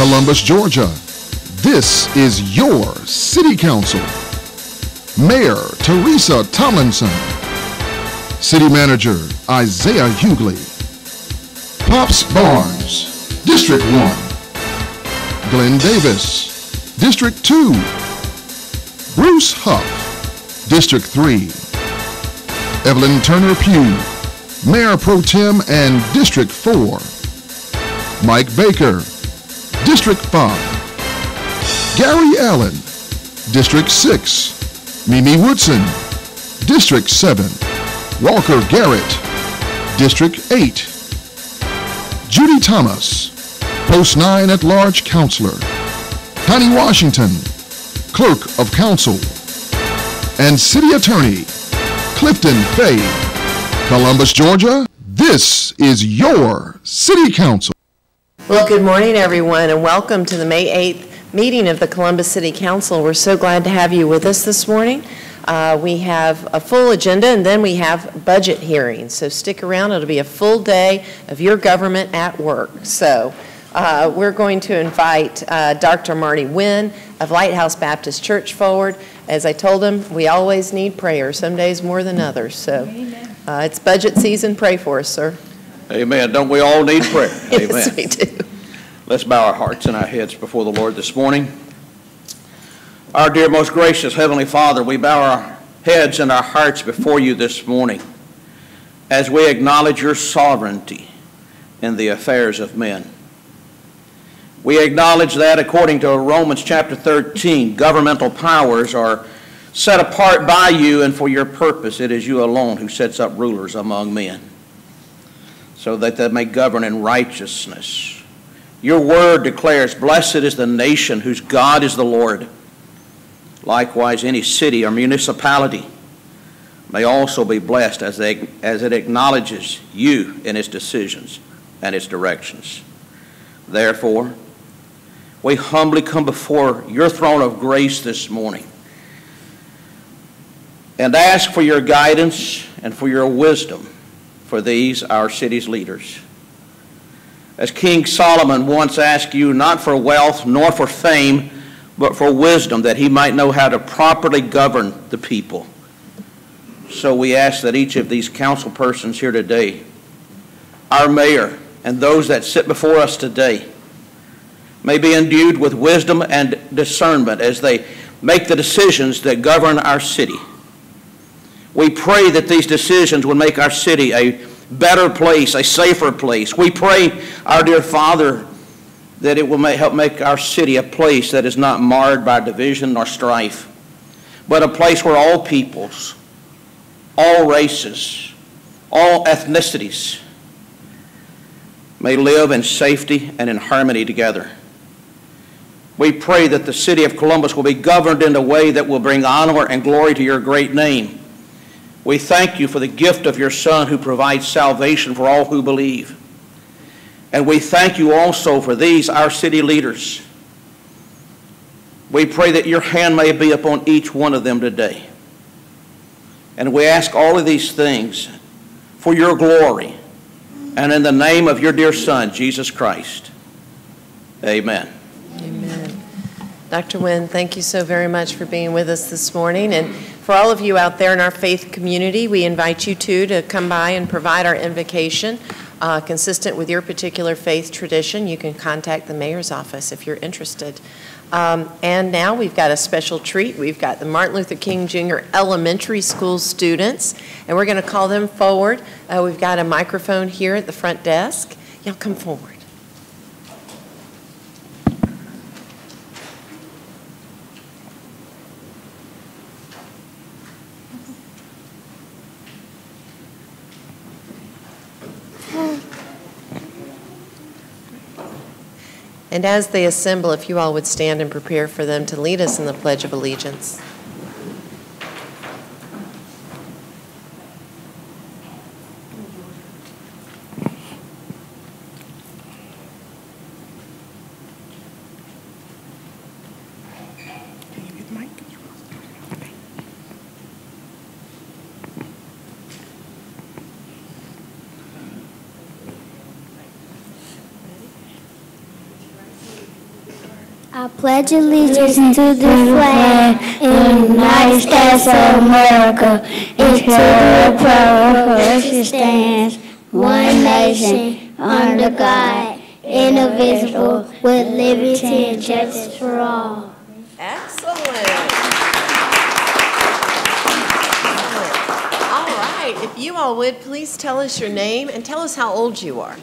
Columbus, Georgia. This is your City Council. Mayor Teresa Tomlinson. City Manager Isaiah Hughley. Pops Barnes, District 1. Glenn Davis, District 2. Bruce Huff, District 3. Evelyn Turner Pugh, Mayor Pro Tem and District 4. Mike Baker, District 5. Gary Allen, District 6. Mimi Woodson, District 7. Walker Garrett, District 8. Judy Thomas, Post 9 at-large Counselor. Connie Washington, Clerk of Council. And City Attorney Clifton Fay. Columbus, Georgia, this is your City Council. Well, good morning, everyone, and welcome to the May 8th meeting of the Columbus City Council. We're so glad to have you with us this morning. We have a full agenda, and then we have budget hearings. So stick around. It'll be a full day of your government at work. So we're going to invite Dr. Marty Wynn of Lighthouse Baptist Church forward. As I told him, we always need prayer, some days more than others. So it's budget season. Pray for us, sir. Amen. Don't we all need prayer? Yes, Amen. we do. Let's bow our hearts and our heads before the Lord this morning. Our dear, most gracious Heavenly Father, we bow our heads and our hearts before you this morning as we acknowledge your sovereignty in the affairs of men. We acknowledge that according to Romans chapter 13, governmental powers are set apart by you and for your purpose. It is you alone who sets up rulers among men so that they may govern in righteousness. Your word declares, blessed is the nation whose God is the Lord. Likewise, any city or municipality may also be blessed as it acknowledges you in its decisions and its directions. Therefore, we humbly come before your throne of grace this morning and ask for your guidance and for your wisdom for these, our city's leaders. As King Solomon once asked you, not for wealth nor for fame, but for wisdom, that he might know how to properly govern the people. So we ask that each of these council persons here today, our mayor, and those that sit before us today, may be endued with wisdom and discernment as they make the decisions that govern our city. We pray that these decisions will make our city a better place, a safer place. We pray, our dear Father, that it will help make our city a place that is not marred by division nor strife, but a place where all peoples, all races, all ethnicities may live in safety and in harmony together. We pray that the city of Columbus will be governed in a way that will bring honor and glory to your great name. We thank you for the gift of your Son who provides salvation for all who believe. And we thank you also for these, our city leaders. We pray that your hand may be upon each one of them today. And we ask all of these things for your glory and in the name of your dear Son, Jesus Christ. Amen. Amen. Dr. Wynn, thank you so very much for being with us this morning. And for all of you out there in our faith community, we invite you to come by and provide our invocation. Consistent with your particular faith tradition, you can contact the mayor's office if you're interested. And now we've got a special treat. We've got the Martin Luther King Jr. Elementary School students, and we're going to call them forward. We've got a microphone here at the front desk. Y'all come forward. And as they assemble, if you all would stand and prepare for them to lead us in the Pledge of Allegiance. I pledge allegiance to the flag of the United States of America and to the republic for which it stands, one nation, under God, indivisible, with liberty and justice for all. Excellent. All right, if you all would, please tell us your name and tell us how old you are.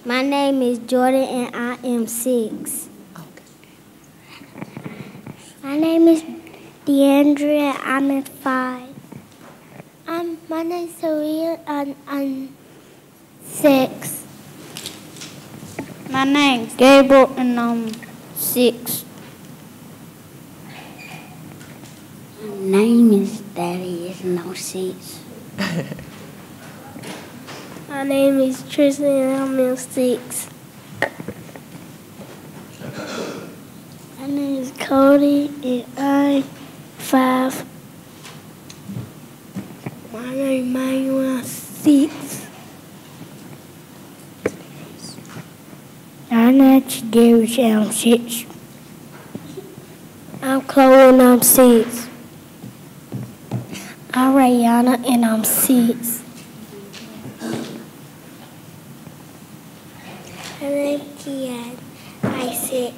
My name is Jordan and I am 6. My name is Deandra and I'm 5. My name is Saria and I'm 6. My name is Gabriel and I'm 6. My name is Thaddeus and I'm 6. My name is Tristan and I'm 6. My name is Cody and I'm 5. My name is Manuel and I'm 6. My name is Darius and I'm 6. I'm Chloe and I'm 6. I'm Rayana and I'm 6. My name is Kian. I'm 6.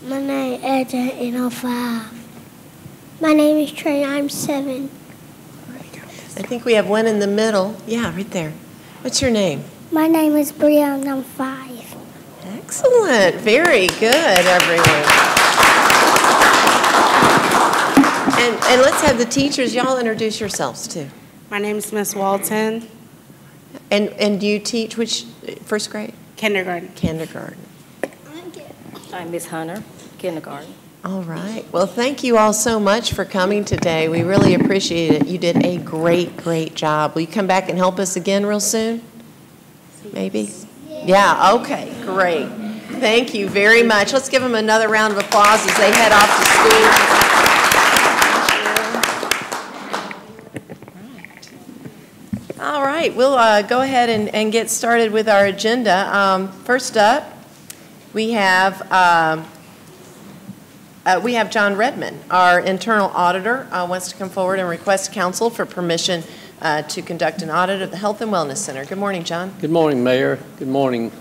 My name is Edna and I'm 5. My name is Trey. I'm 7. I think we have one in the middle. Yeah, right there. What's your name? My name is Bria and I'm 5. Excellent. Very good, everyone. And let's have the teachers. Y'all introduce yourselves, too. My name is Miss Walton. And do you teach which first grade? Kindergarten. Kindergarten. I'm Miss Hunter, kindergarten. All right. Well, thank you all so much for coming today. We really appreciate it. You did a great, great job. Will you come back and help us again real soon? Maybe? Yeah, okay, great. Thank you very much. Let's give them another round of applause as they head off to school. All right, we'll go ahead and get started with our agenda. First up, we have John Redmond, our internal auditor, wants to come forward and request council for permission to conduct an audit of the Health and Wellness Center. Good morning, John. Good morning, Mayor. Good morning,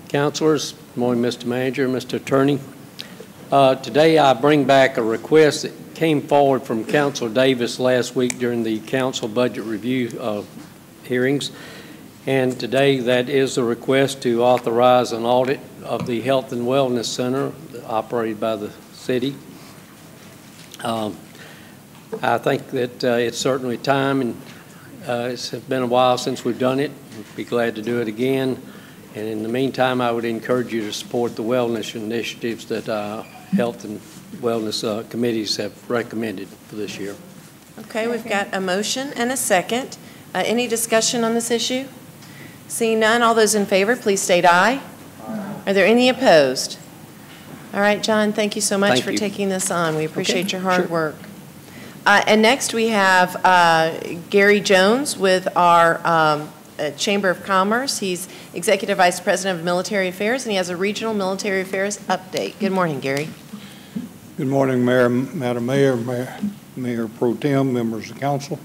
councilors. Good morning, Mr. Manager, Mr. Attorney. Today I bring back a request that came forward from Councilor Davis last week during the council budget review hearings. And today that is a request to authorize an audit of the Health and Wellness Center operated by the city. I think that it's certainly time, and it's been a while since we've done it. We'd be glad to do it again. And in the meantime, I would encourage you to support the wellness initiatives that Health and Wellness committees have recommended for this year. Okay, we've got a motion and a second. Any discussion on this issue? Seeing none, all those in favor, please state aye. Aye. Are there any opposed? All right, John, thank you so much for taking this on. We appreciate your hard work. And next we have Gary Jones with our Chamber of Commerce. He's Executive Vice President of Military Affairs, and he has a regional military affairs update. Good morning, Gary. Good morning, Mayor, Madam Mayor, Mayor Pro Tem, members of council,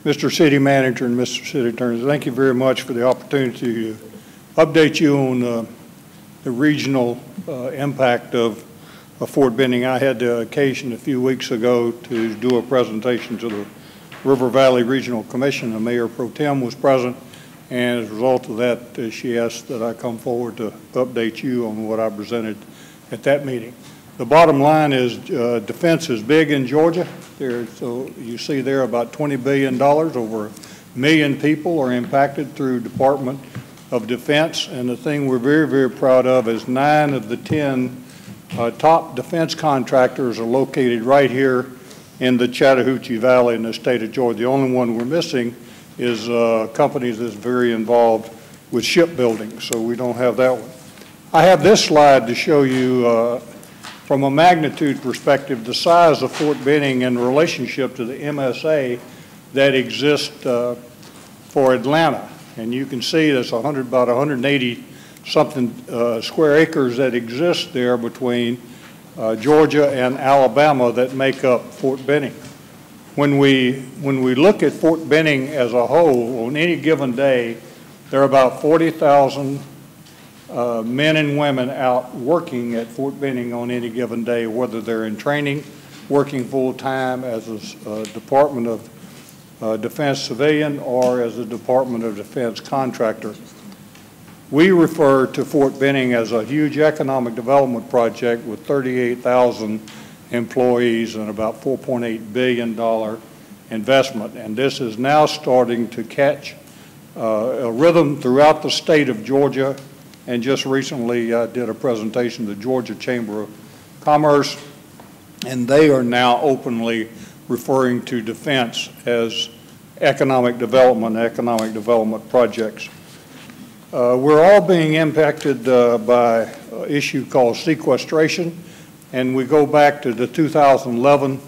Mr. City Manager, and Mr. City Attorney. Thank you very much for the opportunity to update you on the regional impact of Fort Benning. I had the occasion a few weeks ago to do a presentation to the River Valley Regional Commission. The Mayor Pro Tem was present, and as a result of that, she asked that I come forward to update you on what I presented at that meeting. The bottom line is defense is big in Georgia. So you see there about $20 billion, over 1 million people are impacted through Department of Defense. And the thing we're very, very proud of is 9 of the 10 top defense contractors are located right here in the Chattahoochee Valley in the state of Georgia. The only one we're missing is a company that's very involved with shipbuilding, so we don't have that one. I have this slide to show you from a magnitude perspective, the size of Fort Benning in relationship to the MSA that exists for Atlanta. And you can see that's about 180 square acres that exist there between Georgia and Alabama that make up Fort Benning. When we look at Fort Benning as a whole, on any given day, there are about 40,000 men and women out working at Fort Benning on any given day, whether they're in training, working full-time as a Department of Defense civilian or as a Department of Defense contractor. We refer to Fort Benning as a huge economic development project with 38,000 employees and about $4.8 billion investment. And this is now starting to catch a rhythm throughout the state of Georgia. And just recently I did a presentation to the Georgia Chamber of Commerce, and they are now openly referring to defense as economic development projects. We're all being impacted by an issue called sequestration, and we go back to the 2011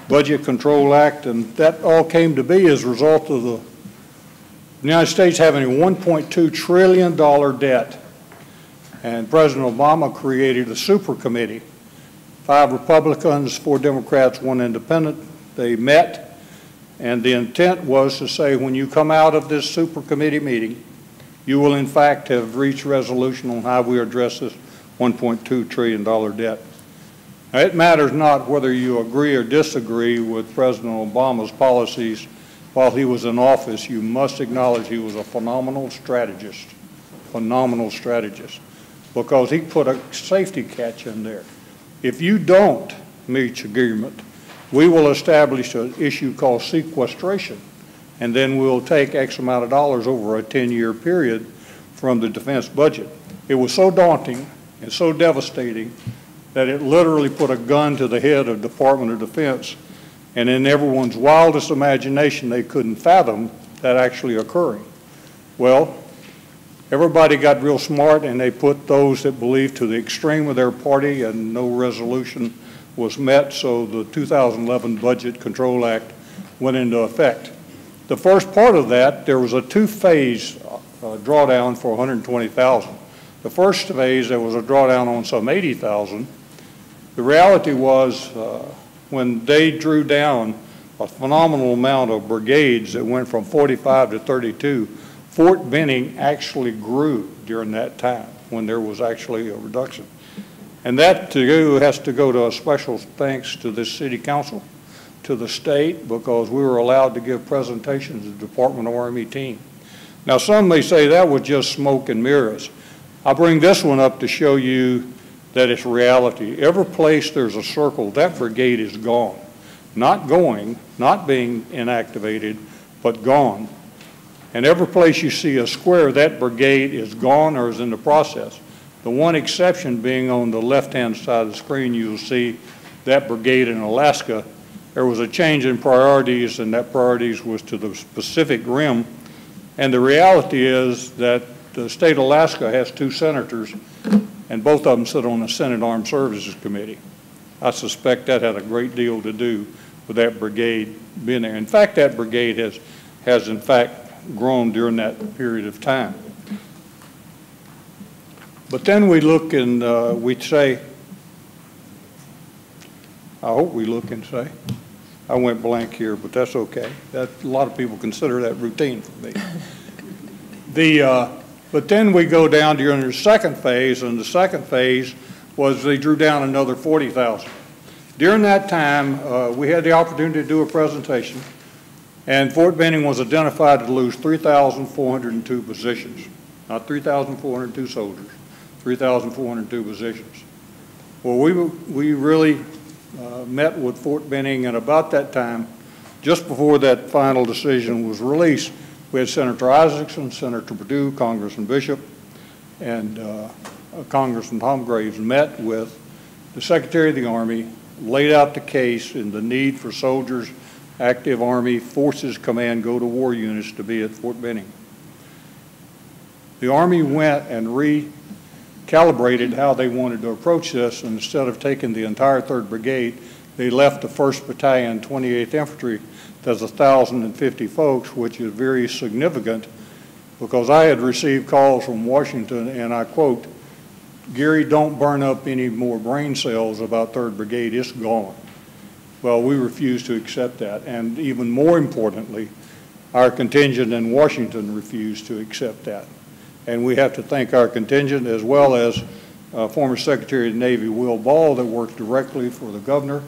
Budget Control Act, and that all came to be as a result of the United States having a $1.2 trillion debt, and President Obama created a super committee. 5 Republicans, 4 Democrats, 1 independent. They met, and the intent was to say, when you come out of this super committee meeting, you will in fact have reached resolution on how we address this $1.2 trillion debt. Now, it matters not whether you agree or disagree with President Obama's policies while he was in office. You must acknowledge he was a phenomenal strategist, because he put a safety catch in there. If you don't reach agreement, we will establish an issue called sequestration, and then we'll take X amount of dollars over a 10-year period from the defense budget. It was so daunting and so devastating that it literally put a gun to the head of the Department of Defense, and in everyone's wildest imagination, they couldn't fathom that actually occurring. Well, everybody got real smart, and they put those that believed to the extreme of their party, and no resolution was met, so the 2011 Budget Control Act went into effect. The first part of that, there was a 2-phase drawdown for $120,000. The first phase, there was a drawdown on some $80,000. The reality was when they drew down a phenomenal amount of brigades that went from 45 to 32, Fort Benning actually grew during that time when there was actually a reduction. And that too has to go to a special thanks to this city council, to the state, because we were allowed to give presentations to the Department of Army team. Now, some may say that was just smoke and mirrors. I bring this one up to show you that it's reality. Every place there's a circle, that brigade is gone. Not going, not being inactivated, but gone. And every place you see a square, that brigade is gone or is in the process. The one exception being on the left-hand side of the screen, you'll see that brigade in Alaska. There was a change in priorities, and that priorities was to the Pacific Rim. And the reality is that the state of Alaska has 2 senators, and both of them sit on the Senate Armed Services Committee. I suspect that had a great deal to do with that brigade being there. In fact, that brigade has in fact grown during that period of time. But then we look and we say, I hope we look and say, I went blank here, but that's okay. A lot of people consider that routine for me. But then we go down during the second phase, and the second phase was they drew down another 40,000. During that time, we had the opportunity to do a presentation, and Fort Benning was identified to lose 3,402 positions. Not 3,402 soldiers, 3,402 positions. Well, we really met with Fort Benning, and about that time, just before that final decision was released, we had Senator Isaacson, Senator Perdue, Congressman Bishop, and Congressman Tom Graves met with the Secretary of the Army, laid out the case and the need for soldiers, active Army Forces Command go-to-war units to be at Fort Benning. The Army went and recalibrated how they wanted to approach this, and instead of taking the entire 3rd Brigade, they left the 1st Battalion, 28th Infantry. There's 1,050 folks, which is very significant because I had received calls from Washington, and I quote, "Gary, don't burn up any more brain cells about 3rd Brigade, it's gone." Well, we refused to accept that, and even more importantly, our contingent in Washington refused to accept that. And we have to thank our contingent as well as former Secretary of the Navy Will Ball that worked directly for the governor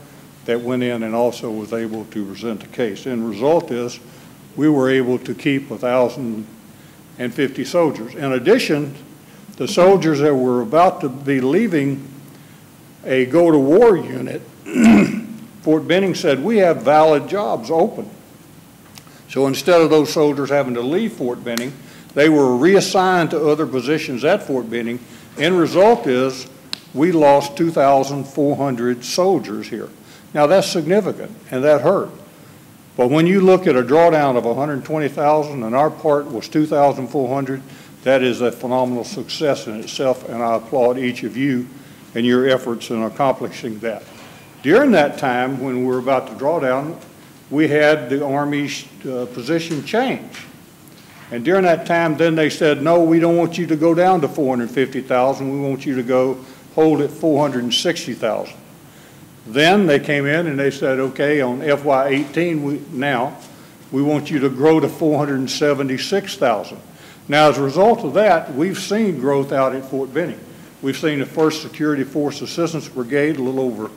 that went in and also was able to present the case. And the result is we were able to keep 1,050 soldiers. In addition, the soldiers that were about to be leaving a go-to-war unit, Fort Benning said, we have valid jobs open. So instead of those soldiers having to leave Fort Benning, they were reassigned to other positions at Fort Benning. End result is we lost 2,400 soldiers here. Now that's significant and that hurt. But when you look at a drawdown of 120,000 and our part was 2,400, that is a phenomenal success in itself, and I applaud each of you and your efforts in accomplishing that. During that time when we were about to draw down, we had the Army's position change. And during that time, then they said, no, we don't want you to go down to 450,000. We want you to go hold at 460,000. Then they came in and they said, okay, on FY18 now, we want you to grow to 476,000. Now, as a result of that, we've seen growth out at Fort Benning. We've seen the 1st Security Force Assistance Brigade, a little over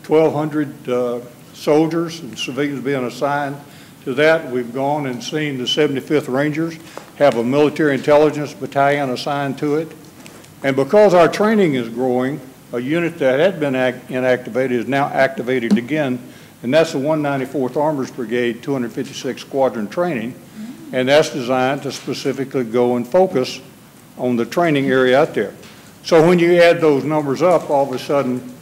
1,200 soldiers and civilians being assigned to that. We've gone and seen the 75th Rangers have a military intelligence battalion assigned to it. And because our training is growing, a unit that had been inactivated is now activated again, and that's the 194th Armors Brigade 256 Squadron Training, and that's designed to specifically go and focus on the training area out there. So when you add those numbers up, all of a sudden,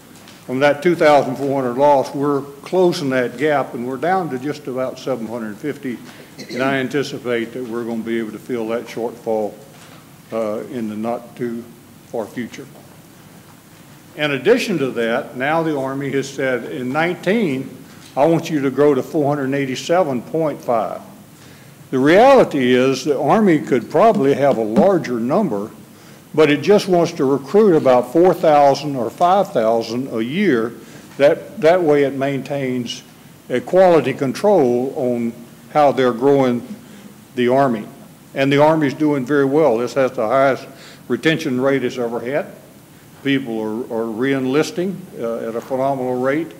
from that 2,400 loss, we're closing that gap, and we're down to just about 750, and I anticipate that we're going to be able to fill that shortfall in the not too far future. In addition to that, now the Army has said in 19, I want you to grow to 487.5. The reality is the Army could probably have a larger number, but it just wants to recruit about 4,000 or 5,000 a year. That way it maintains a quality control on how they're growing the Army. And the Army's doing very well. This has the highest retention rate it's ever had. People are re-enlisting at a phenomenal rate,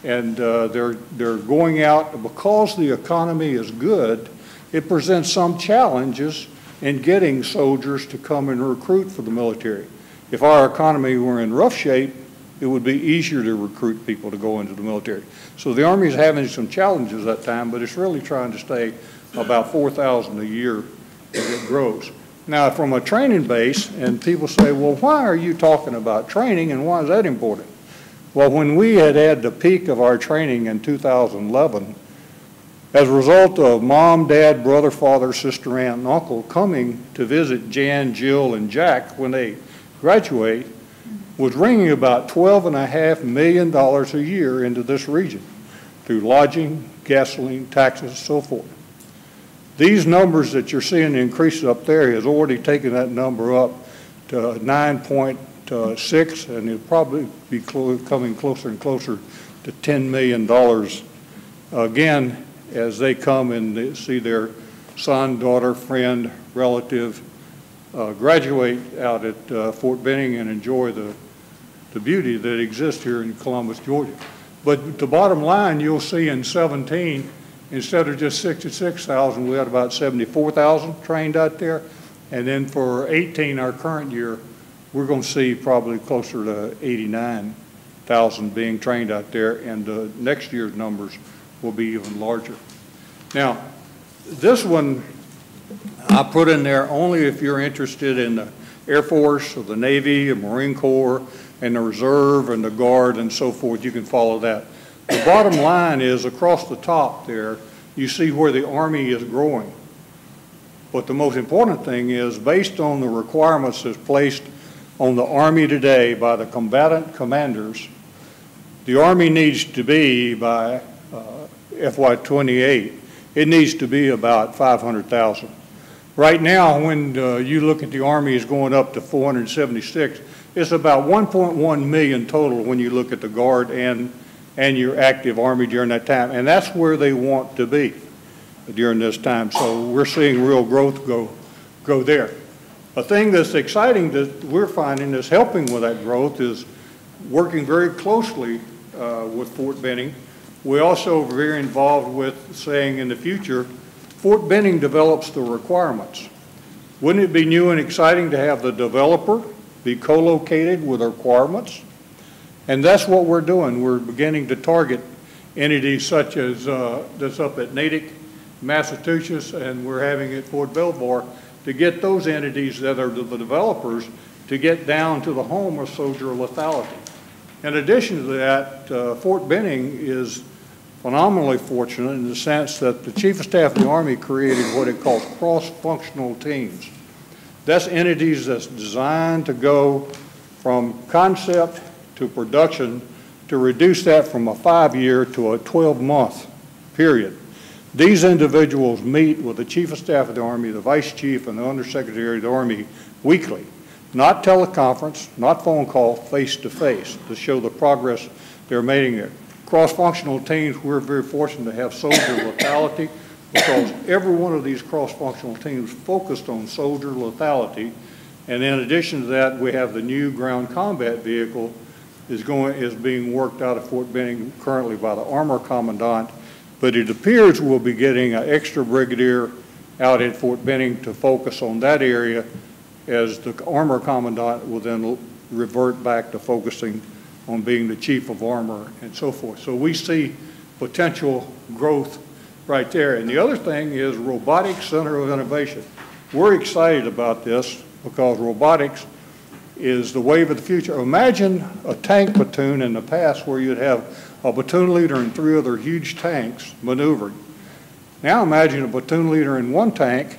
and they're going out. Because the economy is good, it presents some challenges in getting soldiers to come and recruit for the military. If our economy were in rough shape, it would be easier to recruit people to go into the military. So the Army is having some challenges that time, but it's really trying to stay about 4,000 a year as it grows. Now, from a training base, and people say, well, why are you talking about training and why is that important? Well, when we had the peak of our training in 2011, as a result of mom, dad, brother, father, sister, aunt, and uncle coming to visit Jan, Jill, and Jack when they graduate, was bringing about $12.5 million a year into this region through lodging, gasoline, taxes, so forth. These numbers that you're seeing increases up there has already taken that number up to 9.6, and it'll probably be coming closer and closer to $10 million again as they come and they see their son, daughter, friend, relative graduate out at Fort Benning and enjoy the beauty that exists here in Columbus, Georgia. But the bottom line, you'll see in 17, instead of just 66,000, we had about 74,000 trained out there. And then for 18, our current year, we're going to see probably closer to 89,000 being trained out there, and next year's numbers will be even larger. Now, this one I put in there only if you're interested in the Air Force or the Navy or Marine Corps and the Reserve and the Guard and so forth. You can follow that. The bottom line is across the top there, you see where the Army is growing. But the most important thing is, based on the requirements that's placed on the Army today by the combatant commanders, the Army needs to be, by FY28, it needs to be about 500,000. Right now, when you look at the Army is going up to 476, it's about 1.1 million total when you look at the Guard and your active Army during that time. And that's where they want to be during this time. So we're seeing real growth go there. A thing that's exciting that we're finding is helping with that growth is working very closely with Fort Benning. We also are very involved with saying in the future, Fort Benning develops the requirements. Wouldn't it be new and exciting to have the developer be co-located with the requirements? And that's what we're doing. We're beginning to target entities such as that's up at Natick, Massachusetts, and we're having at Fort Belvoir to get those entities that are the developers to get down to the home of soldier lethality. In addition to that, Fort Benning is phenomenally fortunate in the sense that the Chief of Staff of the Army created what it calls cross-functional teams. That's entities that's designed to go from concept to production to reduce that from a 5-year to a 12-month period. These individuals meet with the Chief of Staff of the Army, the Vice Chief, and the Undersecretary of the Army weekly. Not teleconference, not phone call, face-to-face to show the progress they're making there. Cross-functional teams, we're very fortunate to have soldier lethality because every one of these cross-functional teams focused on soldier lethality. And in addition to that, we have the new ground combat vehicle is being worked out of Fort Benning currently by the Armor Commandant, but it appears we'll be getting an extra brigadier out at Fort Benning to focus on that area as the Armor Commandant will then revert back to focusing on being the Chief of Armor and so forth. So we see potential growth right there. And the other thing is Robotics Center of Innovation. We're excited about this because robotics is the wave of the future. Imagine a tank platoon in the past where you'd have a platoon leader and 3 other huge tanks maneuvering. Now imagine a platoon leader in 1 tank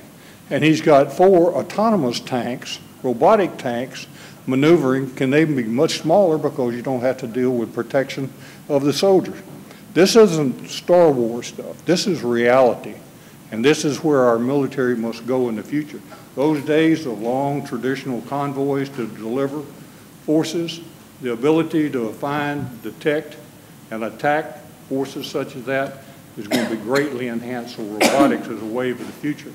and he's got 4 autonomous tanks, robotic tanks, maneuvering. Can they be much smaller because you don't have to deal with protection of the soldiers? This isn't Star Wars stuff. This is reality. And this is where our military must go in the future. Those days of long traditional convoys to deliver forces, the ability to find, detect, and attack forces such as that is going to be greatly enhanced for robotics as a wave of the future.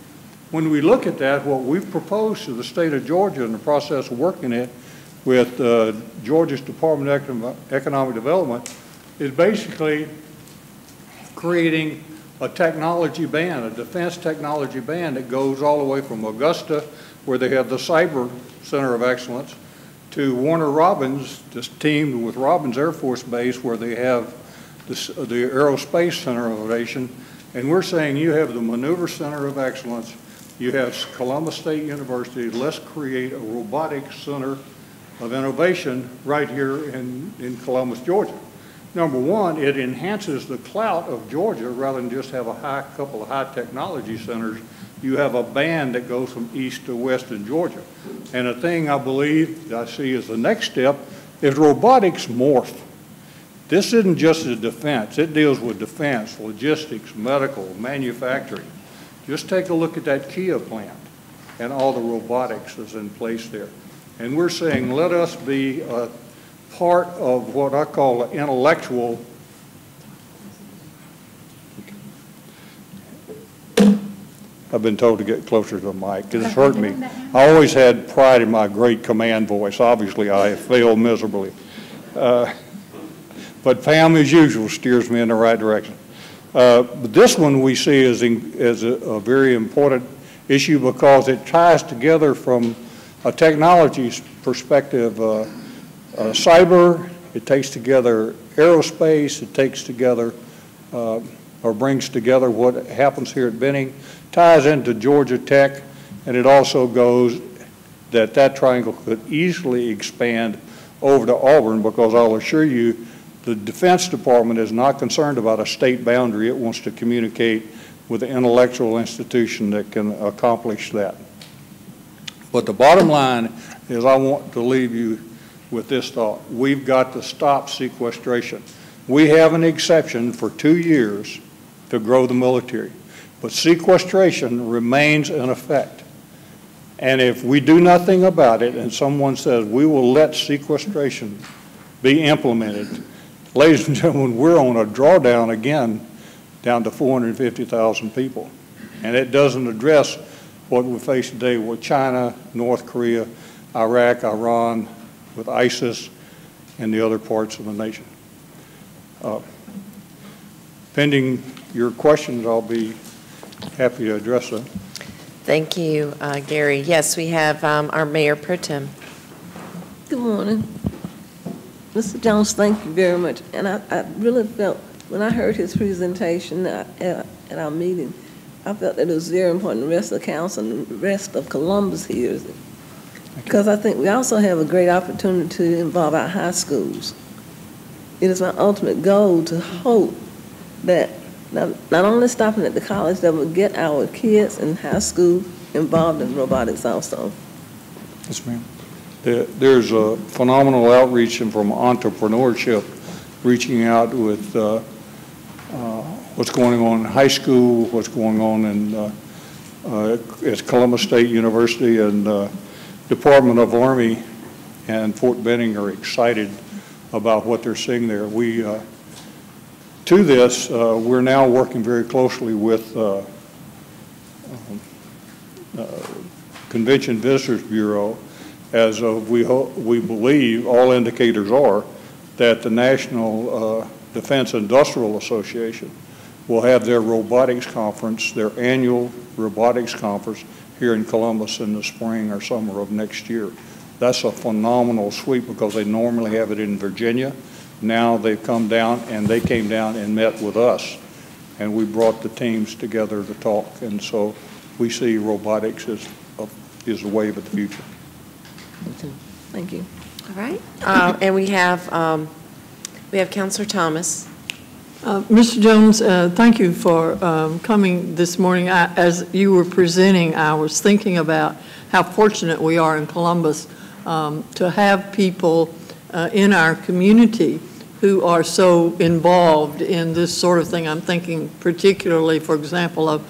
When we look at that, what we've proposed to the state of Georgia in the process of working it with Georgia's Department of Economic Development is basically creating a technology band, a defense technology band that goes all the way from Augusta, where they have the Cyber Center of Excellence, to Warner Robins, just teamed with Robins Air Force Base, where they have the Aerospace Center of Innovation. And we're saying you have the Maneuver Center of Excellence, you have Columbus State University, let's create a robotics center of innovation right here in Columbus, Georgia. Number one, it enhances the clout of Georgia rather than just have a couple of high technology centers. You have a band that goes from east to west in Georgia. And the thing I believe I see as the next step is robotics morph. This isn't just a defense. It deals with defense, logistics, medical, manufacturing. Just take a look at that Kia plant and all the robotics that's in place there. And we're saying let us be a part of what I call an intellectual. I've been told to get closer to the mic because it's hurt me. I always had pride in my great command voice. Obviously, I failed miserably. But Pam, as usual, steers me in the right direction. But this one we see as a very important issue because it ties together from a technology perspective, cyber, it takes together aerospace, it takes together or brings together what happens here at Benning, ties into Georgia Tech, and it also goes that triangle could easily expand over to Auburn because I'll assure you the Defense Department is not concerned about a state boundary. It wants to communicate with the intellectual institution that can accomplish that. But the bottom line is I want to leave you with this thought. We've got to stop sequestration. We have an exception for 2 years to grow the military, but sequestration remains in effect. And if we do nothing about it and someone says we will let sequestration be implemented, ladies and gentlemen, we're on a drawdown again down to 450,000 people. And it doesn't address what we face today with China, North Korea, Iraq, Iran, with ISIS, and the other parts of the nation. Pending your questions, I'll be happy to address them. Thank you, Gary. Yes, we have our Mayor Pro Tem. Good morning. Mr. Jones, thank you very much. And I really felt, when I heard his presentation at our meeting, I felt that it was very important the rest of the council and the rest of Columbus hears it. Because I think we also have a great opportunity to involve our high schools. It is my ultimate goal to hope that not only stopping at the college, that will get our kids in high school involved in robotics also. Yes, ma'am. There's a phenomenal outreach and from entrepreneurship, reaching out with what's going on in high school, what's going on in at Columbus State University, and Department of Army and Fort Benning are excited about what they're seeing there. To this, we're now working very closely with Convention Visitors Bureau, as we believe, all indicators are, that the National Defense Industrial Association will have their robotics conference, their annual robotics conference, here in Columbus in the spring or summer of next year. That's a phenomenal sweep because they normally have it in Virginia. Now they've come down, and they came down and met with us, and we brought the teams together to talk. And so we see robotics as the wave of the future. Thank you. All right. And we have Councilor Thomas. Mr. Jones, thank you for coming this morning. As you were presenting, I was thinking about how fortunate we are in Columbus to have people in our community who are so involved in this sort of thing. I'm thinking particularly, for example, of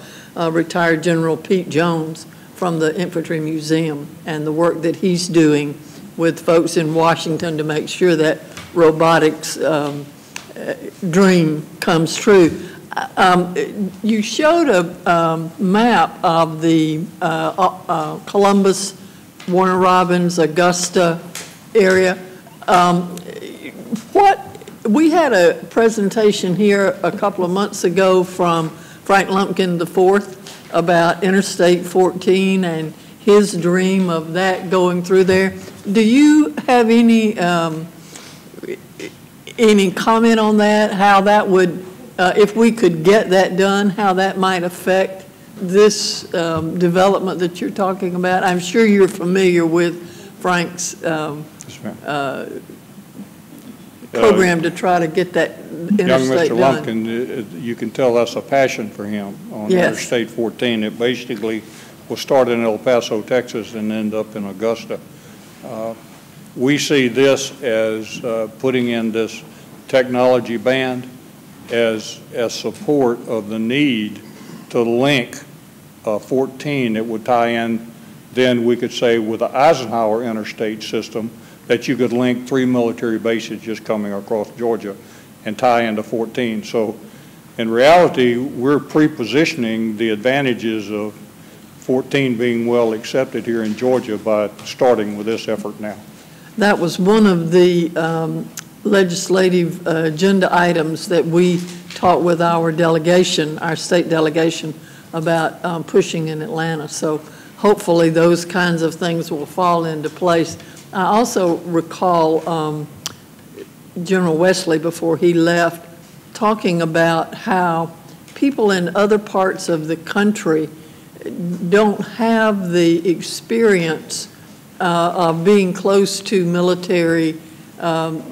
retired General Pete Jones from the Infantry Museum and the work that he's doing with folks in Washington to make sure that robotics dream comes true. You showed a map of the Columbus, Warner Robins, Augusta area. We had a presentation here a couple of months ago from Frank Lumpkin IV about Interstate 14 and his dream of that going through there. Do you have any comment on that, how that would, if we could get that done, how that might affect this development that you're talking about? I'm sure you're familiar with Frank's program to try to get that interstate Young Mr. done. Lumpkin, you can tell that's a passion for him on Interstate 14. It basically was started in El Paso, Texas, and ended up in Augusta. We see this as putting in this technology band as support of the need to link 14 that would tie in, then we could say with the Eisenhower interstate system, that you could link 3 military bases just coming across Georgia and tie into 14. So in reality, we're pre-positioning the advantages of 14 being well accepted here in Georgia by starting with this effort now. That was one of the legislative agenda items that we talked with our delegation, our state delegation, about pushing in Atlanta. So hopefully those kinds of things will fall into place. I also recall General Wesley, before he left, talking about how people in other parts of the country don't have the experience of being close to military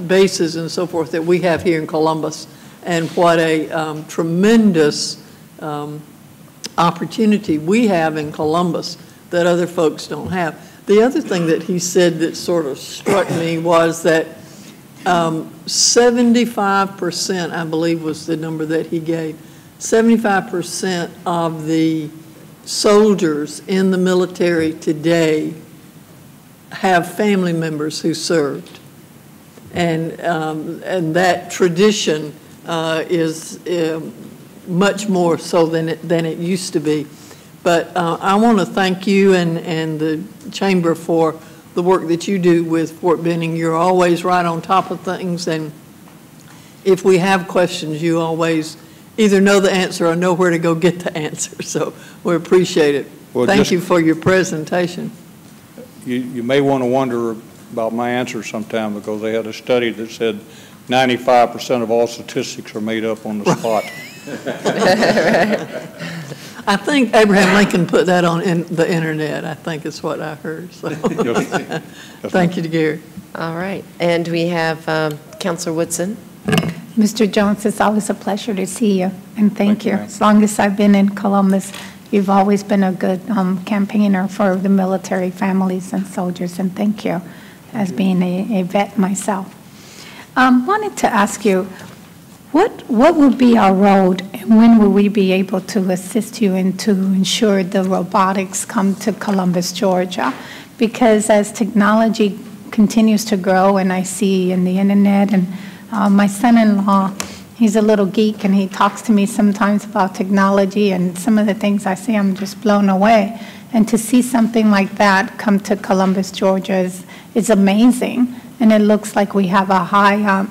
bases and so forth that we have here in Columbus, and what a tremendous opportunity we have in Columbus that other folks don't have. The other thing that he said that sort of struck me was that 75%, I believe was the number that he gave, 75% of the soldiers in the military today have family members who served. And that tradition is much more so than it used to be. But I want to thank you and the Chamber for the work that you do with Fort Benning. You're always right on top of things, and if we have questions, you always either know the answer or know where to go get the answer. So we appreciate it. Well, thank you for your presentation. You may want to wonder about my answer sometime, because they had a study that said 95% of all statistics are made up on the spot. I think Abraham Lincoln put that on the internet. I think is what I heard. So. Yes. Thank you, Gary. All right. And we have Councilor Woodson. Mr. Jones, it's always a pleasure to see you, and thank you. You, as long as I've been in Columbus, you've always been a good campaigner for the military families and soldiers, and thank you as being a vet myself. Wanted to ask you, what will be our role, and when will we be able to assist you and to ensure the robotics come to Columbus, Georgia? Because as technology continues to grow, and I see in the internet, and my son-in-law, he's a little geek, and he talks to me sometimes about technology, and some of the things I see, I'm just blown away. And to see something like that come to Columbus, Georgia is amazing. And it looks like we have a high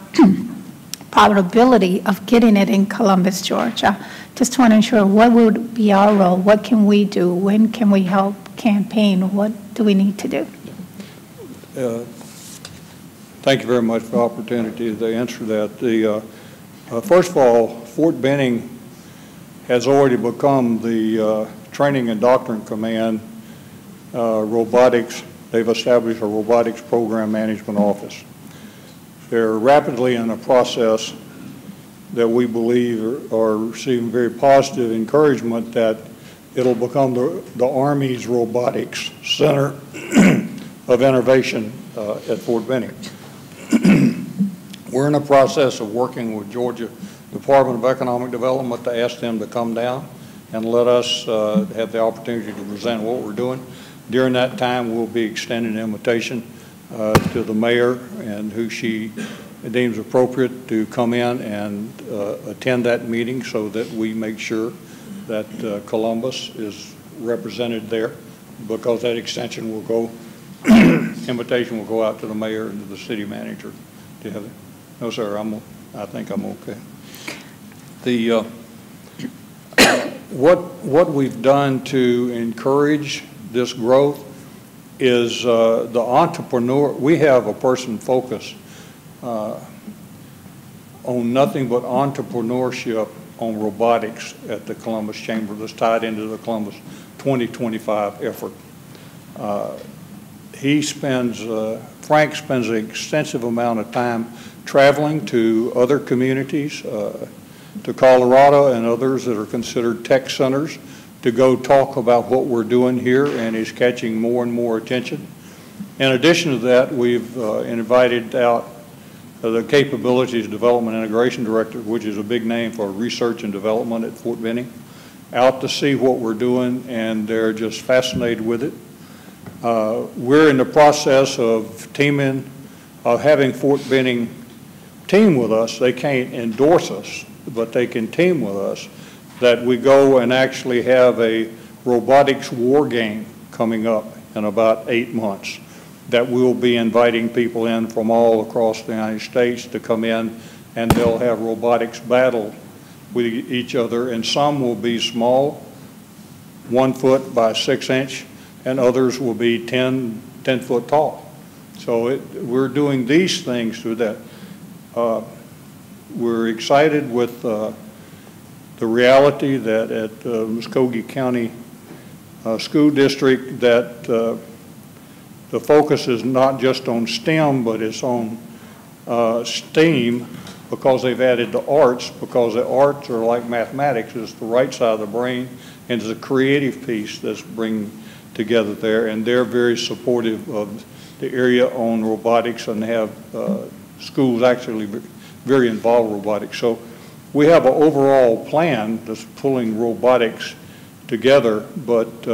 probability of getting it in Columbus, Georgia. Just want to ensure, what would be our role? What can we do? When can we help campaign? What do we need to do? Thank you very much for the opportunity to answer that. First of all, Fort Benning has already become the Training and Doctrine Command robotics. They've established a robotics program management office. They're rapidly in a process that we believe are receiving very positive encouragement that it'll become the Army's robotics center of innovation at Fort Benning. We're in a process of working with Georgia Department of Economic Development to ask them to come down and let us have the opportunity to present what we're doing. During that time, we'll be extending an invitation to the mayor and who she deems appropriate to come in and attend that meeting, so that we make sure that Columbus is represented there, because that extension will go, invitation will go out to the mayor and to the city manager. Do you have it? No, sir, I think I'm okay. The, what we've done to encourage this growth is the entrepreneur. We have a person focused on nothing but entrepreneurship on robotics at the Columbus Chamber that's tied into the Columbus 2025 effort. Frank spends an extensive amount of time traveling to other communities, to Colorado and others that are considered tech centers, to go talk about what we're doing here, and is catching more and more attention. In addition to that, we've invited out the Capabilities Development Integration Director, which is a big name for research and development at Fort Benning, out to see what we're doing, and they're just fascinated with it. We're in the process of having Fort Benning team with us. They can't endorse us, but they can team with us, that we go and actually have a robotics war game coming up in about 8 months, that we'll be inviting people in from all across the United States to come in, and they'll have robotics battle with each other, and some will be small, 1 foot by 6 inch, and others will be 10 foot tall. So we're doing these things through that. We're excited with the reality that at Muskogee County School District, that the focus is not just on STEM, but it's on STEAM, because they've added the arts, because the arts are like mathematics. It's the right side of the brain, and it's a creative piece that's bringing together there, and they're very supportive of the area on robotics, and have schools actually very involved in robotics. So we have an overall plan that's pulling robotics together. But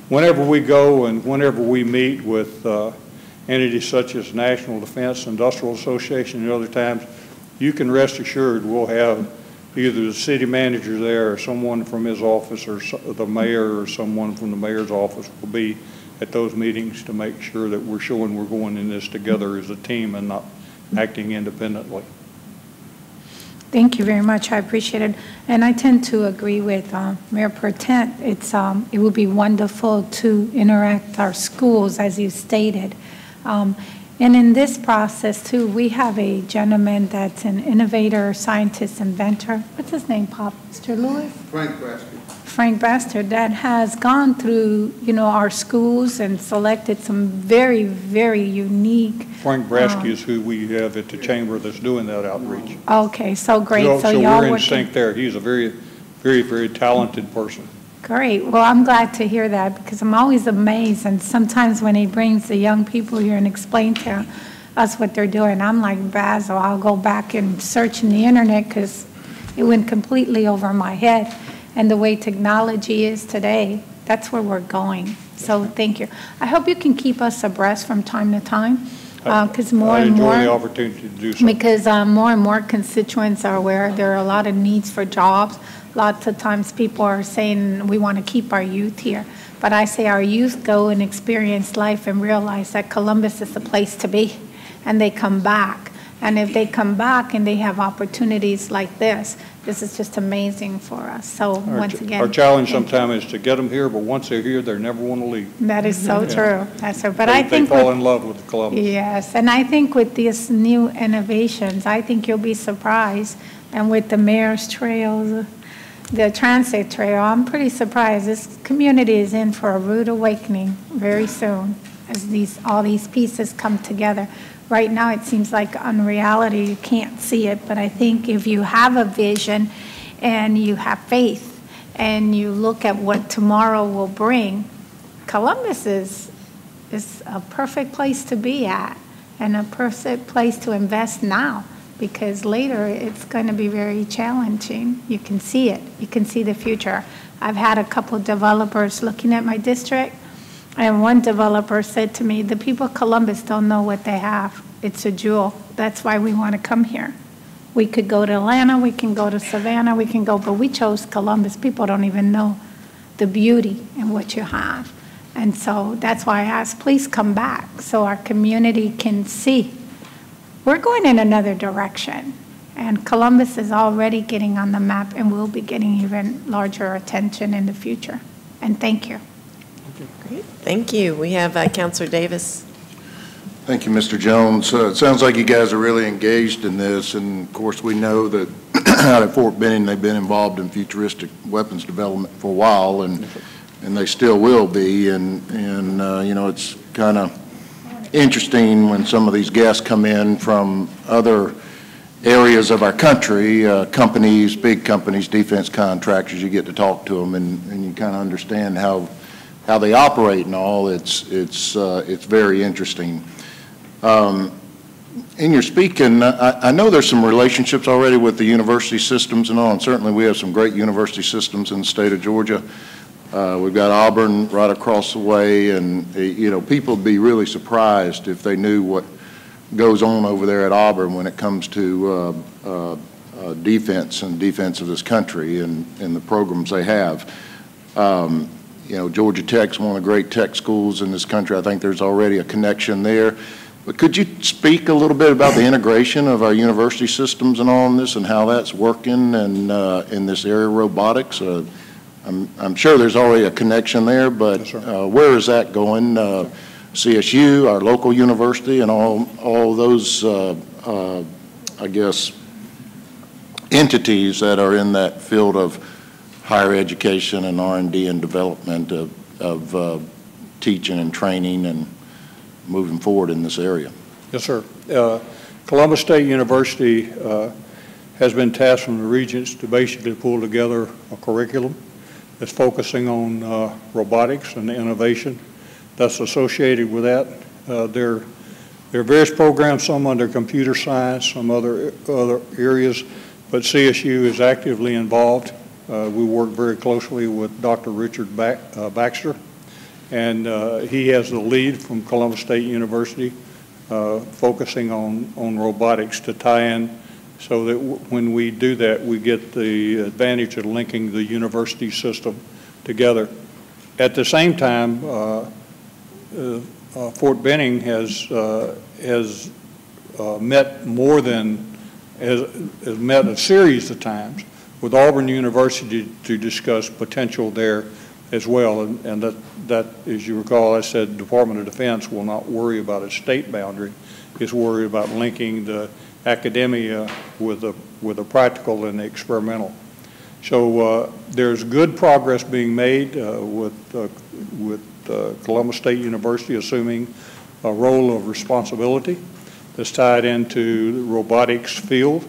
whenever we go and whenever we meet with entities such as National Defense Industrial Association and other times, you can rest assured we'll have either the city manager there or someone from his office or the mayor or someone from the mayor's office will be at those meetings to make sure that we're showing we're going in this together as a team and not acting independently. Thank you very much. I appreciate it. And I tend to agree with Mayor Pertent. It would be wonderful to interact our schools, as you stated. And in this process, too, we have a gentleman that's an innovator, scientist, inventor. What's his name, Pop? Mr. Lewis? Frank Bastard. Frank Bastard, that has gone through, our schools and selected some very, very unique. Frank Brasky is who we have at the chamber that's doing that outreach. Okay, so great. So y'all we're in sync there. He's a very, very, very talented person. Great. Well, I'm glad to hear that because I'm always amazed. And sometimes when he brings the young people here and explain to us what they're doing, I'm like, Basil, I'll go back and search in the internet because it went completely over my head. And the way technology is today, that's where we're going. So thank you. I hope you can keep us abreast from time to time because more and more. I enjoy the opportunity to do so. Because more and more constituents are aware there are a lot of needs for jobs. Lots of times people are saying we want to keep our youth here. But I say our youth go and experience life and realize that Columbus is the place to be. And they come back. And if they come back and they have opportunities like this is just amazing for us. So once again. Our challenge sometimes is to get them here, but once they're here, they never want to leave. That is so true. That's true. But I think they fall in love with Columbus. Yes. And I think with these new innovations, I think you'll be surprised. And with the mayor's trails, the transit trail, I'm pretty surprised. This community is in for a rude awakening very soon as all these pieces come together. Right now, it seems like unreality, you can't see it, but I think if you have a vision and you have faith and you look at what tomorrow will bring, Columbus is a perfect place to be at and a perfect place to invest now. Because later it's going to be very challenging. You can see it. You can see the future. I've had a couple of developers looking at my district, and one developer said to me, the people of Columbus don't know what they have. It's a jewel. That's why we want to come here. We could go to Atlanta, we can go to Savannah, but we chose Columbus. People don't even know the beauty in what you have. And so that's why I asked, please come back so our community can see. We're going in another direction, and Columbus is already getting on the map and will be getting even larger attention in the future. And thank you. Great. Thank you. We have Councilor Davis. Thank you, Mr. Jones. It sounds like you guys are really engaged in this, and of course we know that out at Fort Benning they've been involved in futuristic weapons development for a while, and they still will be, and it's kind of interesting when some of these guests come in from other areas of our country, companies, big companies, defense contractors. You get to talk to them, and you kind of understand how they operate and all. It's very interesting. In your speaking, I know there's some relationships already with the university systems and all, and certainly we have some great university systems in the state of Georgia. We've got Auburn right across the way, and people would be really surprised if they knew what goes on over there at Auburn when it comes to defense and defense of this country and the programs they have. Georgia Tech's one of the great tech schools in this country. I think there's already a connection there. But could you speak a little bit about the integration of our university systems and all in this and how that's working and in this area of robotics? I'm sure there's already a connection there, but where is that going? CSU, our local university, and all those, I guess, entities that are in that field of higher education and R&D and development of teaching and training and moving forward in this area. Yes, sir. Columbus State University has been tasked from the regents to basically pull together a curriculum that's focusing on robotics and innovation that's associated with that. There are various programs, some under computer science, some other areas, but CSU is actively involved We work very closely with Dr. Richard Baxter, and he has the lead from Columbus State University, focusing on robotics to tie in so that when we do that, we get the advantage of linking the university system together. At the same time, Fort Benning has met has met a series of times with Auburn University to discuss potential there as well. And that, as you recall, I said Department of Defense will not worry about a state boundary. It's worried about linking the academia with the practical and the experimental. So there's good progress being made with Columbus State University assuming a role of responsibility that's tied into the robotics field.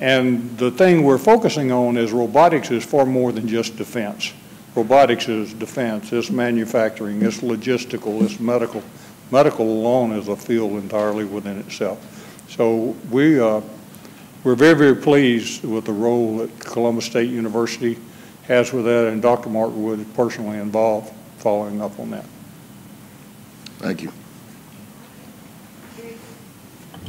And the thing we're focusing on is robotics is far more than just defense. Robotics is defense, it's manufacturing, it's logistical, it's medical. Medical alone is a field entirely within itself. So we're very, very pleased with the role that Columbus State University has with that, and Dr. Martin is personally involved following up on that. Thank you.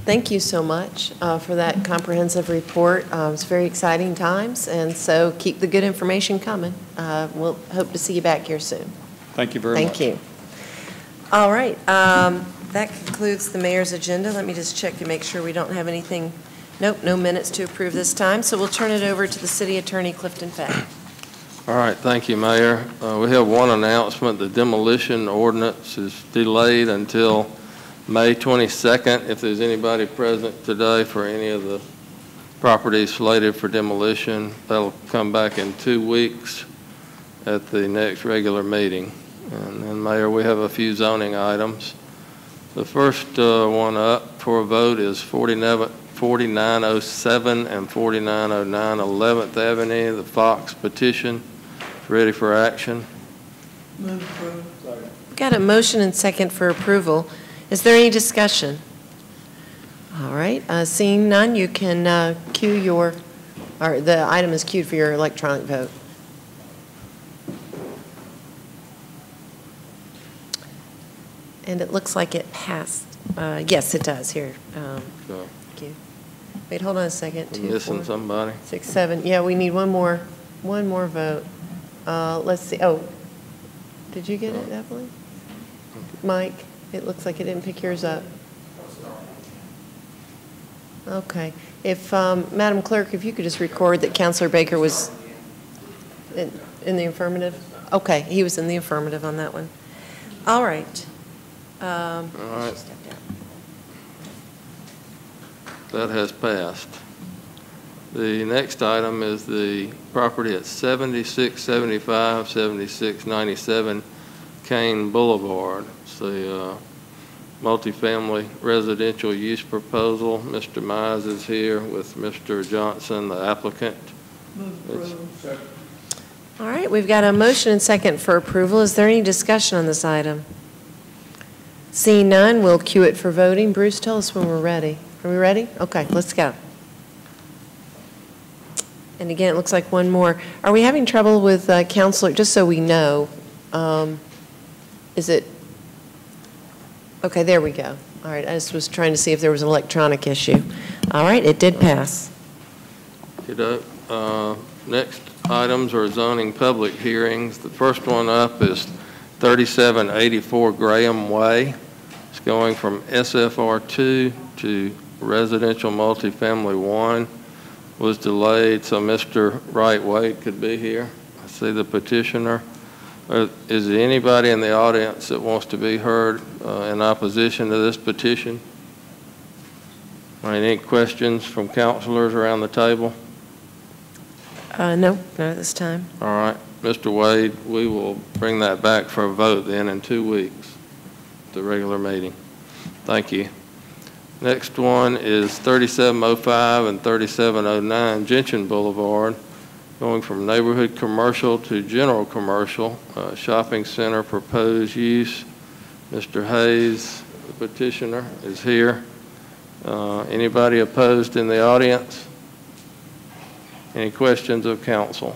Thank you so much for that comprehensive report. It's very exciting times, and so keep the good information coming. We'll hope to see you back here soon. Thank you very much. Thank you. All right. That concludes the mayor's agenda. Let me just check to make sure we don't have anything. Nope, no minutes to approve this time. So we'll turn it over to the city attorney, Clifton Fay. All right, thank you, Mayor. We have one announcement. The demolition ordinance is delayed until May 22nd. If there's anybody present today for any of the properties slated for demolition, that'll come back in 2 weeks at the next regular meeting. And then, Mayor, we have a few zoning items. The first one up for a vote is 4907 and 4909 11th Avenue, the Fox petition. Ready for action. Move approval. We've got a motion and second for approval. Is there any discussion? All right. Seeing none, you can cue your, or the item is queued for your electronic vote. And it looks like it passed. Yes, it does. Here. Thank you. Wait, hold on a second. I'm missing somebody. 6, 7. Yeah, we need one more vote. Let's see. Oh, did you get it, Evelyn? Mike, it looks like it didn't pick yours up. Okay. If, Madam Clerk, if you could just record that Councilor Baker was in the affirmative. Okay, he was in the affirmative on that one. All right. All right. That has passed. The next item is the property at 7675, 7697 Kane Boulevard. It's the multifamily residential use proposal. Mr. Mize is here with Mr. Johnson, the applicant. Move approval. All right, we've got a motion and second for approval. Is there any discussion on this item? Seeing none, we'll cue it for voting. Bruce, tell us when we're ready. Are we ready? Okay, let's go. And again, it looks like one more. Are we having trouble with Counselor, just so we know, is it, okay, there we go. All right, I just was trying to see if there was an electronic issue. All right, it did pass. Next items are zoning public hearings. The first one up is 3784 Graham Way. It's going from SFR2 to residential multifamily 1. Was delayed so Mr. Wright Wade could be here. I see the petitioner. Is there anybody in the audience that wants to be heard in opposition to this petition? Any questions from councilors around the table? No, not at this time. All right, Mr. Wade, we will bring that back for a vote then in 2 weeks, the regular meeting. Thank you. Next one is 3705 and 3709 Gentian Boulevard, going from neighborhood commercial to general commercial, shopping center proposed use. Mr. Hayes, the petitioner, is here. Anybody opposed in the audience? Any questions of council?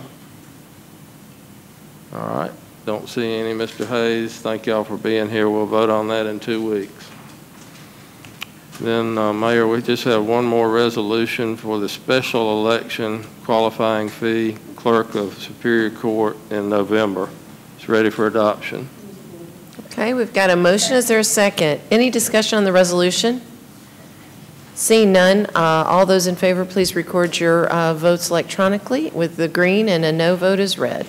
All right. Don't see any. Mr. Hayes, thank y'all for being here. We'll vote on that in 2 weeks. Then, Mayor, we just have one more resolution for the special election qualifying fee clerk of Superior Court in November. It's ready for adoption. Okay, we've got a motion. Is there a second? Any discussion on the resolution? Seeing none, all those in favor, please record your votes electronically with the green, and a no vote is red.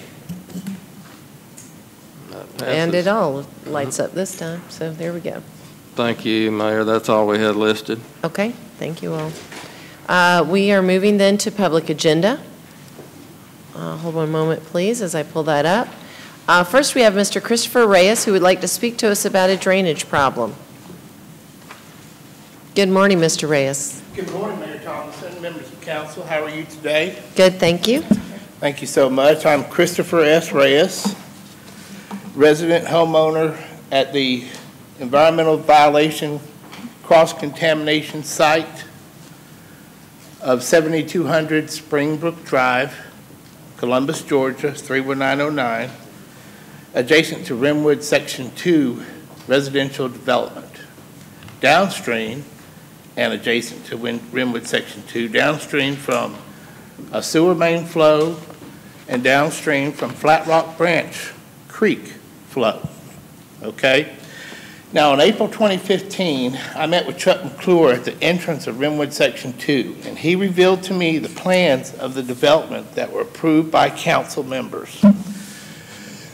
And it all lights up this time, so there we go. Thank you, Mayor. That's all we had listed. Okay, thank you all. We are moving then to public agenda. Hold one moment, please, as I pull that up. First, we have Mr. Christopher Reyes, who would like to speak to us about a drainage problem. Good morning, Mr. Reyes. Good morning, Mayor Thomason, members of council. How are you today? Good, thank you. Thank you so much. I'm Christopher S. Reyes, resident homeowner at the environmental violation cross-contamination site of 7200 Springbrook Drive, Columbus, Georgia, 31909, adjacent to Rimwood Section 2 residential development. Downstream and adjacent to Rimwood Section 2, downstream from a sewer main flow and downstream from Flat Rock Branch Creek flow, okay? Now, in April 2015, I met with Chuck McClure at the entrance of Rimwood Section 2, and he revealed to me the plans of the development that were approved by council members.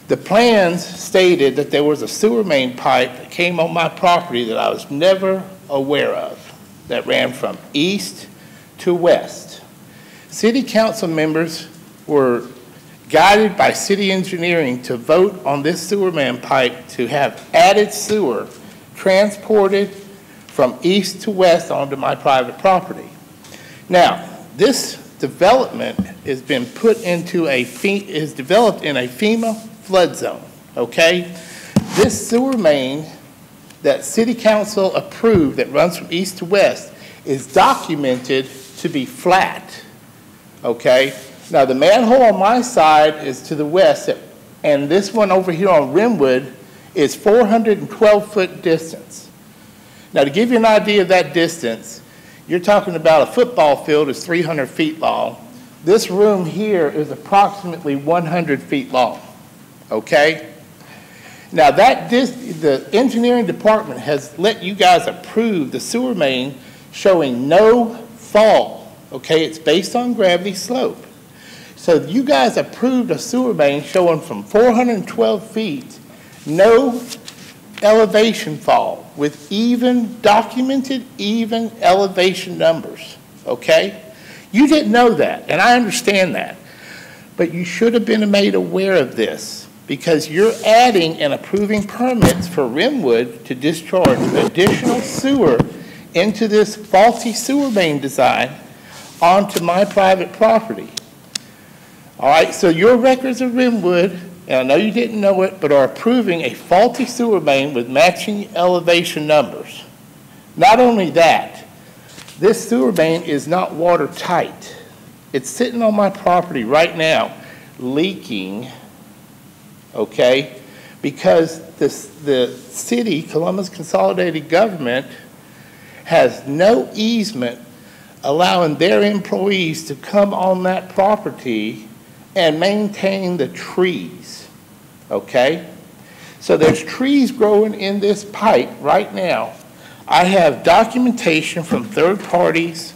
The plans stated that there was a sewer main pipe that came on my property that I was never aware of, that ran from east to west. City council members were guided by city engineering to vote on this sewer main pipe to have added sewer transported from east to west onto my private property. Now, this development has been put into is developed in a FEMA flood zone, okay? This sewer main that city council approved that runs from east to west is documented to be flat, okay? Now, the manhole on my side is to the west, and this one over here on Rimwood is 412-foot distance. Now, to give you an idea of that distance, you're talking about a football field is 300 feet long. This room here is approximately 100 feet long, okay? Now, the engineering department has let you guys approve the sewer main showing no fall, okay? It's based on gravity slope. So you guys approved a sewer main showing from 412 feet, no elevation fall, with documented even elevation numbers, okay? You didn't know that, and I understand that. But you should have been made aware of this because you're adding and approving permits for Rimwood to discharge additional sewer into this faulty sewer main design onto my private property. All right, so your records of Rimwood, and I know you didn't know it, but are approving a faulty sewer main with matching elevation numbers. Not only that, this sewer main is not watertight. It's sitting on my property right now, leaking, okay, because the city, Columbus Consolidated Government, has no easement allowing their employees to come on that property and maintain the trees, okay? So there's trees growing in this pipe right now. I have documentation from third parties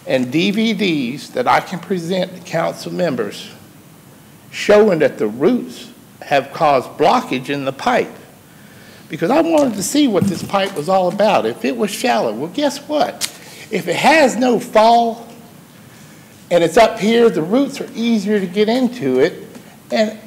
and DVDs that I can present to council members showing that the roots have caused blockage in the pipe. Because I wanted to see what this pipe was all about. If it was shallow, well, guess what? If it has no fall, and it's up here, the roots are easier to get into it, and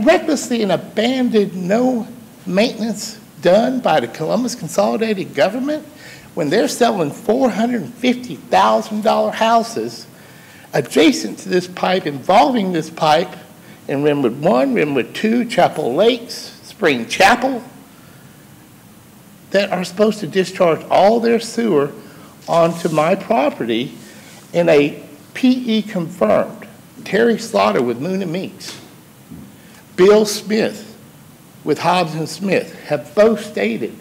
recklessly and abandoned, no maintenance done by the Columbus Consolidated Government when they're selling $450,000 houses adjacent to this pipe, involving this pipe in Rimwood 1, Rimwood 2, Chapel Lakes, Spring Chapel, that are supposed to discharge all their sewer onto my property in a PE confirmed, Terry Slaughter with Moon and Meeks. Bill Smith with Hobbs and Smith have both stated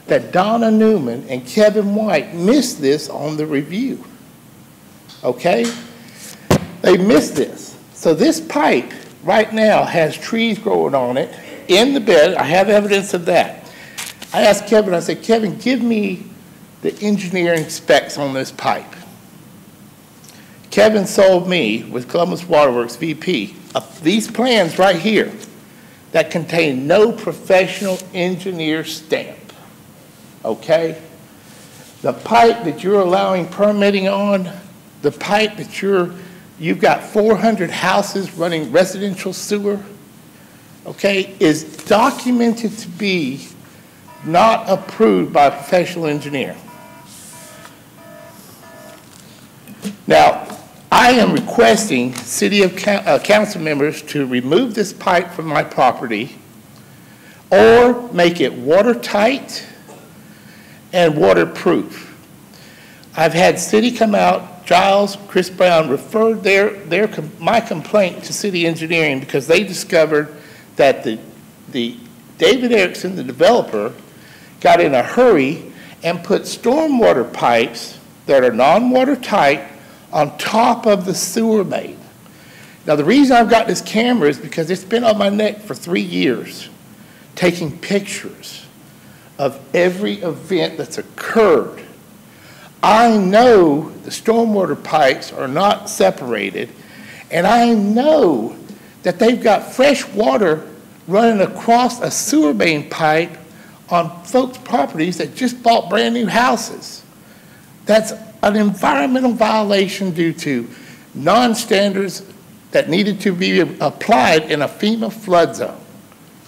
that Donna Newman and Kevin White missed this on the review. Okay? They missed this. So this pipe right now has trees growing on it in the bed. I have evidence of that. I asked Kevin, I said, Kevin, give me the engineering specs on this pipe. Kevin sold me, with Columbus Waterworks VP, these plans right here that contain no professional engineer stamp. Okay? The pipe that you're allowing permitting on, the pipe that you've got 400 houses running residential sewer, okay, is documented to be not approved by a professional engineer. Now, I am requesting city council members to remove this pipe from my property or make it watertight and waterproof. I've had city come out, Giles, Chris Brown, referred my complaint to city engineering because they discovered that the David Erickson, the developer, got in a hurry and put stormwater pipes that are non-watertight on top of the sewer main. Now, the reason I've got this camera is because it's been on my neck for 3 years, taking pictures of every event that's occurred. I know the stormwater pipes are not separated, and I know that they've got fresh water running across a sewer main pipe on folks' properties that just bought brand new houses. That's an environmental violation due to non-standards that needed to be applied in a FEMA flood zone,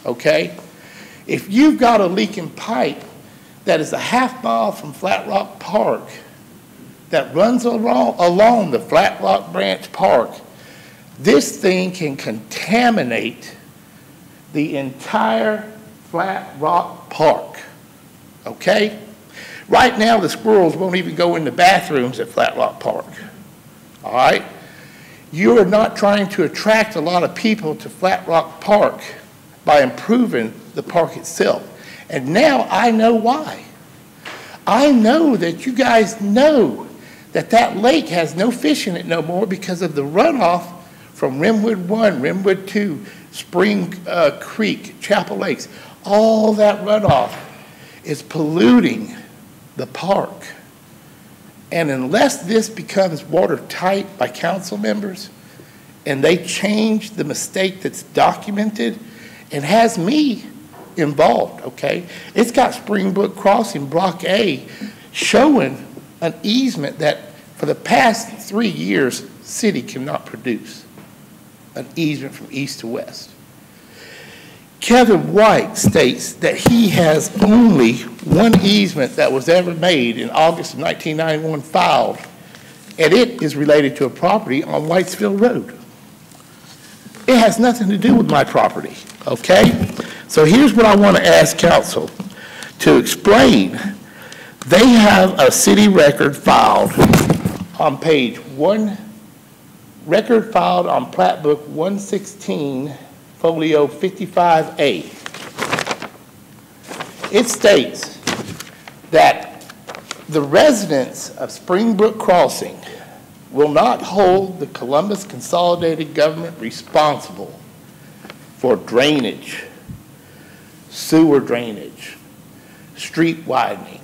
okay? If you've got a leaking pipe that is a half mile from Flat Rock Park that runs along the Flat Rock Branch Park, this thing can contaminate the entire Flat Rock Park, okay? Right now, the squirrels won't even go in the bathrooms at Flat Rock Park, all right? You are not trying to attract a lot of people to Flat Rock Park by improving the park itself. And now I know why. I know that you guys know that that lake has no fish in it no more because of the runoff from Rimwood 1, Rimwood 2, Spring Creek, Chapel Lakes. All that runoff is polluting the park. And unless this becomes watertight by council members and they change the mistake that's documented and has me involved, okay? It's got Springbrook Crossing Block A showing an easement that for the past 3 years, city cannot produce an easement from east to west. Kevin White states that he has only one easement that was ever made in August of 1991 filed, and it is related to a property on Whitesville Road. It has nothing to do with my property, okay? So here's what I want to ask council to explain. They have a city record filed on page 1, record filed on Plat Book 116, Folio 55A. It states that the residents of Springbrook Crossing will not hold the Columbus Consolidated Government responsible for drainage, sewer drainage, street widening,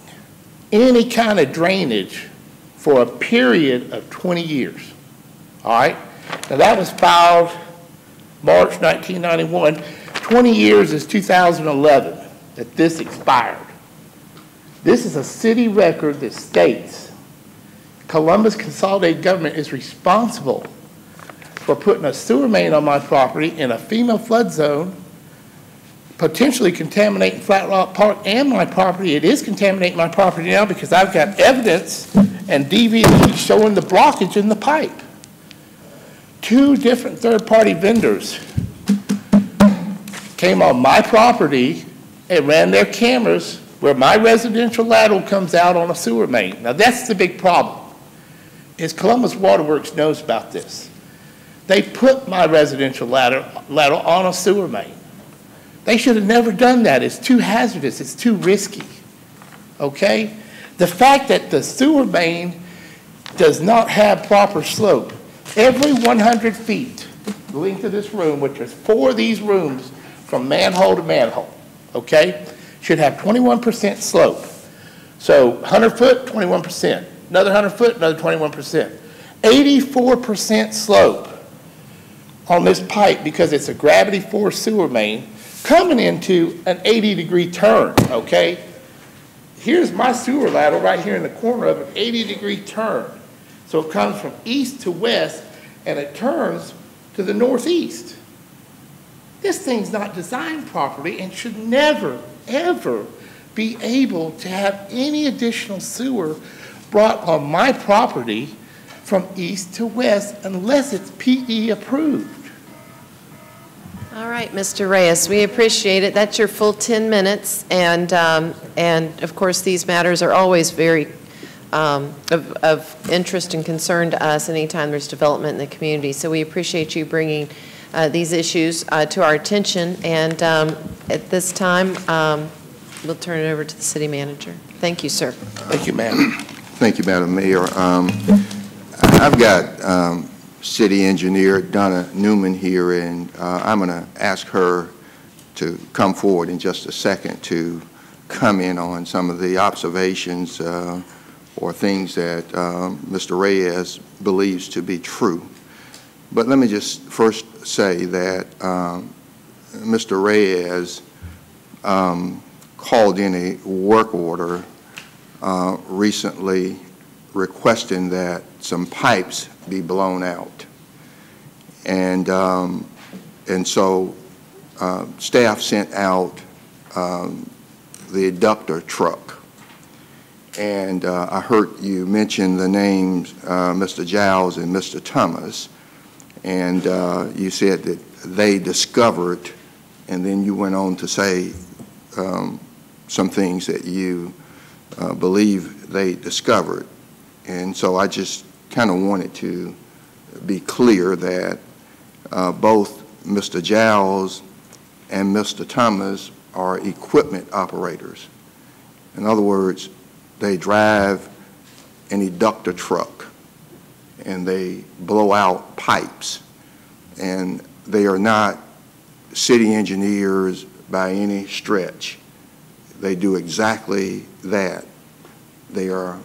any kind of drainage for a period of 20 years. All right? Now that was filed March 1991. 20 years is 2011 that this expired. This is a city record that states Columbus Consolidated Government is responsible for putting a sewer main on my property in a FEMA flood zone, potentially contaminating Flat Rock Park and my property. It is contaminating my property now because I've got evidence and DVDs showing the blockage in the pipe. 2 different third-party vendors came on my property and ran their cameras where my residential lateral comes out on a sewer main. Now that's the big problem, is Columbus Waterworks knows about this. They put my residential lateral on a sewer main. They should have never done that. It's too hazardous. It's too risky. Okay? The fact that the sewer main does not have proper slope, every 100 feet, the length of this room, which is 4 of these rooms from manhole to manhole, okay, should have 21% slope. So 100 foot, 21%. Another 100 foot, another 21%. 84% slope on this pipe because it's a gravity force sewer main coming into an 80-degree turn, okay? Here's my sewer lateral right here in the corner of an 80-degree turn. So it comes from east to west and it turns to the northeast. This thing's not designed properly and should never, ever be able to have any additional sewer brought on my property from east to west unless it's PE approved. All right, Mr. Reyes, we appreciate it. That's your full 10 minutes, and of course, these matters are always very of interest and concern to us anytime there's development in the community. So we appreciate you bringing these issues to our attention, and at this time, we'll turn it over to the city manager. Thank you, sir. Thank you, ma'am. Thank you, Madam Mayor. I've got City Engineer Donna Newman here, and I'm going to ask her to come forward in just a second to comment on some of the observations or things that Mr. Reyes believes to be true. But let me just first say that Mr. Reyes called in a work order recently requesting that some pipes be blown out. And so staff sent out the adductor truck. And I heard you mention the names Mr. Giles and Mr. Thomas. And you said that they discovered, and then you went on to say some things that you believe they discovered. And so I just kind of wanted to be clear that both Mr. Giles and Mr. Thomas are equipment operators. In other words, they drive an adductor truck and they blow out pipes. And they are not city engineers by any stretch. They do exactly that. They are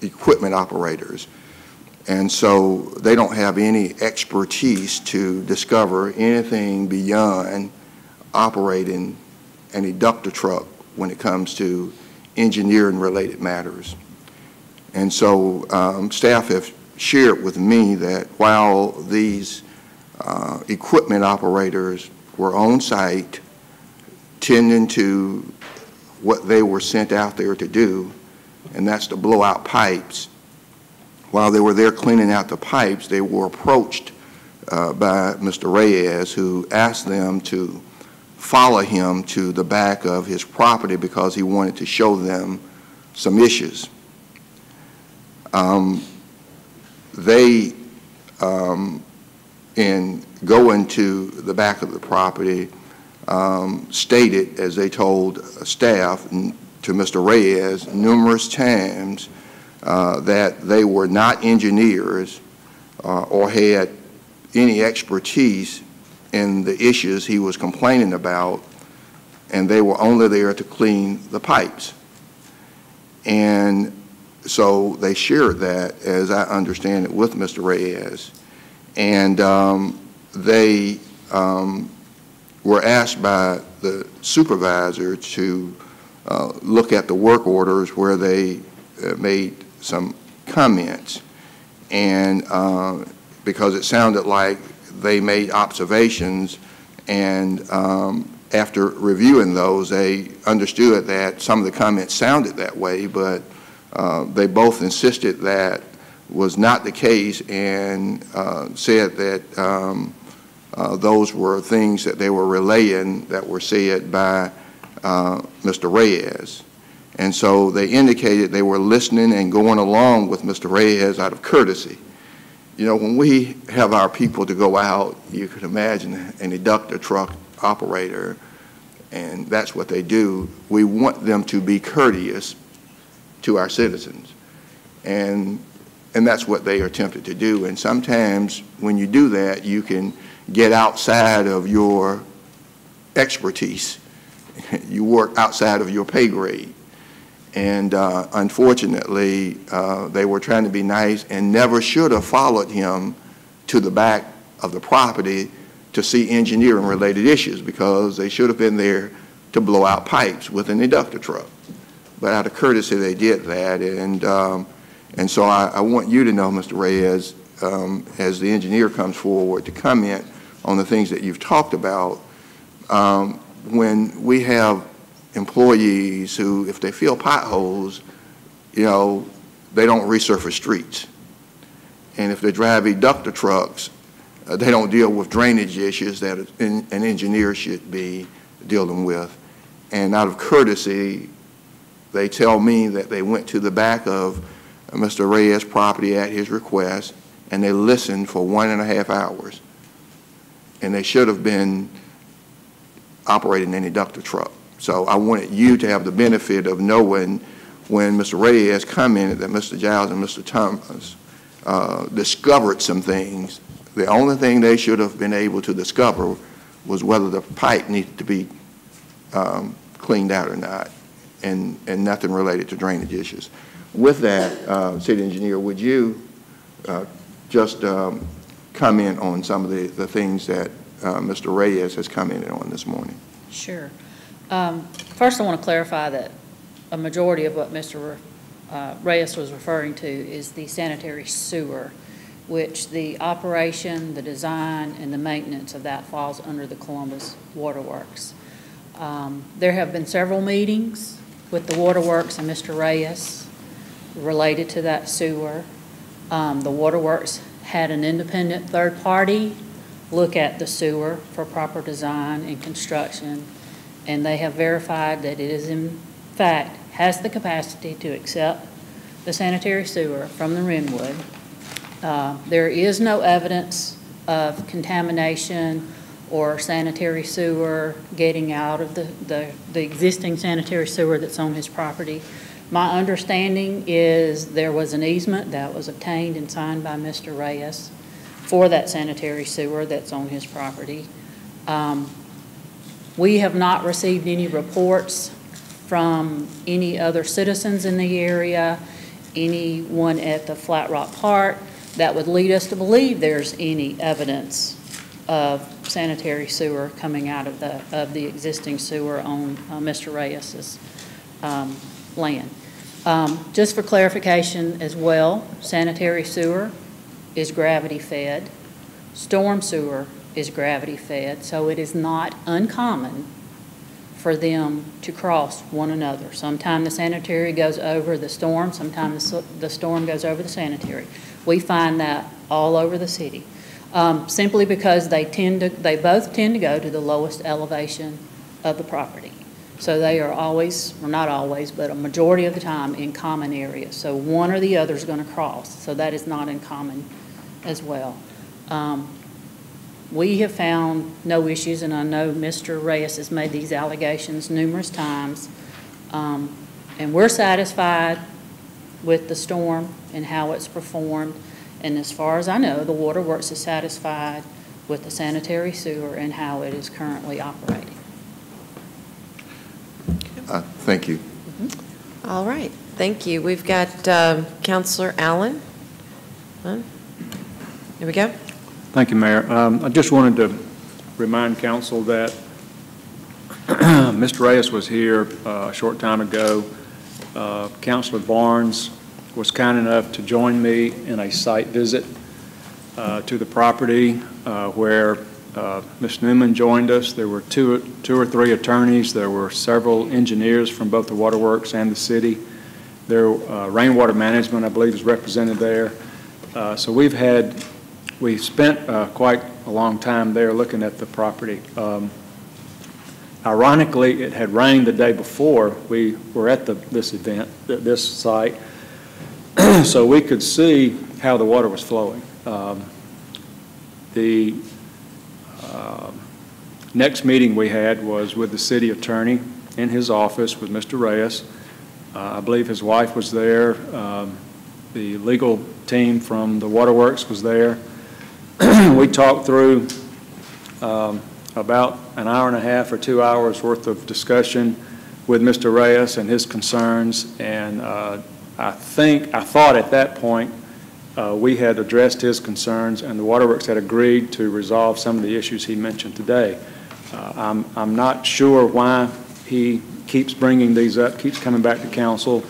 equipment operators. And so they don't have any expertise to discover anything beyond operating an adductor truck when it comes to engineering related matters. And so staff have shared with me that while these equipment operators were on site tending to what they were sent out there to do, and that's to blow out pipes, while they were there cleaning out the pipes, they were approached by Mr. Reyes, who asked them to follow him to the back of his property because he wanted to show them some issues. They, in going to the back of the property, stated, as they told staff, to Mr. Reyes numerous times that they were not engineers or had any expertise in the issues he was complaining about, and they were only there to clean the pipes. And so they shared that, as I understand it, with Mr. Reyes. And they were asked by the supervisor to look at the work orders where they made some comments. And because it sounded like they made observations, and after reviewing those, they understood that some of the comments sounded that way, but they both insisted that was not the case, and said that those were things that they were relaying that were said by Mr. Reyes. And so they indicated they were listening and going along with Mr. Reyes out of courtesy. You know, when we have our people to go out, you can imagine an eductor truck operator, and that's what they do. We want them to be courteous to our citizens, and that's what they are attempted to do. And sometimes when you do that, you can get outside of your expertise. You work outside of your pay grade. And unfortunately, they were trying to be nice and never should have followed him to the back of the property to see engineering-related issues, because they should have been there to blow out pipes with an eductor truck. But out of courtesy, they did that. And so I want you to know, Mr. Reyes, as the engineer comes forward to comment on the things that you've talked about, when we have employees who, if they feel potholes, you know, they don't resurface streets. And if they drive eductor trucks, they don't deal with drainage issues that an engineer should be dealing with. And out of courtesy, they tell me that they went to the back of Mr. Reyes' property at his request, and they listened for 1.5 hours. And they should have been operating an eductor truck. So I wanted you to have the benefit of knowing when Mr. Reyes commented that Mr. Giles and Mr. Thomas discovered some things. The only thing they should have been able to discover was whether the pipe needed to be cleaned out or not, and nothing related to drainage issues. With that, City Engineer, would you just comment on some of the things that Mr. Reyes has commented on this morning? Sure. First, I want to clarify that a majority of what Mr. Reyes was referring to is the sanitary sewer, which the operation, the design, and the maintenance of that falls under the Columbus Waterworks. There have been several meetings with the Waterworks and Mr. Reyes related to that sewer. The Waterworks had an independent third party look at the sewer for proper design and construction, and they have verified that it is in fact has the capacity to accept the sanitary sewer from the Wrenwood. There is no evidence of contamination or sanitary sewer getting out of the existing sanitary sewer that's on his property. My understanding is there was an easement that was obtained and signed by Mr. Reyes for that sanitary sewer that's on his property. We have not received any reports from any other citizens in the area, anyone at the Flat Rock Park, that would lead us to believe there's any evidence of sanitary sewer coming out of the existing sewer on Mr. Reyes's land. Just for clarification as well, sanitary sewer is gravity fed. Storm sewer is gravity fed, so it is not uncommon for them to cross one another. Sometimes the sanitary goes over the storm, sometimes the storm goes over the sanitary. We find that all over the city, simply because they both tend to go to the lowest elevation of the property. So they are always, or not always, but a majority of the time in common areas. So one or the other is going to cross. So that is not uncommon as well. We have found no issues, and I know Mr. Reyes has made these allegations numerous times, and we're satisfied with the storm and how it's performed. And as far as I know, the Waterworks is satisfied with the sanitary sewer and how it is currently operating. Thank you. Mm-hmm. All right. Thank you. We've got Councilor Allen. Here we go. Thank you, Mayor. I just wanted to remind Council that Mr. Reyes was here a short time ago. Councilor Barnes was kind enough to join me in a site visit to the property where Ms. Newman joined us. There were two or three attorneys. There were several engineers from both the Waterworks and the city. Their rainwater management, I believe, is represented there. So we spent quite a long time there looking at the property. Ironically, it had rained the day before we were at this event, this site, so we could see how the water was flowing. The next meeting we had was with the city attorney in his office with Mr. Reyes. I believe his wife was there. The legal team from the Waterworks was there. We talked through about an hour and a half or 2 hours worth of discussion with Mr. Reyes and his concerns, and I thought at that point we had addressed his concerns and the Waterworks had agreed to resolve some of the issues he mentioned today. I'm not sure why he keeps bringing these up, keeps coming back to council.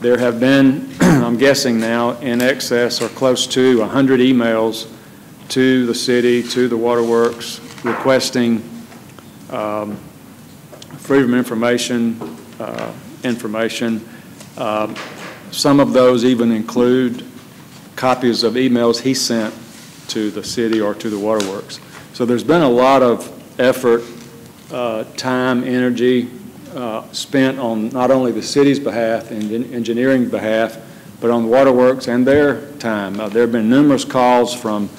There have been, I'm guessing now, in excess or close to 100 emails to the city, to the Waterworks, requesting freedom of information. Some of those even include copies of emails he sent to the city or to the Waterworks. So there's been a lot of effort, time, energy spent on not only the city's behalf and engineering behalf, but on the Waterworks and their time. There have been numerous calls from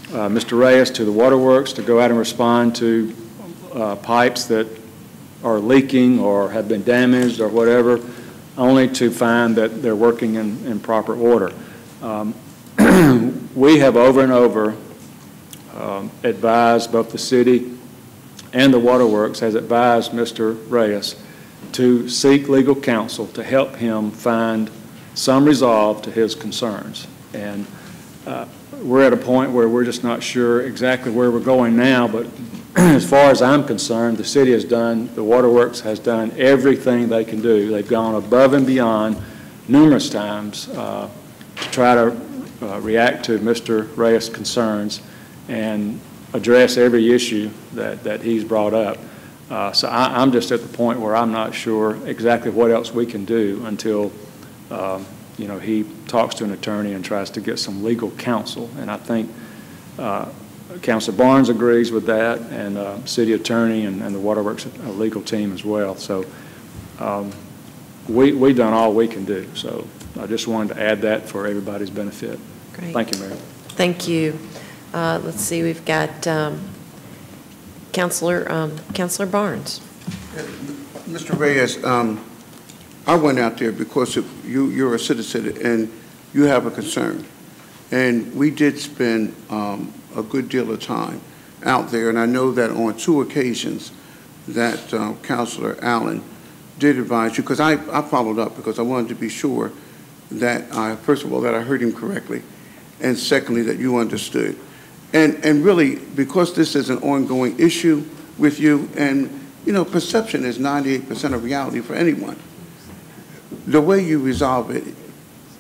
Mr. Reyes to the Waterworks to go out and respond to pipes that are leaking or have been damaged or whatever, only to find that they're working in proper order. We have over and over advised both the city and the Waterworks has advised Mr. Reyes to seek legal counsel to help him find some resolve to his concerns. And we're at a point where we're just not sure exactly where we're going now, but as far as I'm concerned, the city has done, the Waterworks has done everything they can do. They've gone above and beyond numerous times to try to react to Mr. Reyes' concerns and address every issue that he's brought up. So I'm just at the point where I'm not sure exactly what else we can do until he talks to an attorney and tries to get some legal counsel. And I think Councilor Barnes agrees with that, and city attorney and the Waterworks legal team as well. So we've done all we can do. So I just wanted to add that for everybody's benefit. Great. Thank you, Mayor. Thank you. Let's see, we've got Councilor Barnes. Mr. Reyes, I went out there because you're a citizen and you have a concern. And we did spend a good deal of time out there, and I know that on 2 occasions that Councilor Allen did advise you, because I followed up because I wanted to be sure that first of all, that I heard him correctly, and secondly, that you understood. And really, because this is an ongoing issue with you, and perception is 98% of reality for anyone. The way you resolve it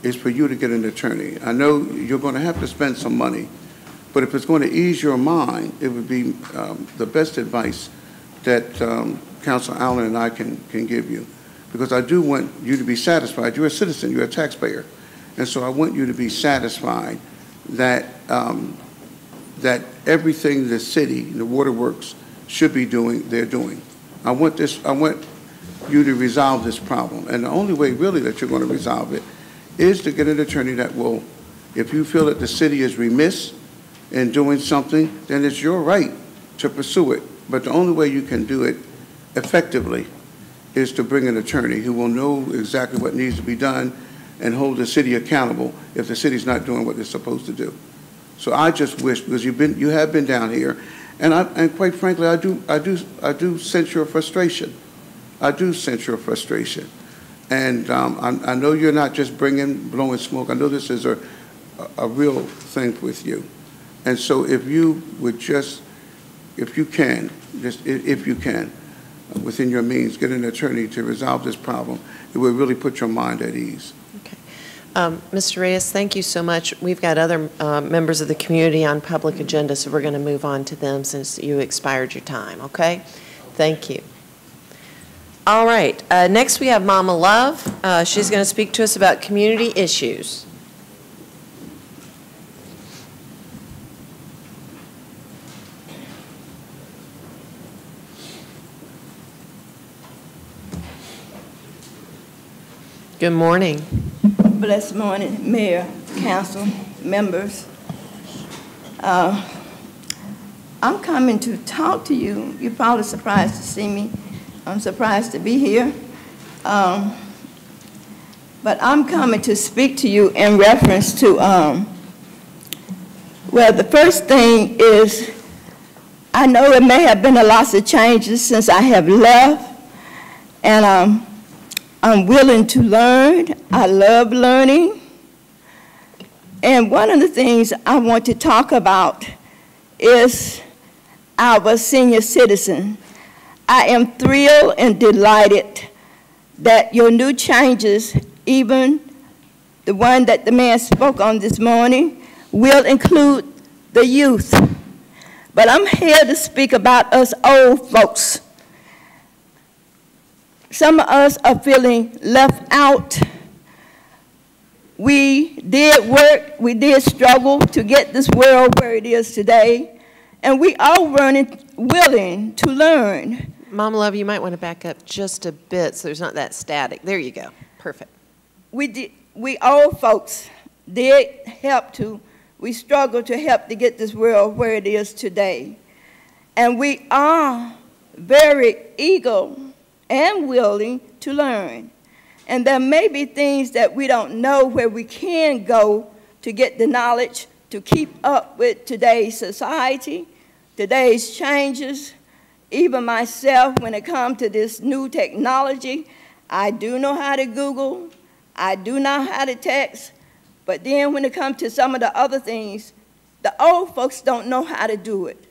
is for you to get an attorney. I know you're going to have to spend some money, but if it's going to ease your mind, it would be the best advice that Councilor Allen and I can give you. Because I do want you to be satisfied. You're a citizen, you're a taxpayer. And so I want you to be satisfied that that everything the city, the Waterworks should be doing, they're doing. I want you to resolve this problem. And the only way really that you're going to resolve it is to get an attorney that will, if you feel that the city is remiss in doing something, then it's your right to pursue it. But the only way you can do it effectively is to bring an attorney who will know exactly what needs to be done and hold the city accountable if the city's not doing what they're supposed to do. So I just wish, because you have been down here, and quite frankly, I do sense your frustration. I do sense your frustration, and I know you're not just blowing smoke. I know this is a real thing with you, and so if you would if you can, within your means, get an attorney to resolve this problem, it would really put your mind at ease. Mr. Reyes, thank you so much. We've got other members of the community on public agenda, so we're going to move on to them since you expired your time, okay? Thank you. All right, next we have Mama Love. She's going to speak to us about community issues. Good morning. Blessed morning, Mayor, Council, members. I'm coming to talk to you. You're probably surprised to see me. I'm surprised to be here. But I'm coming to speak to you in reference to, well, the first thing is, I know it may have been a lot of changes since I have left, and I'm willing to learn. I love learning. And one of the things I want to talk about is our senior citizen. I am thrilled and delighted that your new changes, even the one that the man spoke on this morning, will include the youth. But I'm here to speak about us old folks. Some of us are feeling left out. We did work, we did struggle to get this world where it is today, and we are willing to learn. Mom Love, you might want to back up just a bit so there's not that static. There you go. Perfect. We old folks did help to, we struggled to help to get this world where it is today. And we are very eager and willing to learn. And there may be things that we don't know where we can go to get the knowledge to keep up with today's society, today's changes. Even myself, when it comes to this new technology, I do know how to Google, I do know how to text, but then when it comes to some of the other things, the old folks don't know how to do it,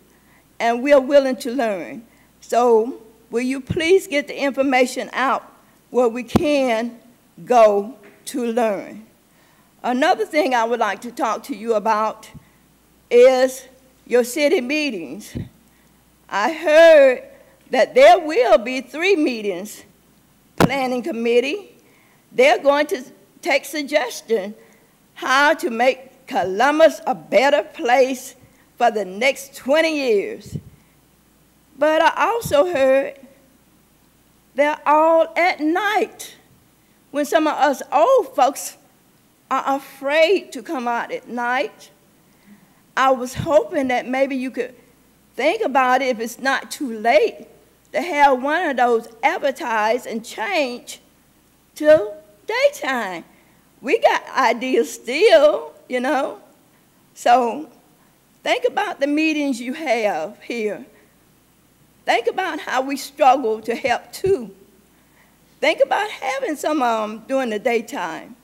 and we're willing to learn. So will you please get the information out where we can go to learn? Another thing I would like to talk to you about is your city meetings. I heard that there will be 3 meetings. Planning committee, they're going to take suggestions how to make Columbus a better place for the next 20 years. But I also heard they're all at night, when some of us old folks are afraid to come out at night. I was hoping that maybe you could think about it, if it's not too late, to have one of those advertised and change to daytime. We got ideas still, you know. So think about the meetings you have here. Think about how we struggle to help too. Think about having some of them during the daytime.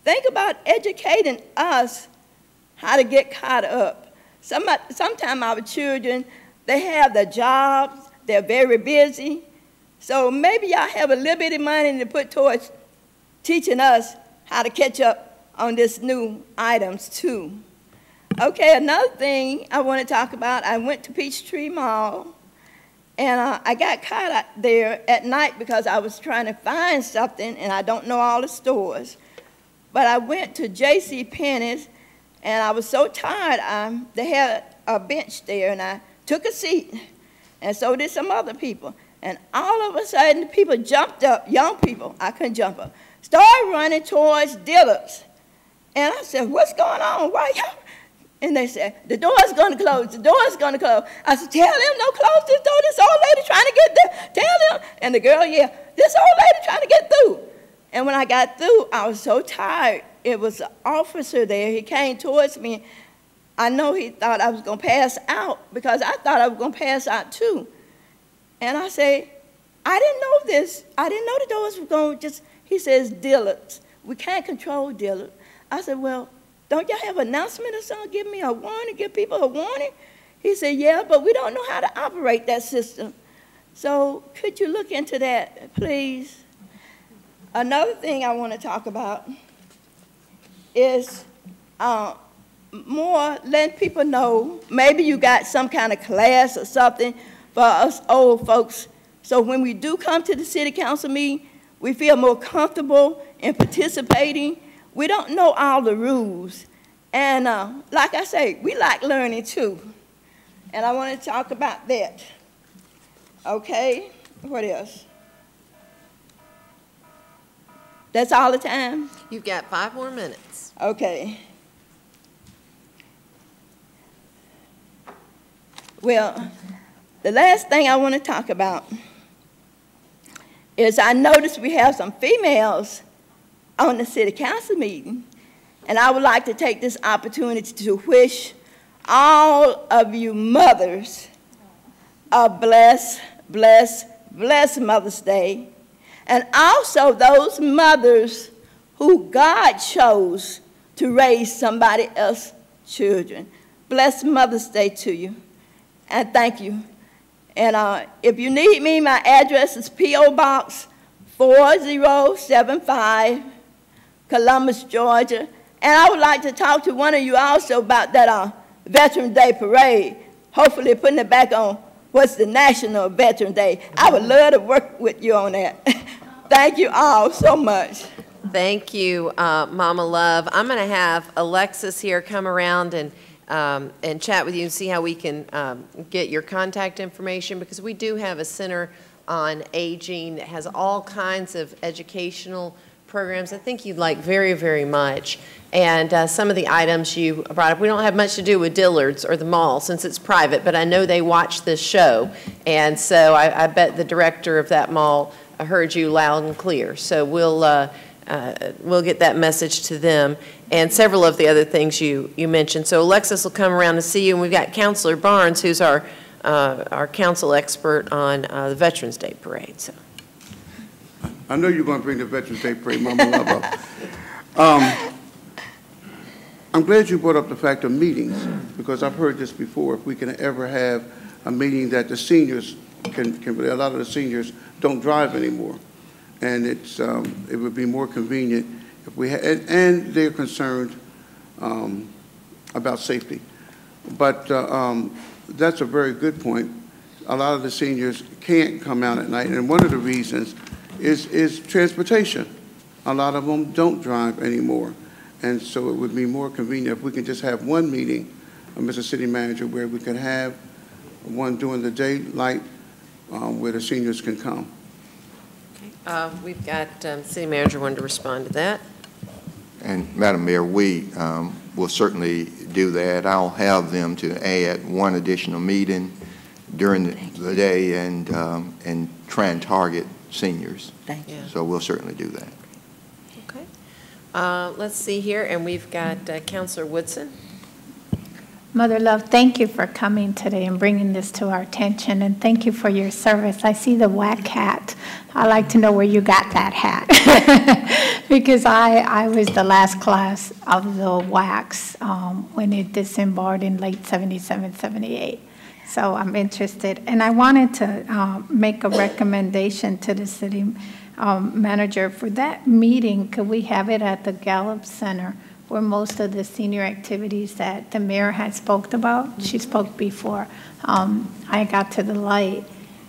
Think about educating us how to get caught up. Sometimes our children, they have their jobs, they're very busy. So maybe y'all have a little bit of money to put towards teaching us how to catch up on this new items too. Okay, another thing I want to talk about, I went to Peachtree Mall, and I got caught out there at night because I was trying to find something, and I don't know all the stores. But I went to J.C. Penney's, and I was so tired, they had a bench there, and I took a seat, and so did some other people. And all of a sudden, the people jumped up, young people, I couldn't jump up, started running towards Dillard's. And I said, what's going on? Why y'all? And they said, the door's going to close, the door's going to close. I said, tell them, don't close this door, this old lady trying to get there, tell them. And the girl, yeah, this old lady trying to get through. And when I got through, I was so tired. It was an officer there. He came towards me. I know he thought I was going to pass out because I thought I was going to pass out too. And I said, I didn't know this. I didn't know the doors were going to just, he says, Dillard's. We can't control Dillard. I said, well, don't y'all have an announcement or something? Give me a warning, give people a warning? He said, yeah, but we don't know how to operate that system. So could you look into that, please? Another thing I want to talk about is more letting people know, maybe you got some kind of class or something for us old folks. So when we do come to the city council meeting, we feel more comfortable in participating. We don't know all the rules. And like I say, we like learning too. And I want to talk about that. Okay, what else? That's all the time? You've got 5 more minutes. Okay. Well, the last thing I want to talk about is I noticed we have some females on the city council meeting, and I would like to take this opportunity to wish all of you mothers a blessed, blessed, blessed Mother's Day, and also those mothers who God chose to raise somebody else's children. Blessed Mother's Day to you, and thank you. And if you need me, my address is P.O. Box 4075, Columbus, Georgia. And I would like to talk to one of you also about that Veterans Day Parade, hopefully putting it back on what's the National Veterans Day. I would love to work with you on that. Thank you all so much. Thank you, Mama Love. I'm going to have Alexis here come around and chat with you and see how we can get your contact information, because we do have a Center on Aging that has all kinds of educational programs I think you'd like very, very much. And some of the items you brought up, we don't have much to do with Dillard's or the mall since it's private, but I know they watch this show. And so I bet the director of that mall heard you loud and clear. So we'll get that message to them, and several of the other things you mentioned. So Alexis will come around to see you, and we've got Councilor Barnes, who's our council expert on the Veterans Day Parade. So I know you're going to bring the Veterans Day Parade, Mama Love, up. I'm glad you brought up the fact of meetings, because I've heard this before. If we can ever have a meeting that the seniors can a lot of the seniors don't drive anymore. And it would be more convenient if we had, and they're concerned about safety. But that's a very good point. A lot of the seniors can't come out at night, and one of the reasons is transportation. A lot of them don't drive anymore, and so it would be more convenient if we could just have one meeting, Mr. City Manager, where we could have one during the daylight where the seniors can come. We've got City Manager wanting to respond to that. And Madam Mayor, we will certainly do that. I'll have them to add one additional meeting during the day and try and target seniors. Thank you. So we'll certainly do that. Okay. Let's see here, and we've got Councilor Woodson. Mother Love, thank you for coming today and bringing this to our attention, and thank you for your service. I see the WAC hat. I'd like to know where you got that hat, because I was the last class of the WACs when it disembarked in late 77, 78. So I'm interested, and I wanted to make a recommendation to the city manager for that meeting. Could we have it at the Gallup Center, where most of the senior activities that the mayor had spoke about? She spoke before I got to the light.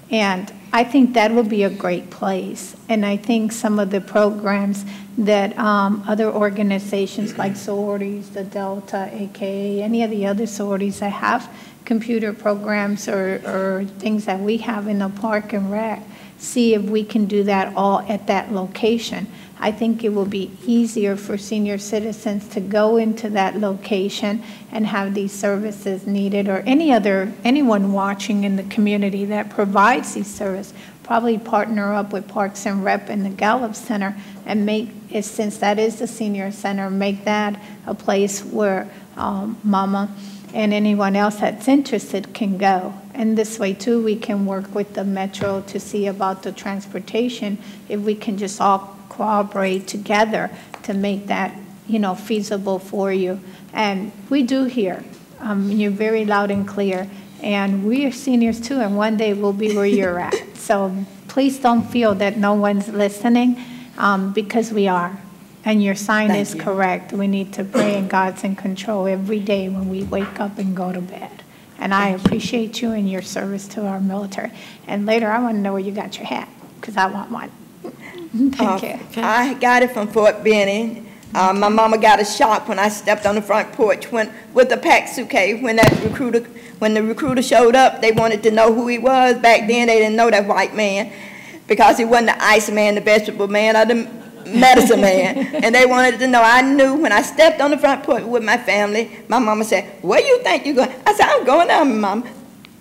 And I think that would be a great place. And I think some of the programs that other organizations like sororities, the Delta, AKA, any of the other sororities that have computer programs or things that we have in the park and rec, see if we can do that all at that location. I think it will be easier for senior citizens to go into that location and have these services needed, or anyone watching in the community that provides these services, probably partner up with Parks and Rep and the Gallup Center and make it, since that is the senior center, make that a place where Mama and anyone else that's interested can go. And this way too, we can work with the Metro to see about the transportation, if we can just all cooperate together to make that, feasible for you. And we do hear, you're very loud and clear, and we are seniors too, and one day we'll be where you're at. So please don't feel that no one's listening, because we are. And your sign is correct. We need to pray, and God's in control every day when we wake up and go to bed. And I appreciate you and your service to our military. And later, I want to know where you got your hat, because I want one. Thank you. I got it from Fort Benning. My mama got a shock when I stepped on the front porch with a packed suitcase. When the recruiter showed up, they wanted to know who he was. Back then, they didn't know that white man, because he wasn't the ice man, the vegetable man, or the medicine man. And they wanted to know. I knew when I stepped on the front porch with my family. My mama said, "Where you think you're going?" I said, "I'm going out, Mama.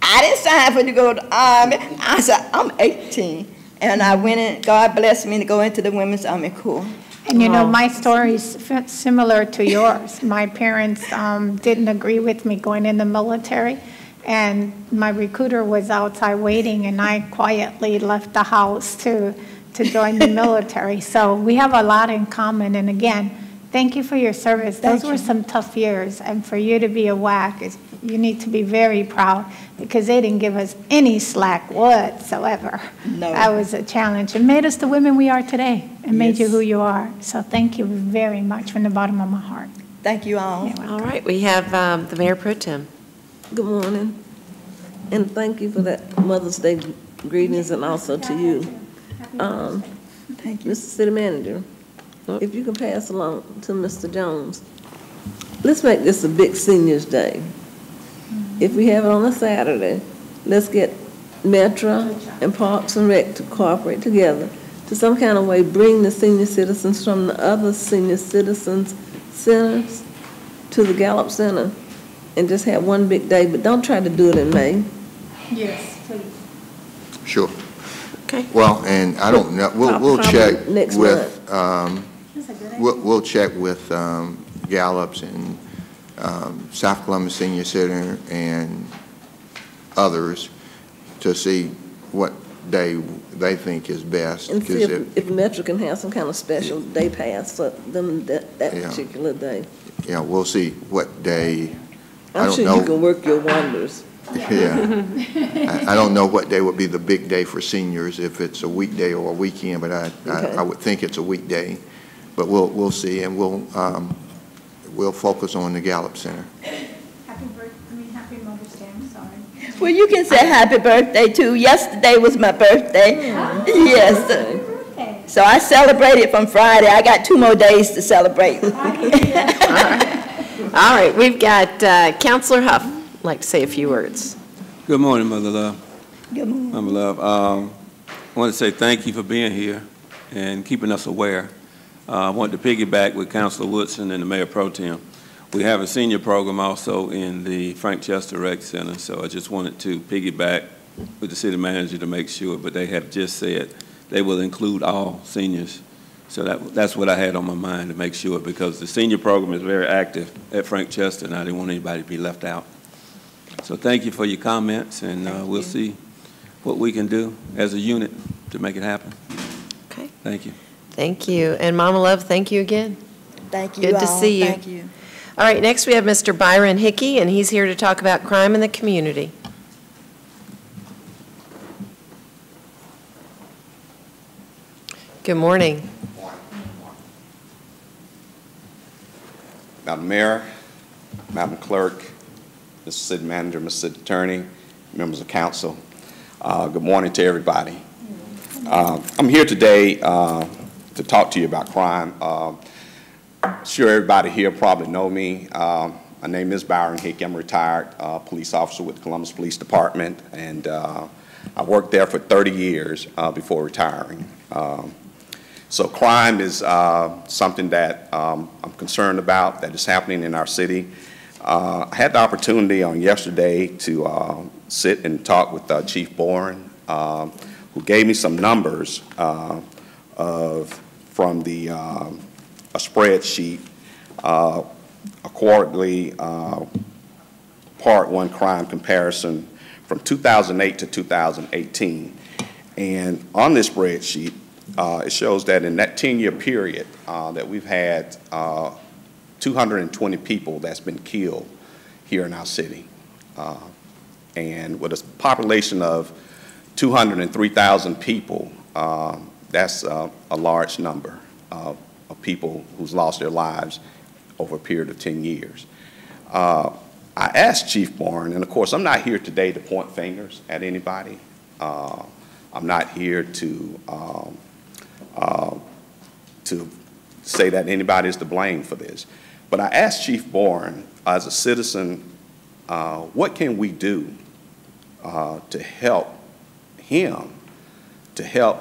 I didn't sign for to go to the Army. I said, I'm 18. And I went in, God blessed me to go into the Women's Army Corps. And you know, my story is similar to yours. My parents didn't agree with me going in the military, and my recruiter was outside waiting, and I quietly left the house to join the military. So we have a lot in common, and again, thank you for your service. Those were some tough years, and for you to be a WAC, you need to be very proud, because they didn't give us any slack whatsoever. No. That was a challenge. It made us the women we are today, and made you who you are. So thank you very much from the bottom of my heart. Thank you all. All right, we have the Mayor Pro Tem. Good morning, and thank you for that Mother's Day greetings, and also to you. Thank you. Mr. City Manager, if you can pass along to Mr. Jones, let's make this a big Seniors Day. If we have it on a Saturday, let's get Metro and Parks and Rec to cooperate together to some kind of way bring the senior citizens from the other senior citizens centers to the Gallup Center and just have one big day, but don't try to do it in May. Yes, please. Sure. Okay. Well, and I don't know, we'll check next with, we'll check with Gallups and South Columbus Senior Center and others to see what day they think is best. And see if Metro can have some kind of special day pass for them that particular day. Yeah, we'll see what day. I'm sure you can work your wonders. Yeah. I don't know what day would be the big day for seniors, if it's a weekday or a weekend, but I would think it's a weekday. But we'll see, and we'll focus on the Gallup Center. Happy Mother's Day, I'm sorry. Well, you can say happy birthday too. Yesterday was my birthday. Yes. So I celebrated from Friday. I got 2 more days to celebrate. All right, we've got Councilor Huff would like to say a few words. Good morning, Mother Love. Good morning. Mother Love, I want to say thank you for being here and keeping us aware. I want to piggyback with Councilor Woodson and the Mayor Pro Tem. We have a senior program also in the Frank Chester Rec Center, so I just wanted to piggyback with the city manager to make sure, but they have just said they will include all seniors. So that's what I had on my mind, to make sure, because the senior program is very active at Frank Chester, and I didn't want anybody to be left out. So thank you for your comments, and we'll see what we can do as a unit to make it happen. Okay. Thank you. Thank you. And Mama Love, thank you again. Thank you. Good to see you. Thank you. All right, next we have Mr. Byron Hickey, and he's here to talk about crime in the community. Good morning. Madam Mayor, Madam Clerk, Mr. City Manager, Mr. City Attorney, members of council, good morning to everybody. I'm here today to talk to you about crime. Sure everybody here probably know me. My name is Byron Hickey. I'm a retired police officer with the Columbus Police Department, and I worked there for 30 years before retiring. So crime is something that I'm concerned about, that is happening in our city. I had the opportunity on yesterday to sit and talk with Chief Boren, who gave me some numbers from the a spreadsheet, a quarterly Part 1 crime comparison from 2008 to 2018. And on this spreadsheet, it shows that in that 10-year period that we've had 220 people that's been killed here in our city. And with a population of 203,000 people, that's a large number of people who's lost their lives over a period of 10 years. I asked Chief Boren, and of course I'm not here today to point fingers at anybody. I'm not here to say that anybody is to blame for this. But I asked Chief Boren, as a citizen, what can we do to help him, to help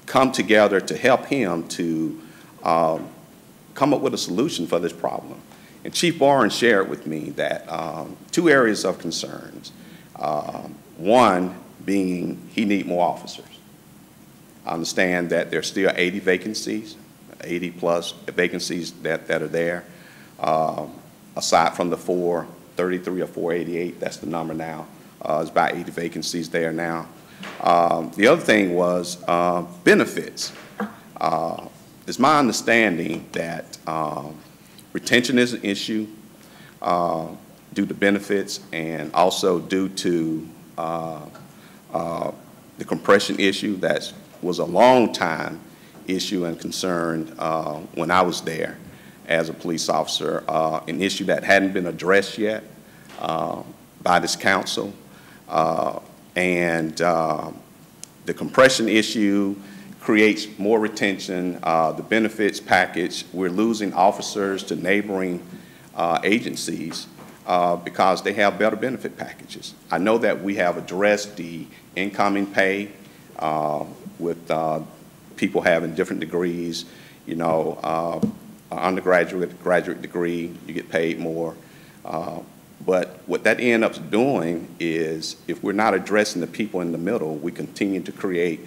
come together, to help him to come up with a solution for this problem. And Chief Boren shared with me that 2 areas of concerns. One being he need more officers. I understand that there's still 80 vacancies, 80 plus vacancies that are there. Aside from the 433 or 488, that's the number now. There's about 80 vacancies there now. The other thing was benefits. It's my understanding that retention is an issue due to benefits and also due to the compression issue that was a long time issue and concern when I was there as a police officer, an issue that hadn't been addressed yet by this council. And the compression issue creates more retention, the benefits package. We're losing officers to neighboring agencies because they have better benefit packages. I know that we have addressed the incoming pay with people having different degrees. You know, undergraduate, graduate degree, you get paid more. But what that ends up doing is, if we're not addressing the people in the middle, we continue to create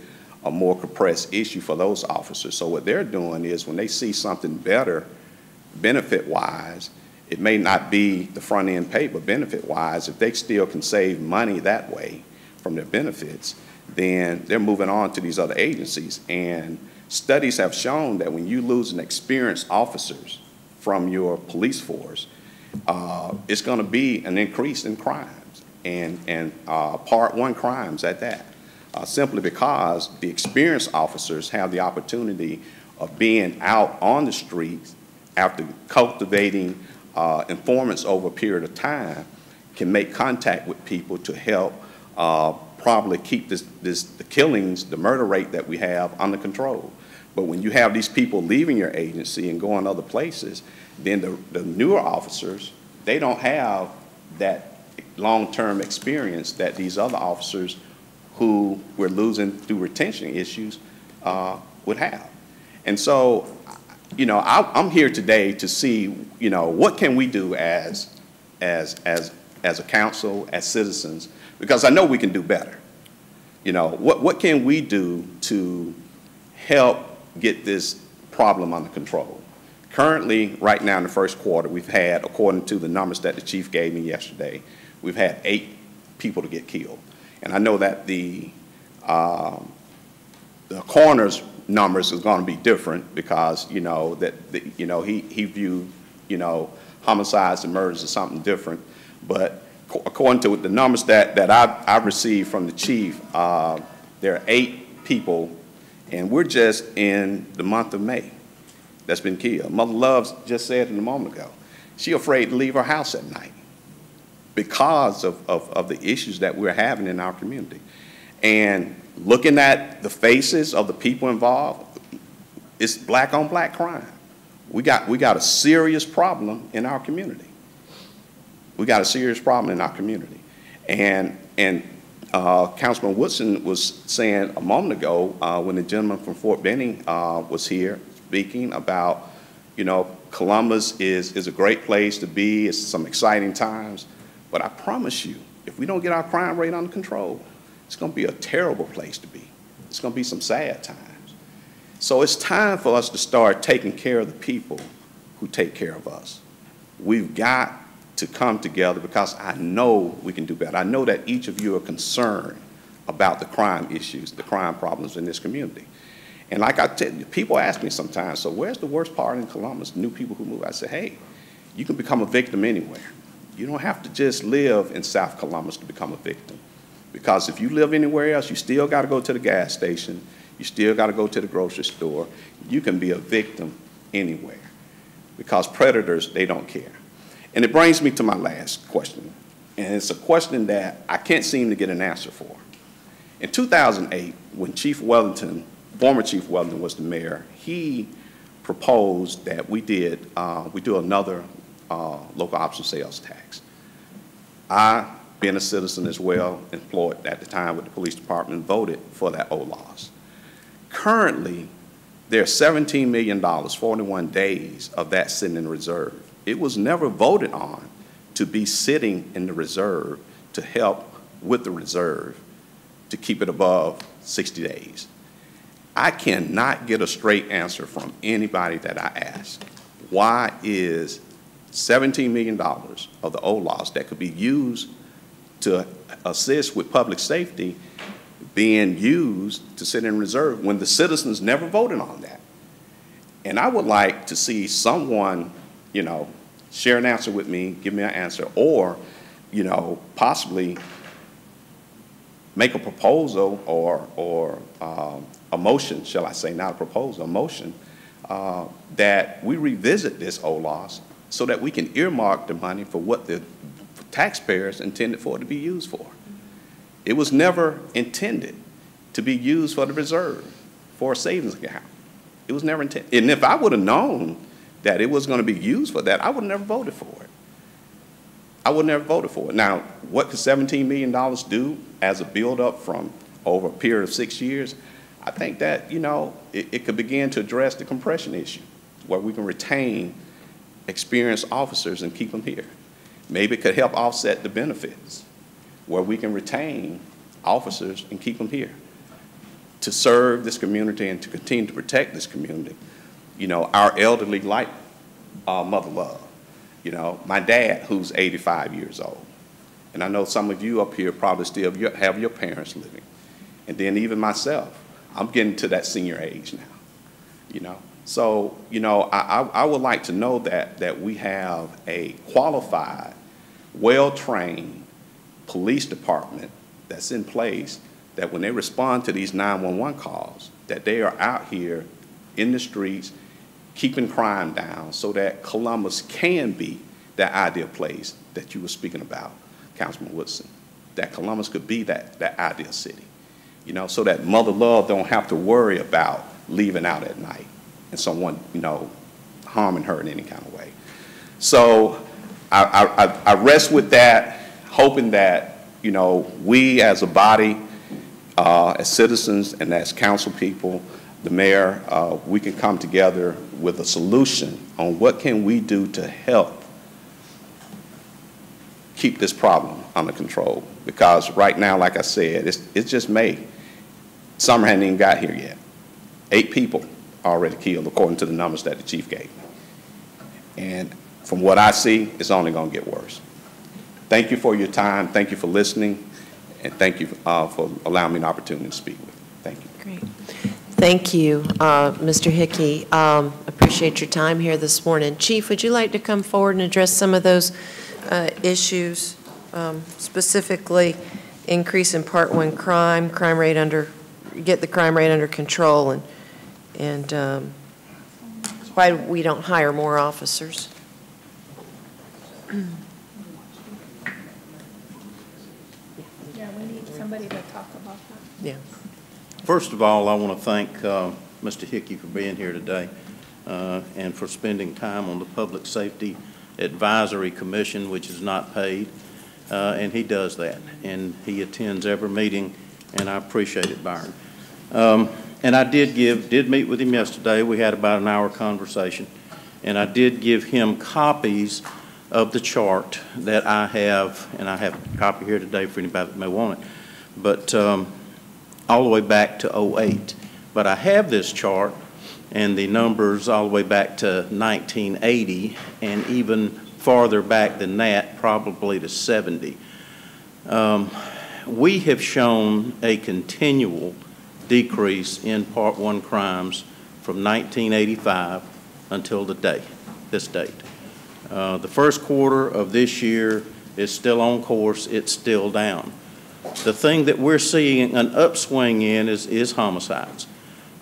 a more compressed issue for those officers. So what they're doing is, when they see something better benefit-wise, it may not be the front-end pay, but benefit-wise, if they still can save money that way from their benefits, then they're moving on to these other agencies. And studies have shown that when you lose an experienced officers from your police force, it's going to be an increase in crimes and Part 1 crimes at that, simply because the experienced officers have the opportunity of being out on the streets after cultivating informants over a period of time, can make contact with people to help probably keep the killings, the murder rate that we have under control. But when you have these people leaving your agency and going other places, then the newer officers, they don't have that long-term experience that these other officers who we're losing through retention issues would have. And so, you know, I'm here today to see, you know, what can we do as a council, as citizens, because I know we can do better. You know, what can we do to help get this problem under control? Currently, right now in the first quarter, we've had, according to the numbers that the chief gave me yesterday, we've had 8 people to get killed. And I know that the coroner's numbers is going to be different because, you know, he viewed, you know, homicides and murders as something different. But according to the numbers that I've received from the chief, there are 8 people, and we're just in the month of May that's been killed. Mother Loves just said a moment ago, she's afraid to leave her house at night because of the issues that we're having in our community. And looking at the faces of the people involved, it's black on black crime. We got a serious problem in our community. We got a serious problem in our community. And Councilman Woodson was saying a moment ago when the gentleman from Fort Benning was here speaking about, you know, Columbus is a great place to be. It's some exciting times. But I promise you, if we don't get our crime rate under control, it's going to be a terrible place to be. It's going to be some sad times. So it's time for us to start taking care of the people who take care of us. We've got to come together because I know we can do better. I know that each of you are concerned about the crime issues, the crime problems in this community. And like I tell you, people ask me sometimes, so where's the worst part in Columbus? New people who move. I say, hey, you can become a victim anywhere. You don't have to just live in South Columbus to become a victim. Because if you live anywhere else, you still got to go to the gas station. You still got to go to the grocery store. You can be a victim anywhere because predators, they don't care. And it brings me to my last question. And it's a question that I can't seem to get an answer for. In 2008, when Chief Wellington, former Chief Wellington was the mayor, he proposed that we do another local option sales tax. I, being a citizen as well, employed at the time with the police department, voted for that OLAS. Currently, there's $17 million, 41 days of that sitting in reserve. It was never voted on to be sitting in the reserve to help with the reserve to keep it above 60 days. I cannot get a straight answer from anybody that I ask. Why is $17 million of the OLOS that could be used to assist with public safety being used to sit in reserve when the citizens never voted on that? And I would like to see someone, you know, share an answer with me, give me an answer, or, you know, possibly make a proposal or a motion, shall I say, not a proposal, a motion, that we revisit this OLOS so that we can earmark the money for what the taxpayers intended for it to be used for. It was never intended to be used for the reserve, for a savings account. It was never intended. And if I would have known that it was going to be used for that, I would have never voted for it. I would have never voted for it. Now, what could $17 million do as a build-up from over a period of 6 years? I think that, you know, it could begin to address the compression issue, where we can retain experienced officers and keep them here. Maybe it could help offset the benefits, where we can retain officers and keep them here to serve this community and to continue to protect this community. You know, our elderly like Mother Love. You know, my dad, who's 85 years old. And I know some of you up here probably still have your parents living. And then even myself, I'm getting to that senior age now, you know. So, you know, I would like to know that we have a qualified, well-trained police department that's in place, that when they respond to these 911 calls, that they are out here in the streets keeping crime down so that Columbus can be that ideal place that you were speaking about, Councilman Woodson, that Columbus could be that ideal city, you know, so that Mother Love don't have to worry about leaving out at night and someone, you know, harming her in any kind of way. So I rest with that, hoping that, you know, we as a body, as citizens and as council people, the mayor, we can come together with a solution on what can we do to help keep this problem under control. Because right now, like I said, it's just May. Summer hadn't even got here yet. 8 people already killed, according to the numbers that the chief gave me. And from what I see, it's only going to get worse. Thank you for your time. Thank you for listening. And thank you for allowing me an opportunity to speak with you. Thank you. Great. Thank you, Mr. Hickey. Appreciate your time here this morning. Chief, would you like to come forward and address some of those issues, specifically increase in Part 1 crime rate get the crime rate under control, and why we don't hire more officers? Yeah, we need somebody to talk about that. Yeah. First of all, I want to thank Mr. Hickey for being here today and for spending time on the Public Safety Advisory Commission, which is not paid, and he does that, and he attends every meeting, and I appreciate it, Byron. And I did meet with him yesterday. We had about an hour conversation, and I did give him copies of the chart that I have, and I have a copy here today for anybody that may want it, but all the way back to '08. But I have this chart and the numbers all the way back to 1980 and even farther back than that, probably to '70. We have shown a continual decrease in Part 1 crimes from 1985 until this date. The first quarter of this year is still on course. It's still down. The thing that we're seeing an upswing in is homicides.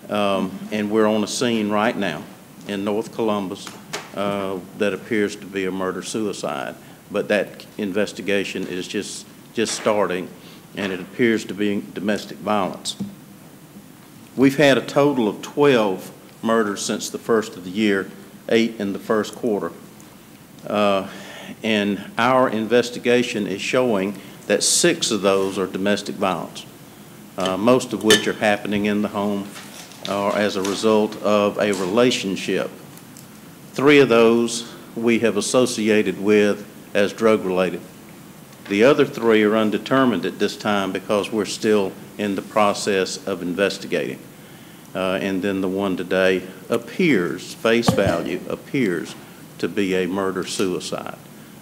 And we're on a scene right now in North Columbus that appears to be a murder-suicide. But that investigation is just starting, and it appears to be domestic violence. We've had a total of 12 murders since the first of the year, 8 in the first quarter. And our investigation is showing that 6 of those are domestic violence, most of which are happening in the home or as a result of a relationship. 3 of those we have associated with as drug-related. The other 3 are undetermined at this time because we're still in the process of investigating. And then the one today appears, face value, appears to be a murder-suicide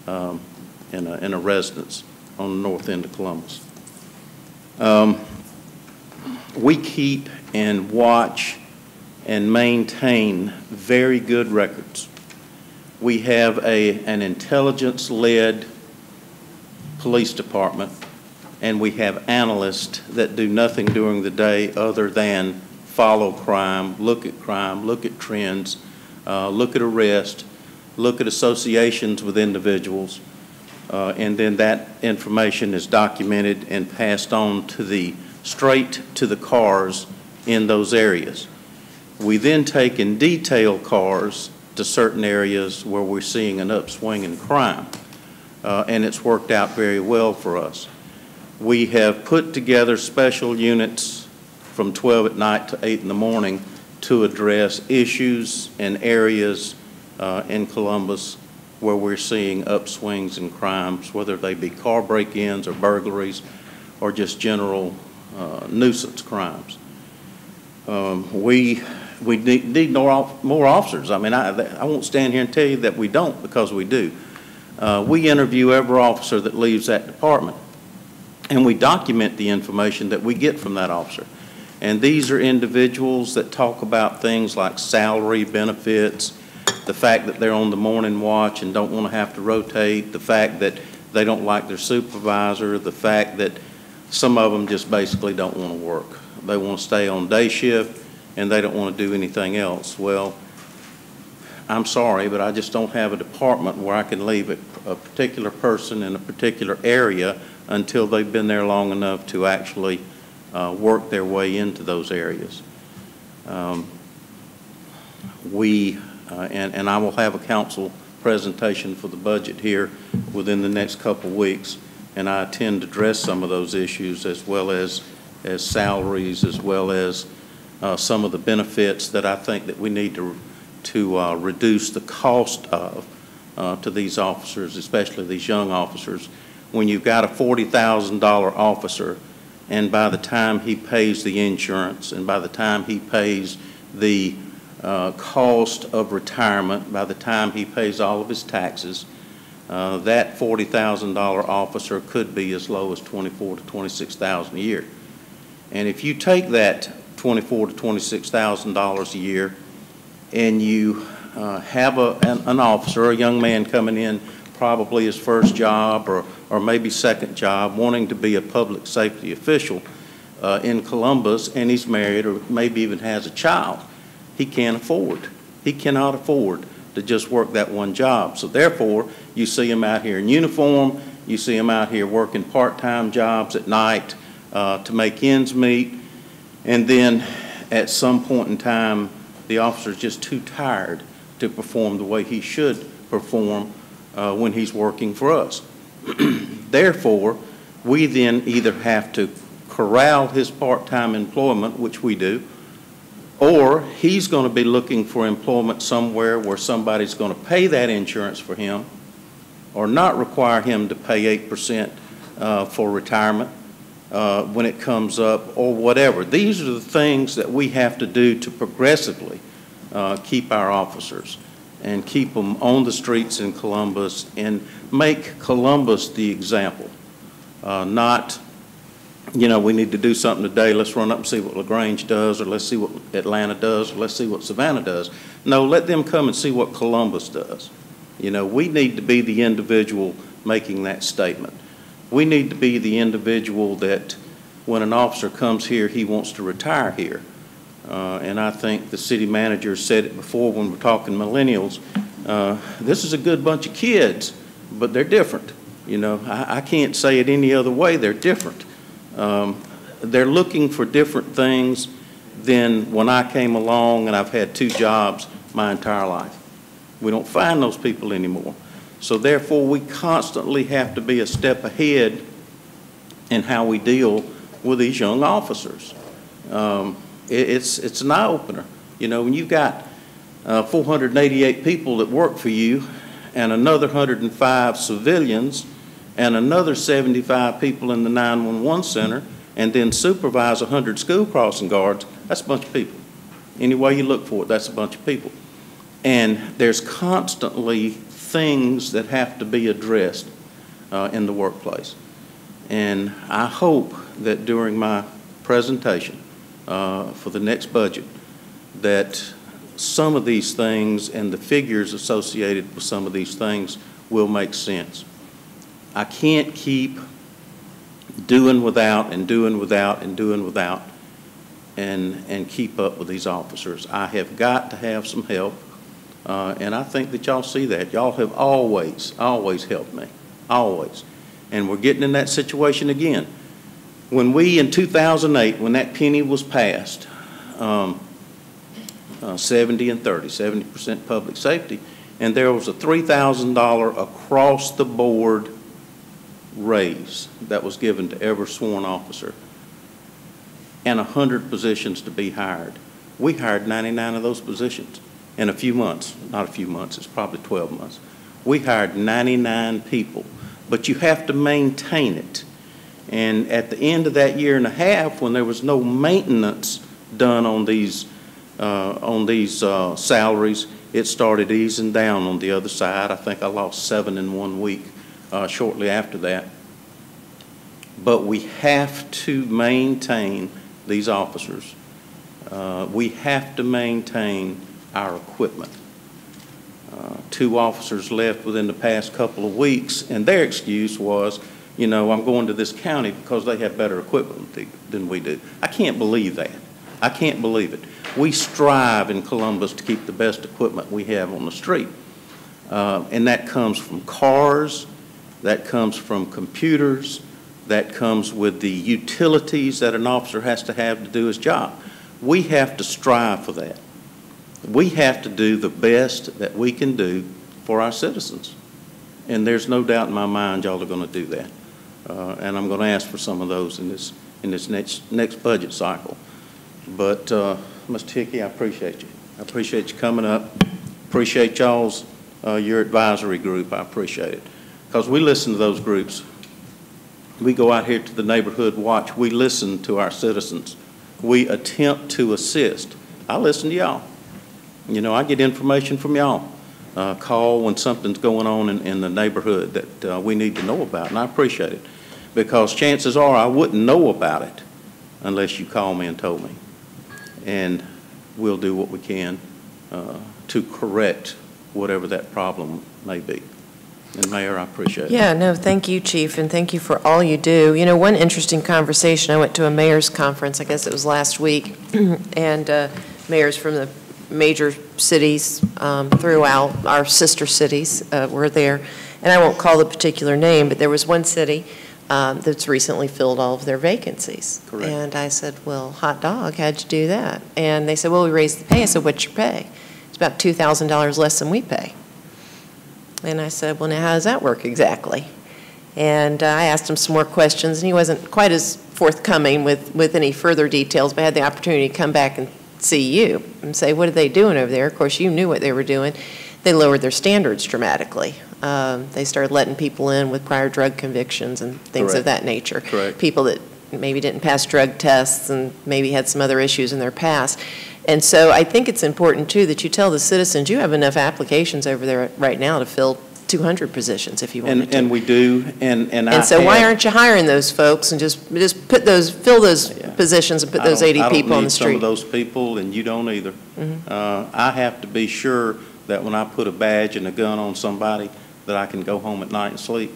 in a residence on the north end of Columbus. We keep and watch and maintain very good records. We have an intelligence-led police department, and we have analysts that do nothing during the day other than follow crime, look at trends, look at arrests, look at associations with individuals, and then that information is documented and passed on straight to the cars in those areas. We then take and detail cars to certain areas where we're seeing an upswing in crime, and it's worked out very well for us. We have put together special units from 12 at night to 8 in the morning to address issues and areas in Columbus where we're seeing upswings in crimes, whether they be car break-ins or burglaries or just general nuisance crimes. We need more officers. I mean, I won't stand here and tell you that we don't, because we do. We interview every officer that leaves that department, and we document the information that we get from that officer. And these are individuals that talk about things like salary, benefits, the fact that they're on the morning watch and don't want to have to rotate, the fact that they don't like their supervisor, the fact that some of them just basically don't want to work. They want to stay on day shift and they don't want to do anything else. Well, I'm sorry, but I just don't have a department where I can leave a particular person in a particular area until they've been there long enough to actually work their way into those areas. And I will have a council presentation for the budget here within the next couple of weeks, and I intend to address some of those issues, as well as salaries, as well as some of the benefits that I think that we need to reduce the cost of to these officers, especially these young officers. When you've got a $40,000 officer, and by the time he pays the insurance, and by the time he pays the cost of retirement, by the time he pays all of his taxes, that $40,000 officer could be as low as $24,000 to $26,000 a year. And if you take that $24,000 to $26,000 a year, and you have an officer, a young man coming in, probably his first job or maybe second job, wanting to be a public safety official in Columbus, and he's married or maybe even has a child, he can't afford. He cannot afford to just work that one job. So therefore, you see him out here in uniform, you see him out here working part-time jobs at night to make ends meet, and then at some point in time, the officer's just too tired to perform the way he should perform when he's working for us. Therefore, we then either have to corral his part-time employment, which we do, or he's going to be looking for employment somewhere where somebody's going to pay that insurance for him, or not require him to pay 8% for retirement when it comes up, or whatever. These are the things that we have to do to progressively keep our officers and keep them on the streets in Columbus and make Columbus the example. Not, you know, we need to do something today, let's run up and see what LaGrange does, or let's see what Atlanta does, or let's see what Savannah does. No, let them come and see what Columbus does. You know, we need to be the individual making that statement. We need to be the individual that when an officer comes here, he wants to retire here. And I think the city manager said it before when we're talking millennials. This is a good bunch of kids, but they're different. You know, I can't say it any other way. They're different. They're looking for different things than when I came along, and I've had 2 jobs my entire life. We don't find those people anymore. So therefore, we constantly have to be a step ahead in how we deal with these young officers. It's an eye-opener. You know, when you've got 488 people that work for you and another 105 civilians, and another 75 people in the 911 center, and then supervise 100 school crossing guards, that's a bunch of people. Any way you look for it, that's a bunch of people. And there's constantly things that have to be addressed in the workplace. And I hope that during my presentation for the next budget, that some of these things and the figures associated with some of these things will make sense. I can't keep doing without and doing without and doing without and keep up with these officers. I have got to have some help, and I think that y'all see that. Y'all have always helped me, always. And we're getting in that situation again. When we, in 2008, when that penny was passed, 70 and 30, 70% public safety, and there was a $3,000 across-the-board raise that was given to every sworn officer and 100 positions to be hired. We hired 99 of those positions in a few months. Not a few months, it's probably 12 months. We hired 99 people, but you have to maintain it. And at the end of that year and a half, when there was no maintenance done on these salaries, it started easing down on the other side. I think I lost 7 in 1 week shortly after that. But we have to maintain these officers. We have to maintain our equipment. 2 officers left within the past couple of weeks, and their excuse was, you know, I'm going to this county because they have better equipment than we do. I can't believe that. I can't believe it. We strive in Columbus to keep the best equipment we have on the street. And that comes from cars, that comes from computers, that comes with the utilities that an officer has to have to do his job. We have to strive for that. We have to do the best that we can do for our citizens. And there's no doubt in my mind y'all are going to do that. And I'm going to ask for some of those in this next budget cycle. But Mr. Hickey, I appreciate you. I appreciate you coming up. Appreciate y'all's your advisory group. I appreciate it. Because we listen to those groups. We go out here to the neighborhood watch. We listen to our citizens. We attempt to assist. I listen to y'all. You know, I get information from y'all. Call when something's going on in the neighborhood that we need to know about, and I appreciate it. Because chances are I wouldn't know about it unless you called me and told me. And we'll do what we can to correct whatever that problem may be. And Mayor, I appreciate it. Yeah, no, thank you, Chief, and thank you for all you do. You know, one interesting conversation, I went to a mayor's conference, I guess it was last week, and mayors from the major cities throughout, our sister cities were there. And I won't call the particular name, but there was one city that's recently filled all of their vacancies. Correct. And I said, well, hot dog, how'd you do that? And they said, well, we raised the pay. I said, what's your pay? It's about $2,000 less than we pay. And I said, well, now how does that work exactly? And I asked him some more questions, and he wasn't quite as forthcoming with any further details, but I had the opportunity to come back and see you and say, what are they doing over there? Of course, you knew what they were doing. They lowered their standards dramatically. They started letting people in with prior drug convictions and things Correct. of that nature. Correct. People that maybe didn't pass drug tests and maybe had some other issues in their past. And so I think it's important, too, that you tell the citizens you have enough applications over there right now to fill 200 positions if you wanted to. And we do, and so why aren't you hiring those folks and just put those, fill those positions and put those 80 people on the street? I don't need some of those people, and you don't either. I have to be sure that when I put a badge and a gun on somebody, that I can go home at night and sleep.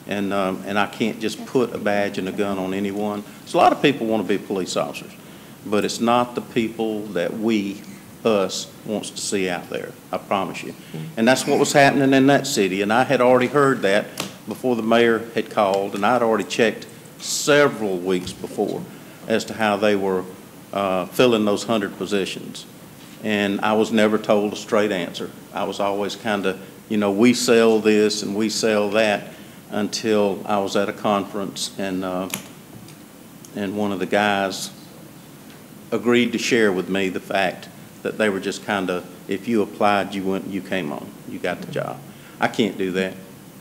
And I can't just put a badge and a gun on anyone. So a lot of people want to be police officers, but it's not the people that us wants to see out there, I promise you. And that's what was happening in that city, and I had already heard that before the mayor had called, and I'd already checked several weeks before as to how they were filling those 100 positions. And I was never told a straight answer. I was always kind of, you know, we sell this and we sell that, until I was at a conference and one of the guys agreed to share with me the fact that they were just kind of, if you applied, you came on, you got the job. I can't do that.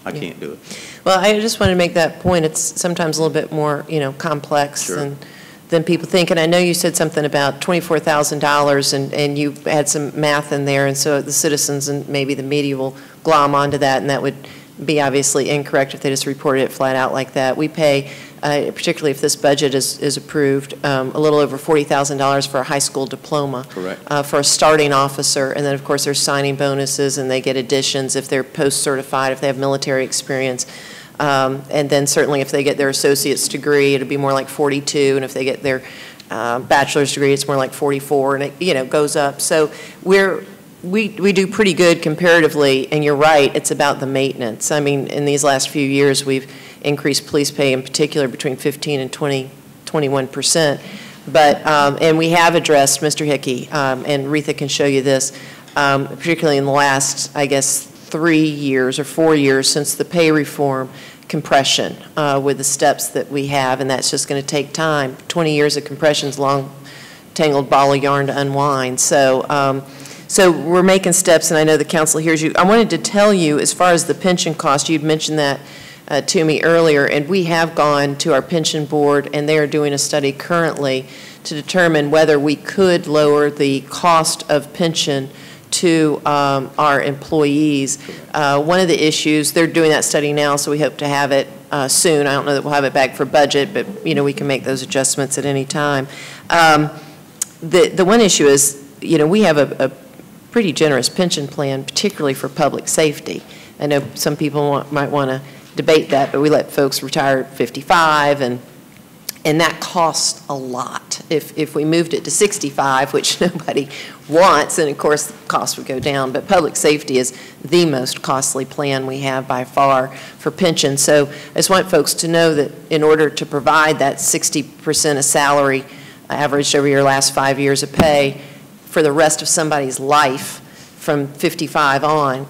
I can't do it. Well, I just wanted to make that point. It's sometimes a little bit more, complex than people think. And I know you said something about $24,000, and you had some math in there, and so the citizens and maybe the media will glom onto that, and that would be obviously incorrect if they just reported it flat out like that. We pay, particularly if this budget is approved, a little over $40,000 for a high school diploma. Correct. For a starting officer, and then of course there's signing bonuses, and they get additions if they're post-certified, if they have military experience. And then certainly if they get their associate's degree, it'll be more like 42, and if they get their bachelor's degree, it's more like 44, and it goes up. So we do pretty good comparatively, and you're right, it's about the maintenance. I mean, in these last few years, we've increased police pay in particular between 15 and 21%. But, and we have addressed, Mr. Hickey, and Retha can show you this, particularly in the last, I guess, 3 years or 4 years since the pay reform, compression with the steps that we have, and that's just going to take time. 20 years of compression is a long, tangled ball of yarn to unwind. So, so we're making steps, and I know the council hears you. I wanted to tell you, as far as the pension cost, you'd mentioned that to me earlier, and we have gone to our pension board, and they are doing a study currently to determine whether we could lower the cost of pension to our employees. One of the issues, they're doing that study now, so we hope to have it soon. I don't know that we'll have it back for budget, but we can make those adjustments at any time. The one issue is, we have a pretty generous pension plan, particularly for public safety. I know some people might want to debate that, but we let folks retire at 55, and that costs a lot. If we moved it to 65, which nobody wants, then of course the cost would go down. But public safety is the most costly plan we have by far for pension. So I just want folks to know that in order to provide that 60% of salary averaged over your last 5 years of pay for the rest of somebody's life from 55 on,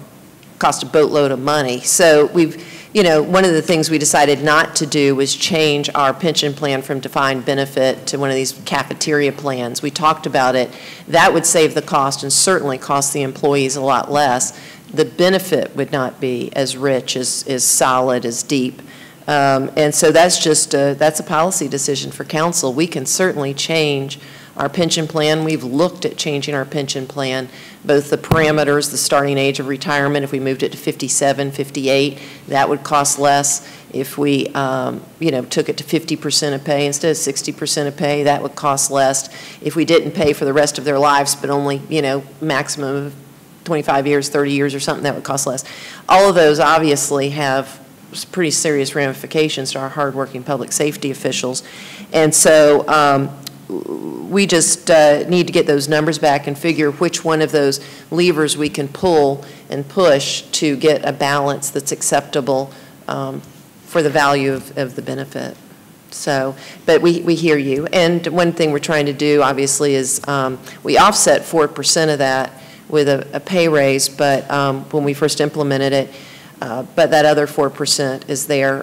cost a boatload of money. So we've, one of the things we decided not to do was change our pension plan from defined benefit to one of these cafeteria plans. We talked about it. That would save the cost and certainly cost the employees a lot less. The benefit would not be as rich, as solid, as deep. And so that's just that's a policy decision for council. We can certainly change our pension plan. We've looked at changing our pension plan, both the parameters, the starting age of retirement. If we moved it to 57, 58, that would cost less. If we, took it to 50% of pay instead of 60% of pay, that would cost less. If we didn't pay for the rest of their lives, but only, maximum of 25 years, 30 years or something, that would cost less. All of those obviously have pretty serious ramifications to our hardworking public safety officials. And so, we just need to get those numbers back and figure which one of those levers we can pull and push to get a balance that's acceptable for the value of the benefit. So, but we hear you. And one thing we're trying to do, obviously, is we offset 4% of that with a pay raise, but when we first implemented it, but that other 4% is there.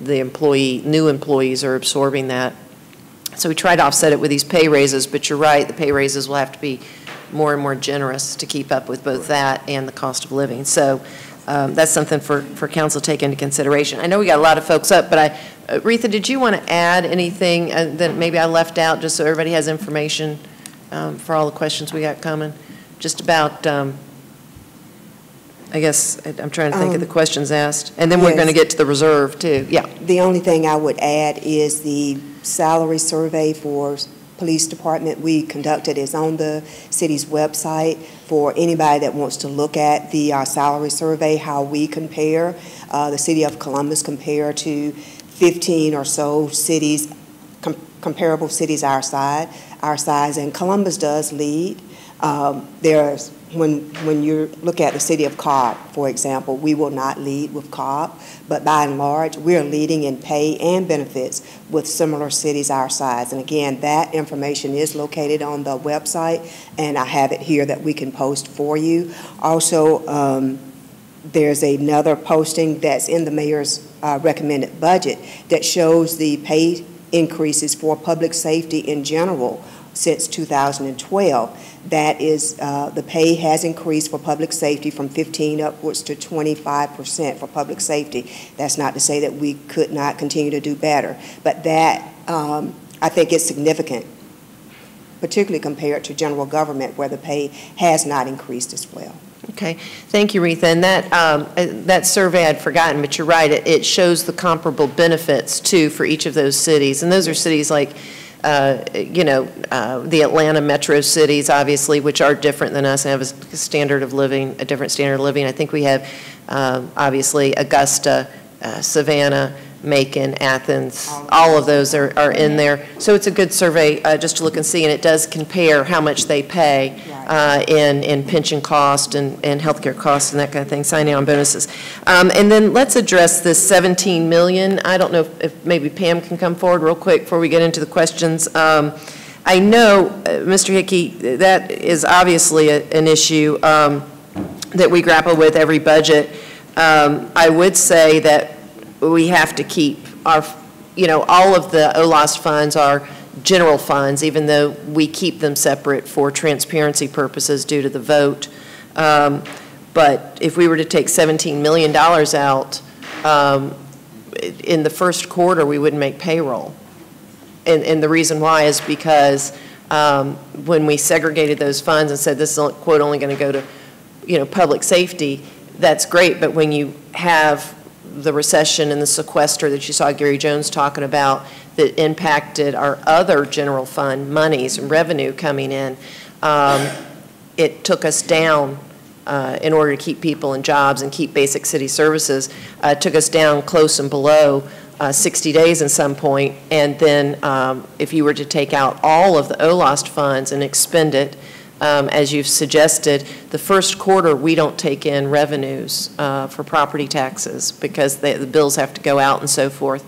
The new employees are absorbing that. So we try to offset it with these pay raises, but you're right, the pay raises will have to be more and more generous to keep up with both that and the cost of living. So that's something for council to take into consideration. I know we got a lot of folks up, but Retha, did you want to add anything that maybe I left out, just so everybody has information for all the questions we got coming? Just about, I guess, I'm trying to think of the questions asked. And then we're going to get to the reserve, too. Yeah. The only thing I would add is the salary survey for police department we conducted is on the city's website for anybody that wants to look at the salary survey, how we compare, the city of Columbus compare to 15 or so cities, comparable cities our size, and Columbus does lead. There's when you look at the city of Cobb, for example, we will not lead with Cobb, but by and large, we're leading in pay and benefits with similar cities our size. And again, that information is located on the website, and I have it here that we can post for you. Also, there's another posting that's in the mayor's recommended budget that shows the pay increases for public safety in general since 2012. That is, the pay has increased for public safety from 15 upwards to 25% for public safety. That's not to say that we could not continue to do better, but that, I think, is significant, particularly compared to general government, where the pay has not increased as well. Okay, thank you, Retha. And that survey I'd forgotten, but you're right. It shows the comparable benefits too for each of those cities, and those are cities like, the Atlanta metro cities, obviously, which are different than us and have a standard of living, a different standard of living. I think we have obviously Augusta, Savannah, Macon, Athens, all of those are in there. So it's a good survey just to look and see, and it does compare how much they pay in pension cost and healthcare costs and that kind of thing, signing on bonuses. And then let's address this $17 million. I don't know if maybe Pam can come forward real quick before we get into the questions. I know, Mr. Hickey, that is obviously an issue that we grapple with every budget. I would say that we have to keep our, all of the OLOST funds are general funds, even though we keep them separate for transparency purposes due to the vote. But if we were to take $17 million out, in the first quarter, we wouldn't make payroll. And the reason why is because when we segregated those funds and said this is, quote, only going to go to, public safety, that's great, but when you have the recession and the sequester that you saw Gary Jones talking about that impacted our other general fund monies and revenue coming in, it took us down in order to keep people in jobs and keep basic city services. It took us down close and below 60 days at some point, and then if you were to take out all of the OLOST funds and expend it, as you've suggested, the first quarter we don't take in revenues for property taxes because the bills have to go out and so forth.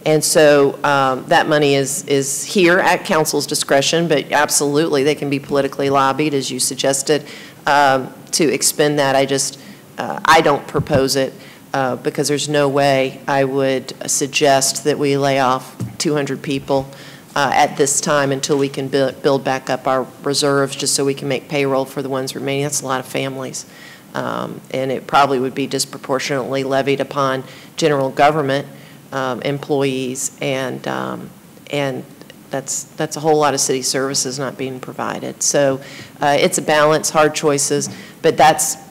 And so that money is here at council's discretion, but absolutely they can be politically lobbied, as you suggested, to expend that. I don't propose it because there's no way I would suggest that we lay off 200 people at this time until we can build back up our reserves just so we can make payroll for the ones remaining. That's a lot of families. And it probably would be disproportionately levied upon general government employees, and that's a whole lot of city services not being provided. So it's a balance, hard choices, but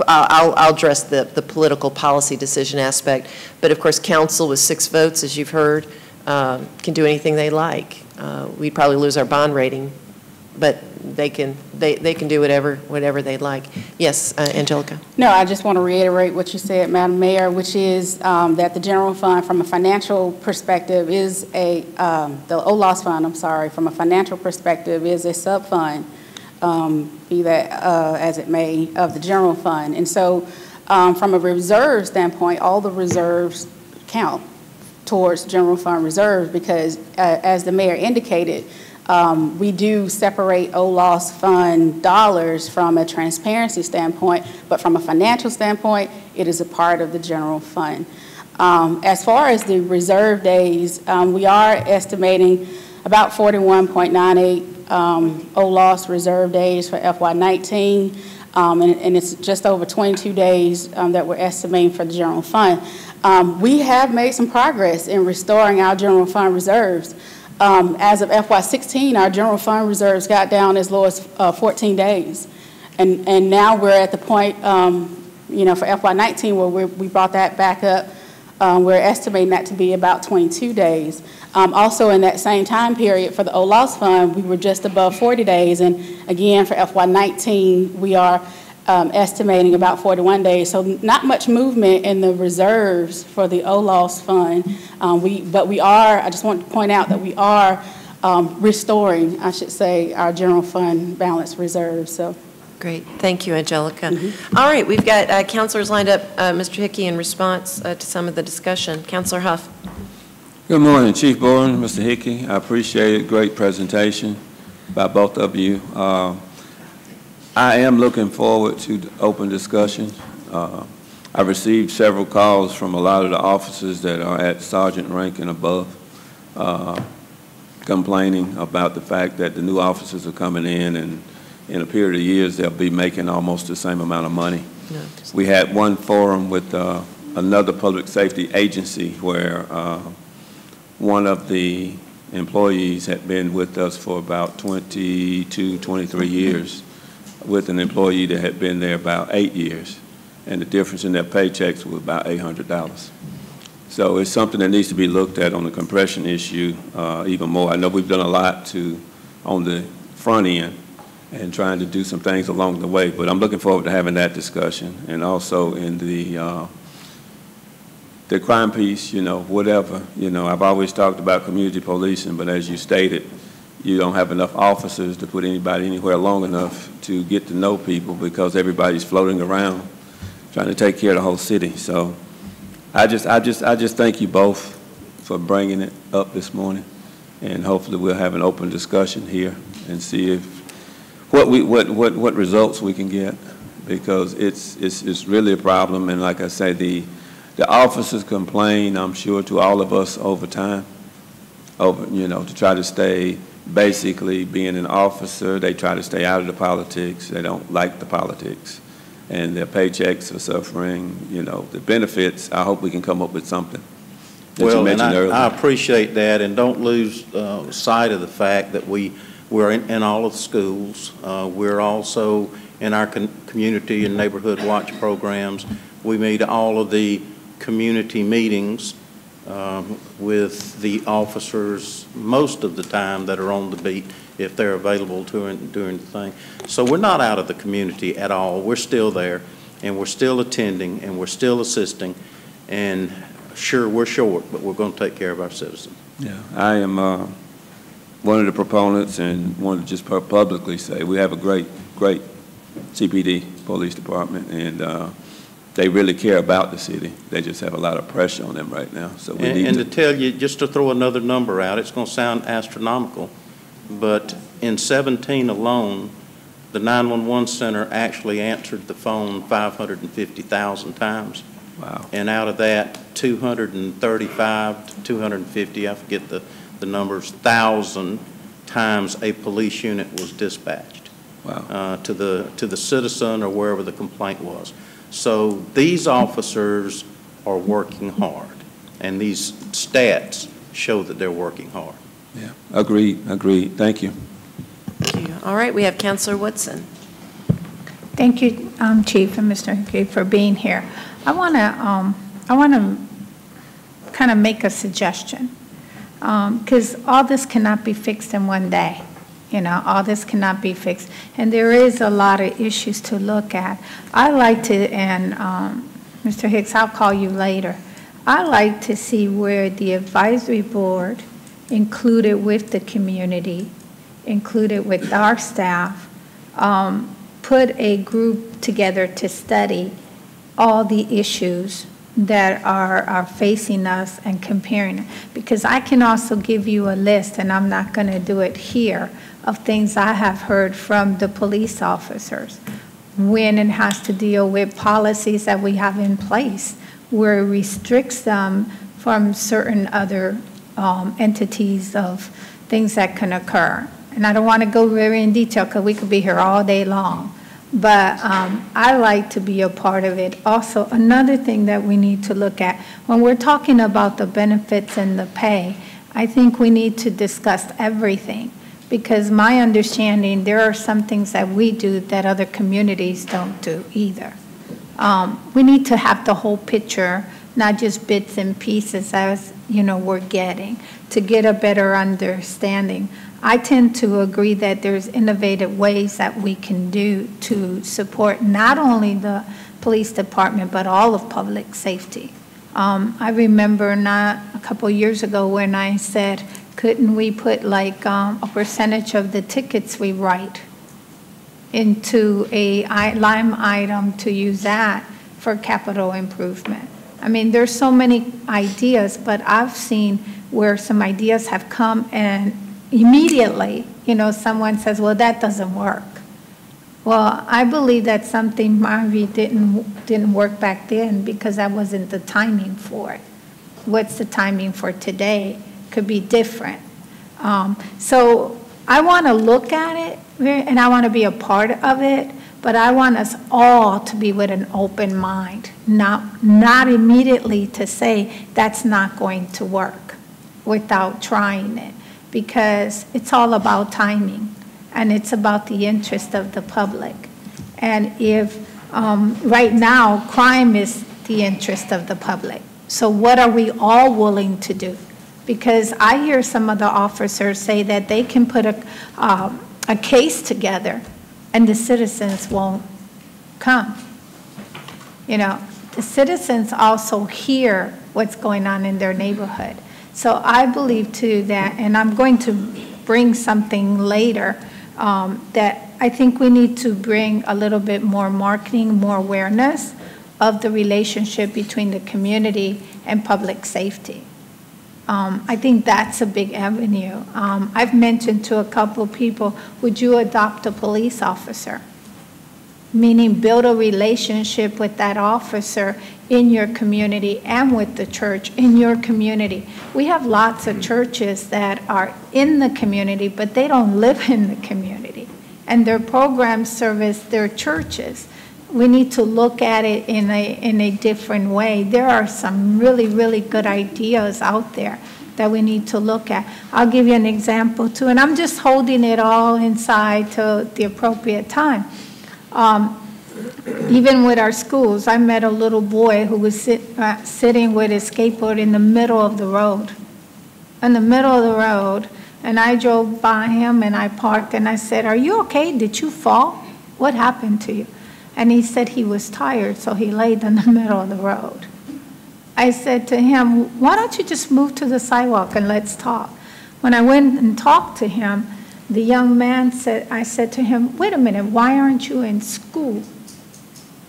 I'll address the political policy decision aspect. But of course, council with 6 votes, as you've heard, can do anything they like. We'd probably lose our bond rating, but they can do whatever they'd like. Yes, Angelica. No, I just want to reiterate what you said, Madam Mayor, which is that the general fund, from a financial perspective, is the OLOST fund, I'm sorry, from a financial perspective, is a sub-fund, be that as it may, of the general fund. And so from a reserve standpoint, all the reserves count towards general fund reserves because, as the mayor indicated, we do separate OLOST fund dollars from a transparency standpoint, but from a financial standpoint, it is a part of the general fund. As far as the reserve days, we are estimating about 41.98 OLOST reserve days for FY19, and it's just over 22 days that we're estimating for the general fund. We have made some progress in restoring our general fund reserves. As of FY16, our general fund reserves got down as low as 14 days. And now we're at the point, for FY19 where we brought that back up. We're estimating that to be about 22 days. Also in that same time period for the OLOST fund, we were just above 40 days. And again, for FY19, we are estimating about 41 days. So not much movement in the reserves for the OLOST fund. But we are, I just want to point out that we are restoring, I should say, our general fund balance reserves. So. Great. Thank you, Angelica. All right, we've got councilors lined up. Mr. Hickey, in response to some of the discussion. Councilor Huff. Good morning, Chief Boren, Mr. Hickey. I appreciate it. Great presentation by both of you. I am looking forward to the open discussion. I received several calls from a lot of the officers that are at sergeant rank and above. complaining about the fact that the new officers are coming in, and in a period of years, they'll be making almost the same amount of money. Yeah. We had one forum with another public safety agency where one of the employees had been with us for about 22, 23 years, with an employee that had been there about 8 years, and the difference in their paychecks was about $800. So it's something that needs to be looked at on the compression issue even more. I know we've done a lot on the front end and trying to do some things along the way, but I'm looking forward to having that discussion. And also in the crime piece, whatever, I've always talked about community policing, but as you stated, you don't have enough officers to put anybody anywhere long enough to get to know people because everybody's floating around trying to take care of the whole city. So I just thank you both for bringing it up this morning, and hopefully we'll have an open discussion here and see what results we can get, because it's really a problem. And like I say, the officers complain, I'm sure, to all of us over time, to try to stay. Basically, being an officer, they try to stay out of the politics. They don't like the politics, and their paychecks are suffering. The benefits, I hope we can come up with something that you mentioned earlier. I appreciate that, and don't lose sight of the fact that we're in all of the schools. We're also in our community and neighborhood watch programs. We meet all of the community meetings with the officers most of the time that are on the beat, if they're available during the thing. So we're not out of the community at all. We're still there, and we're still attending, and we're still assisting. And sure, we're short, but we're going to take care of our citizens. Yeah, I am one of the proponents, and want to just publicly say we have a great CPD, police department, and they really care about the city. They just have a lot of pressure on them right now. So we need to tell you, just to throw another number out, it's going to sound astronomical, but in 17 alone, the 911 center actually answered the phone 550,000 times. Wow. And out of that, 235 to 250, I forget the numbers, 1,000 times a police unit was dispatched. Wow. To the citizen or wherever the complaint was. So these officers are working hard, and these stats show that they're working hard. Yeah, agreed. Thank you. Thank you. All right, we have Councilor Woodson. Thank you, Chief and Mr. Hickey, for being here. I want to kind of make a suggestion, because all this cannot be fixed in one day. All this cannot be fixed. And there is a lot of issues to look at. I like to, and Mr. Hicks, I'll call you later. I like to see where the advisory board included with the community, included with our staff, put a group together to study all the issues that are facing us and comparing it. Because I can also give you a list, and I'm not going to do it here, of things I have heard from the police officers when it has to deal with policies that we have in place where it restricts them from certain other entities of things that can occur. And I don't want to go very in detail because we could be here all day long. But I like to be a part of it. Also, another thing that we need to look at, when we're talking about the benefits and the pay, I think we need to discuss everything. Because my understanding, there are some things that we do that other communities don't do either. We need to have the whole picture, not just bits and pieces as we're getting, to get a better understanding. I tend to agree that there's innovative ways that we can do to support not only the police department, but all of public safety. I remember a couple years ago when I said, couldn't we put like a percentage of the tickets we write into a line item to use that for capital improvement? I mean, there's so many ideas, but I've seen where some ideas have come and immediately, someone says, well, that doesn't work. Well, I believe that something maybe didn't work back then because that wasn't the timing for it. What's the timing for today? Could be different. So I want to look at it, and I want to be a part of it, but I want us all to be with an open mind, not immediately to say that's not going to work without trying it, because it's all about timing, and it's about the interest of the public. And if right now, crime is the interest of the public, so what are we all willing to do? Because I hear some of the officers say that they can put a case together and the citizens won't come. You know, the citizens also hear what's going on in their neighborhood. So I believe too that, and I'm going to bring something later, that I think we need to bring a little bit more marketing, more awareness of the relationship between the community and public safety. I think that's a big avenue. I've mentioned to a couple of people, would you adopt a police officer? Meaning build a relationship with that officer in your community and with the church in your community. We have lots of churches that are in the community, but they don't live in the community. And their programs service their churches. We need to look at it in a different way. There are some really, really good ideas out there that we need to look at. I'll give you an example too, and I'm just holding it all inside till the appropriate time. Even with our schools, I met a little boy who was sitting with his skateboard in the middle of the road. In the middle of the road, and I drove by him and I parked and I said, "Are you okay? Did you fall? What happened to you?" And he said he was tired, so he laid in the middle of the road. I said to him, "Why don't you just move to the sidewalk and let's talk?" When I went and talked to him, the young man said, I said to him, "Wait a minute, why aren't you in school?"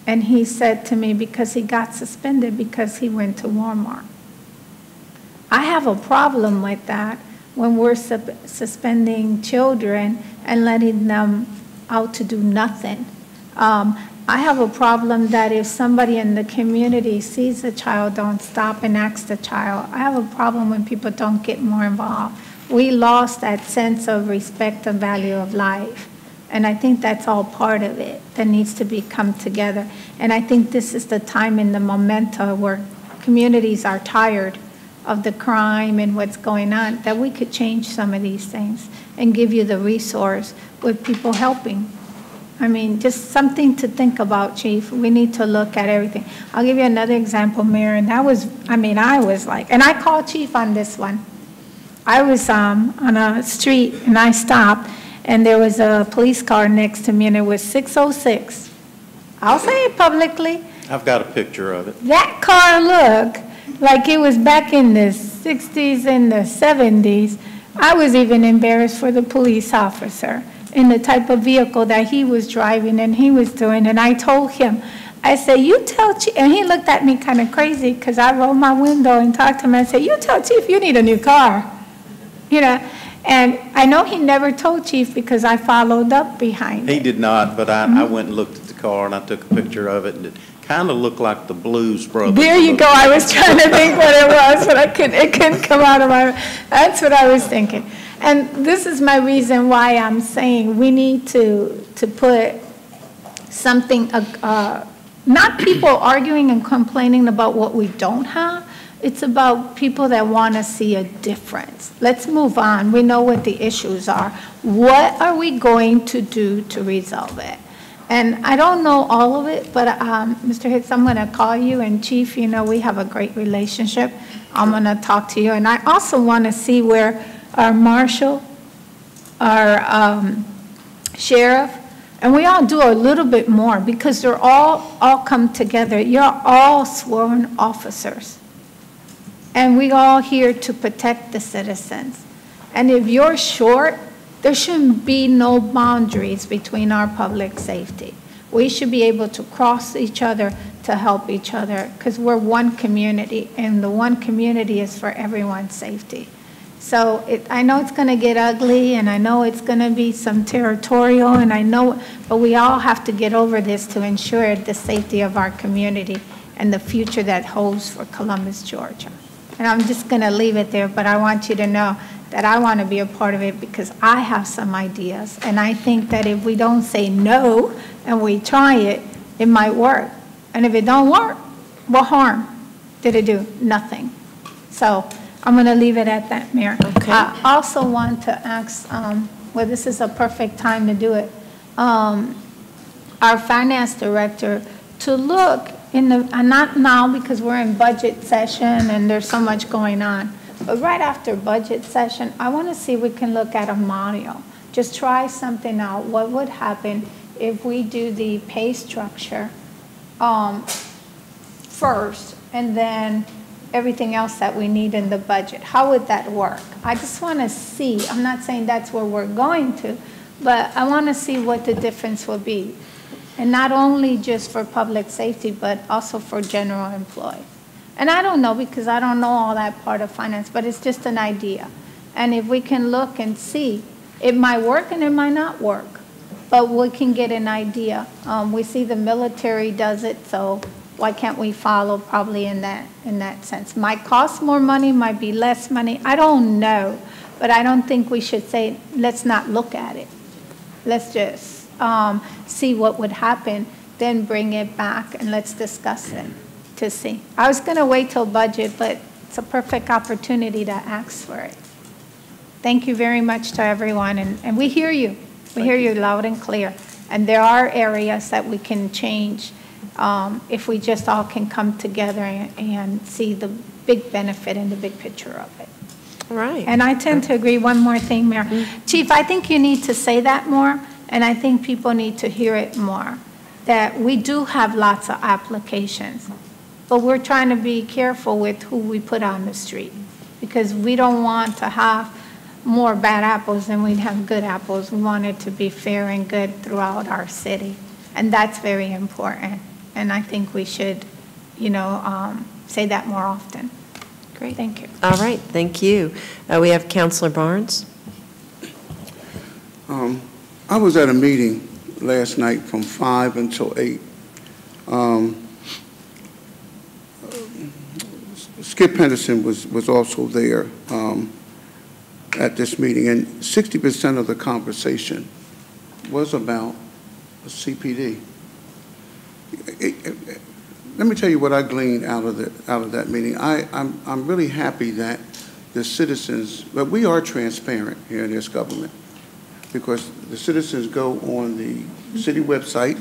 And he said to me, because he got suspended because he went to Walmart. I have a problem with that when we're suspending children and letting them out to do nothing. I have a problem that if somebody in the community sees a child, don't stop and ask the child. I have a problem when people don't get more involved. We lost that sense of respect and value of life. And I think that's all part of it that needs to come together. And I think this is the time in the momentum where communities are tired of the crime and what's going on, that we could change some of these things and give you the resource with people helping. I mean, just something to think about, Chief. We need to look at everything. I'll give you another example, Mayor, and that was, I was like, and I called Chief on this one. I was on a street and I stopped and there was a police car next to me and it was 606. I'll say it publicly. I've got a picture of it. That car looked like it was back in the 60s and the 70s. I was even embarrassed for the police officer in the type of vehicle that he was driving and he was doing. And I told him, I said, "You tell Chief," and he looked at me kind of crazy because I rolled my window and talked to him. I said, "You tell Chief you need a new car." You know, and I know he never told Chief because I followed up behind He did not, but I went and looked at the car and I took a picture of it and it kind of looked like the Blues Brothers. There you go. I was trying to think what it was, but it couldn't come out of my, that's what I was thinking. And this is my reason why I'm saying we need to put something, not people arguing and complaining about what we don't have. It's about people that want to see a difference. Let's move on. We know what the issues are. What are we going to do to resolve it? And I don't know all of it, but Mr. Hicks, I'm going to call you, and Chief, you know, we have a great relationship. I'm going to talk to you. And I also want to see where our marshal, our sheriff, and we all do a little bit more because they're all come together. You're all sworn officers. And we all here to protect the citizens. And if you're short, there shouldn't be no boundaries between our public safety. We should be able to cross each other to help each other because we're one community, and the one community is for everyone's safety. So I know it's going to get ugly, and I know it's going to be some territorial, and I know, but we all have to get over this to ensure the safety of our community and the future that holds for Columbus, Georgia. And I'm just going to leave it there, but I want you to know that that I want to be a part of it because I have some ideas. And I think that if we don't say no and we try it, it might work. And if it don't work, what harm did it do? Nothing. So I'm going to leave it at that, Mayor. Okay. I also want to ask, well, this is a perfect time to do it, our finance director to look in the, not now because we're in budget session and there's so much going on, but right after budget session, I want to see if we can look at a model. Just try something out. What would happen if we do the pay structure first and then everything else that we need in the budget? How would that work? I just want to see. I'm not saying that's where we're going to, but I want to see what the difference will be. And not only just for public safety, but also for general employees. And I don't know because I don't know all that part of finance, but it's just an idea. And if we can look and see, it might work and it might not work, but we can get an idea. We see the military does it, so why can't we follow probably in that sense? Might cost more money, might be less money. I don't know, but I don't think we should say, let's not look at it. Let's just see what would happen, then bring it back and let's discuss it to see. I was going to wait till budget, but it's a perfect opportunity to ask for it. Thank you very much to everyone, and we hear you. We hear you loud and clear. And there are areas that we can change if we just all can come together and see the big benefit and the big picture of it. All right. And I tend to agree. One more thing, Mayor. Chief, I think you need to say that more, and I think people need to hear it more, that we do have lots of applications, but we're trying to be careful with who we put on the street because we don't want to have more bad apples than we'd have good apples. We want it to be fair and good throughout our city, and that's very important. And I think we should, say that more often. Great. Thank you. All right. Thank you. We have Councilor Barnes. I was at a meeting last night from 5 until 8. Skip Henderson was also there at this meeting, and 60% of the conversation was about CPD. Let me tell you what I gleaned out of that meeting. I'm really happy that the citizens, but we are transparent here in this government because the citizens go on the city website,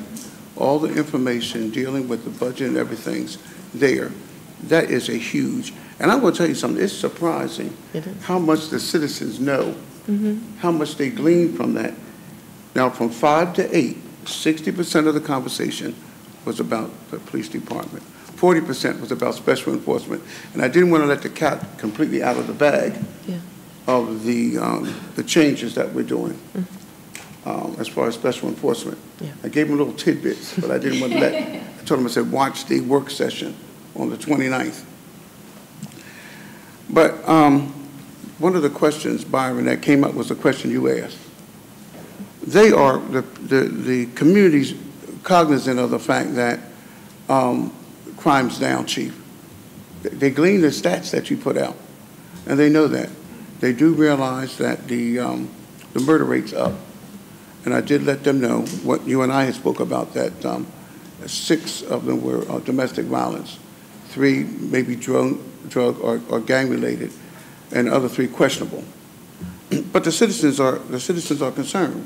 all the information dealing with the budget and everything's there. That is a huge, and I will tell you something, it's surprising how much the citizens know, how much they glean from that. Now, from 5 to 8, 60% of the conversation was about the police department. 40% was about special enforcement. And I didn't want to let the cat completely out of the bag of the changes that we're doing as far as special enforcement. I gave them little tidbits, but I didn't want to let, I told them, I said, watch the work session on the 29th. But one of the questions, Byron, that came up was the question you asked. They are, the community's cognizant of the fact that crime's down, Chief. They glean the stats that you put out, and they know that. They do realize that the murder rate's up, and I did let them know what you and I had spoke about, that 6 of them were domestic violence, 3 maybe drug or gang-related, and other 3 questionable. But the citizens are concerned.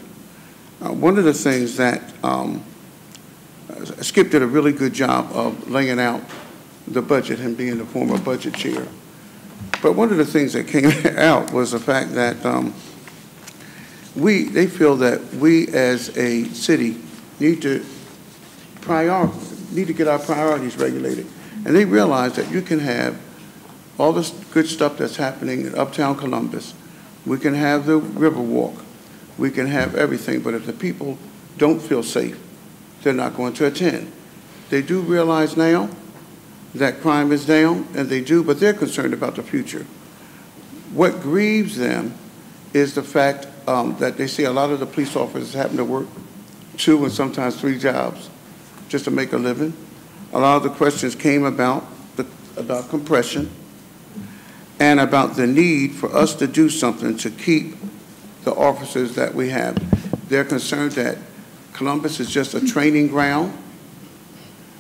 One of the things that Skip did a really good job of laying out the budget and being the former budget chair. But one of the things that came out was the fact that they feel that we as a city need to get our priorities regulated. And they realize that you can have all this good stuff that's happening in Uptown Columbus. We can have the Riverwalk. We can have everything. But if the people don't feel safe, they're not going to attend. They do realize now that crime is down, and they do, but they're concerned about the future. What grieves them is the fact that they see a lot of the police officers having to work 2 and sometimes 3 jobs just to make a living. A lot of the questions came about compression. and about the need for us to do something to keep the officers that we have. They're concerned that Columbus is just a training ground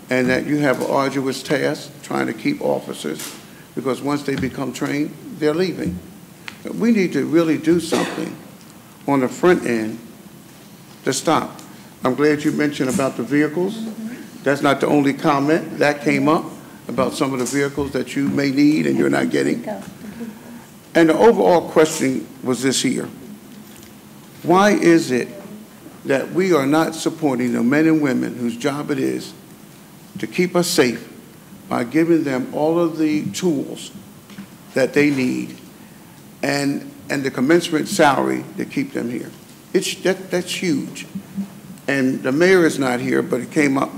and that you have an arduous task trying to keep officers, because once they become trained, they're leaving. We need to really do something on the front end to stop. I'm glad you mentioned about the vehicles. That's not the only comment that came up about some of the vehicles that you may need and you're not getting. And the overall question was this here. Why is it that we are not supporting the men and women whose job it is to keep us safe by giving them all of the tools that they need and the commensurate salary to keep them here? That's huge. And the mayor is not here, but it came up.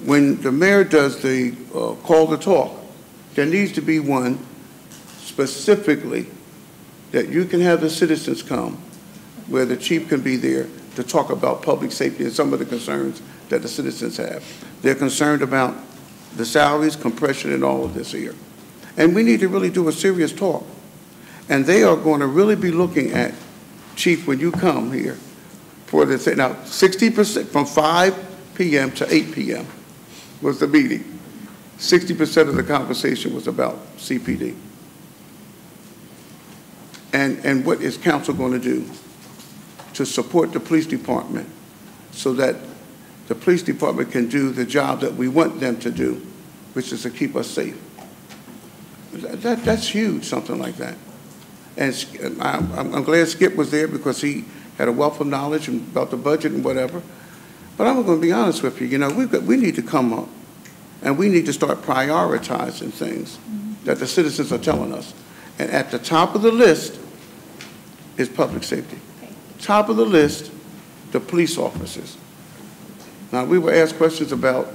When the mayor does the call to talk, there needs to be one specifically that you can have the citizens come, where the chief can be there to talk about public safety and some of the concerns that the citizens have. They're concerned about the salaries, compression, and all of this here. And we need to really do a serious talk. And they are going to really be looking at, Chief, when you come here, for the, now 60% from 5 p.m. to 8 p.m. was the meeting. 60% of the conversation was about CPD. And what is council going to do to support the police department so that the police department can do the job that we want them to do, which is to keep us safe? That's huge, something like that. And I'm glad Skip was there because he had a wealth of knowledge about the budget and whatever. But I'm going to be honest with you, you know, we need to come up and we need to start prioritizing things that the citizens are telling us. And at the top of the list is public safety. Top of the list, the police officers. Now, we were asked questions about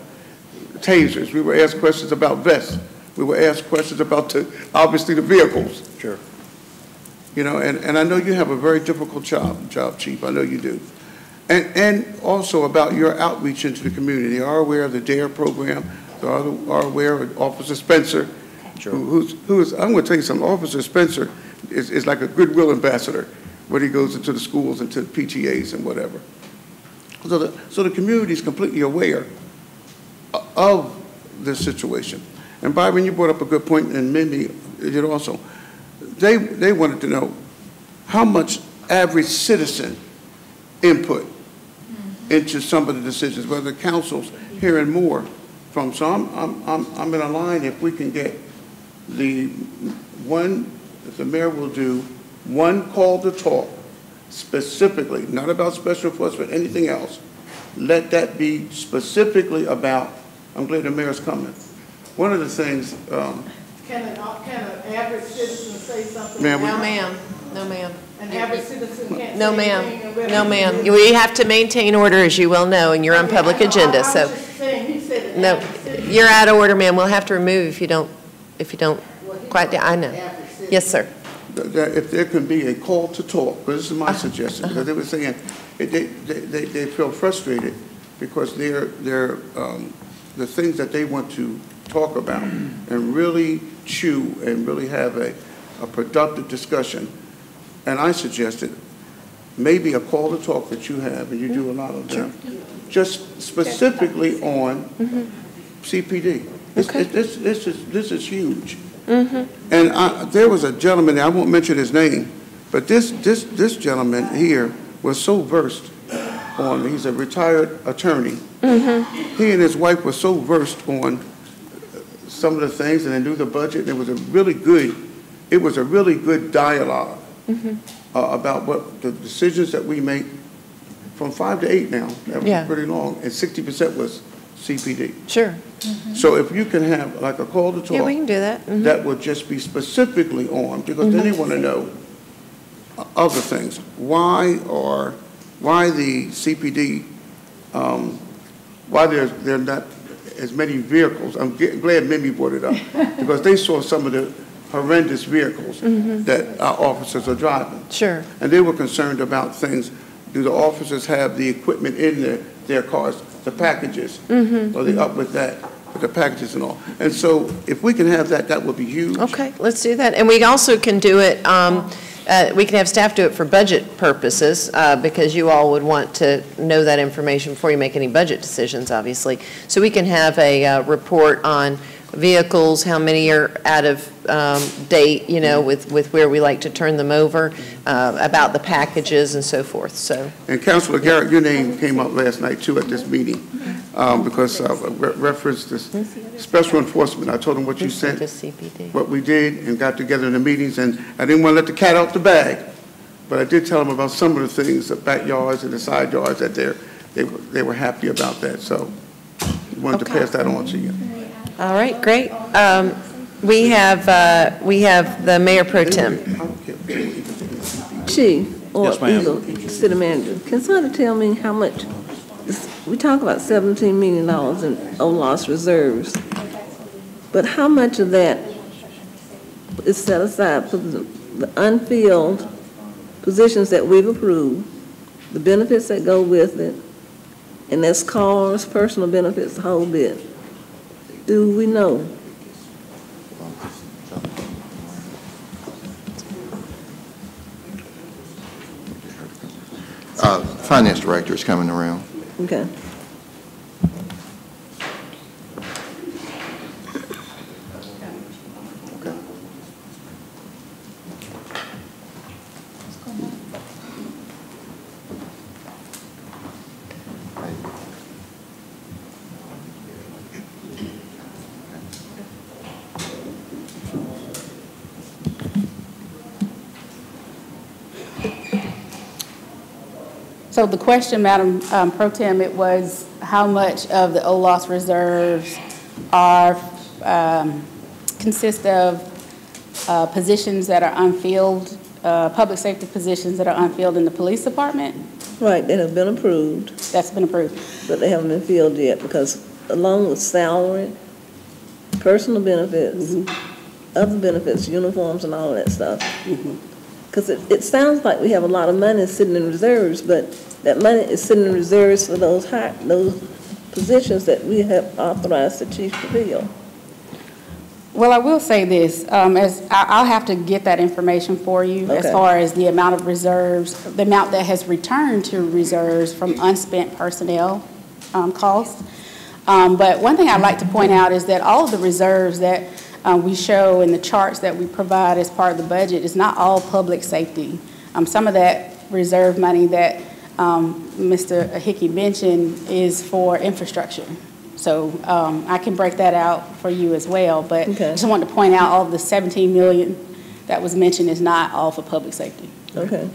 tasers. We were asked questions about vests. We were asked questions about, obviously, the vehicles. Sure. You know, and I know you have a very difficult job, Chief. I know you do. And also about your outreach into the community. They are aware of the DARE program. They are aware of Officer Spencer, sure. who is, I'm going to tell you something, Officer Spencer is like a goodwill ambassador when he goes into the schools and to the PTAs and whatever. So the community is completely aware of this situation. And Byron, you brought up a good point, and Mindy did also. They wanted to know how much average citizen input into some of the decisions, whether council's hearing more from. So I'm in a line if we can get if the mayor will do one call to talk specifically, not about special enforcement, anything else. Let that be specifically about, I'm glad the mayor's coming. One of the things. Can an average citizen say something? No, ma'am. No, ma'am. An average citizen can't No, say ma'am. anything? No, ma'am. We have to maintain order, as you well know, and you're on public agenda, so. I was just saying, he said an No, average citizen. you're out of order, ma'am. We'll have to remove if you don't quite, I know. Yes, sir. That if there can be a call to talk, but this is my suggestion, because they were saying they feel frustrated because the things that they want to talk about and really chew and really have a productive discussion. And I suggested maybe a call to talk that you have, and you do a lot of them, just specifically on CPD. This is huge. And there was a gentleman, I won't mention his name, but this gentleman here was so versed on, he's a retired attorney. He and his wife were so versed on some of the things, and they knew the budget, and it was a really good dialogue about what the decisions that we make from 5 to 8 now. That was pretty long, and 60% was CPD. Sure. So if you can have like a call to talk. Yeah, we can do that. That would just be specifically on, because then they want to know other things. Why the CPD, why there are not as many vehicles. I'm glad Mimi brought it up, because they saw some of the horrendous vehicles that our officers are driving. Sure. And they were concerned about things. Do the officers have the equipment in their cars, the packages? Are they up with that? with the packages and all. And so if we can have that, that would be huge. Okay, let's do that. And we also can do it, we can have staff do it for budget purposes, because you all would want to know that information before you make any budget decisions, obviously. So we can have a report on vehicles, how many are out of date, you know, with where we like to turn them over, about the packages and so forth. So. And Councilor Garrett, your name came up last night too at this meeting, because referenced this special enforcement. I told him what you sent, what we did, and got together in the meetings, and I didn't want to let the cat out the bag, but I did tell them about some of the things, the backyards and the side yards, that they were happy about that. So I wanted to pass that on to you. All right, great. We have the Mayor Pro Tem. Chief, or either City Manager, can somebody tell me how much, we talk about $17 million in OLOS reserves, but how much of that is set aside for the unfilled positions that we've approved, the benefits that go with it, and that's cars, personal benefits, the whole bit? Do we know? Finance Director is coming around. Okay. So the question, Madam Pro Tem, it was how much of the OLOS reserves are consist of positions that are unfilled, public safety positions that are unfilled in the police department? Right, that have been approved. That's been approved. But they haven't been filled yet, because along with salary, personal benefits, other benefits, uniforms and all that stuff. Because it sounds like we have a lot of money sitting in reserves, but that money is sitting in reserves for those positions that we have authorized the chief to fill. Well, I will say this, as I'll have to get that information for you as far as the amount of reserves, the amount that has returned to reserves from unspent personnel costs. But one thing I'd like to point out is that all of the reserves that we show in the charts that we provide as part of the budget is not all public safety. Some of that reserve money that Mr. Hickey mentioned is for infrastructure. So I can break that out for you as well, but I just wanted to point out all of the $17 million that was mentioned is not all for public safety. Okay.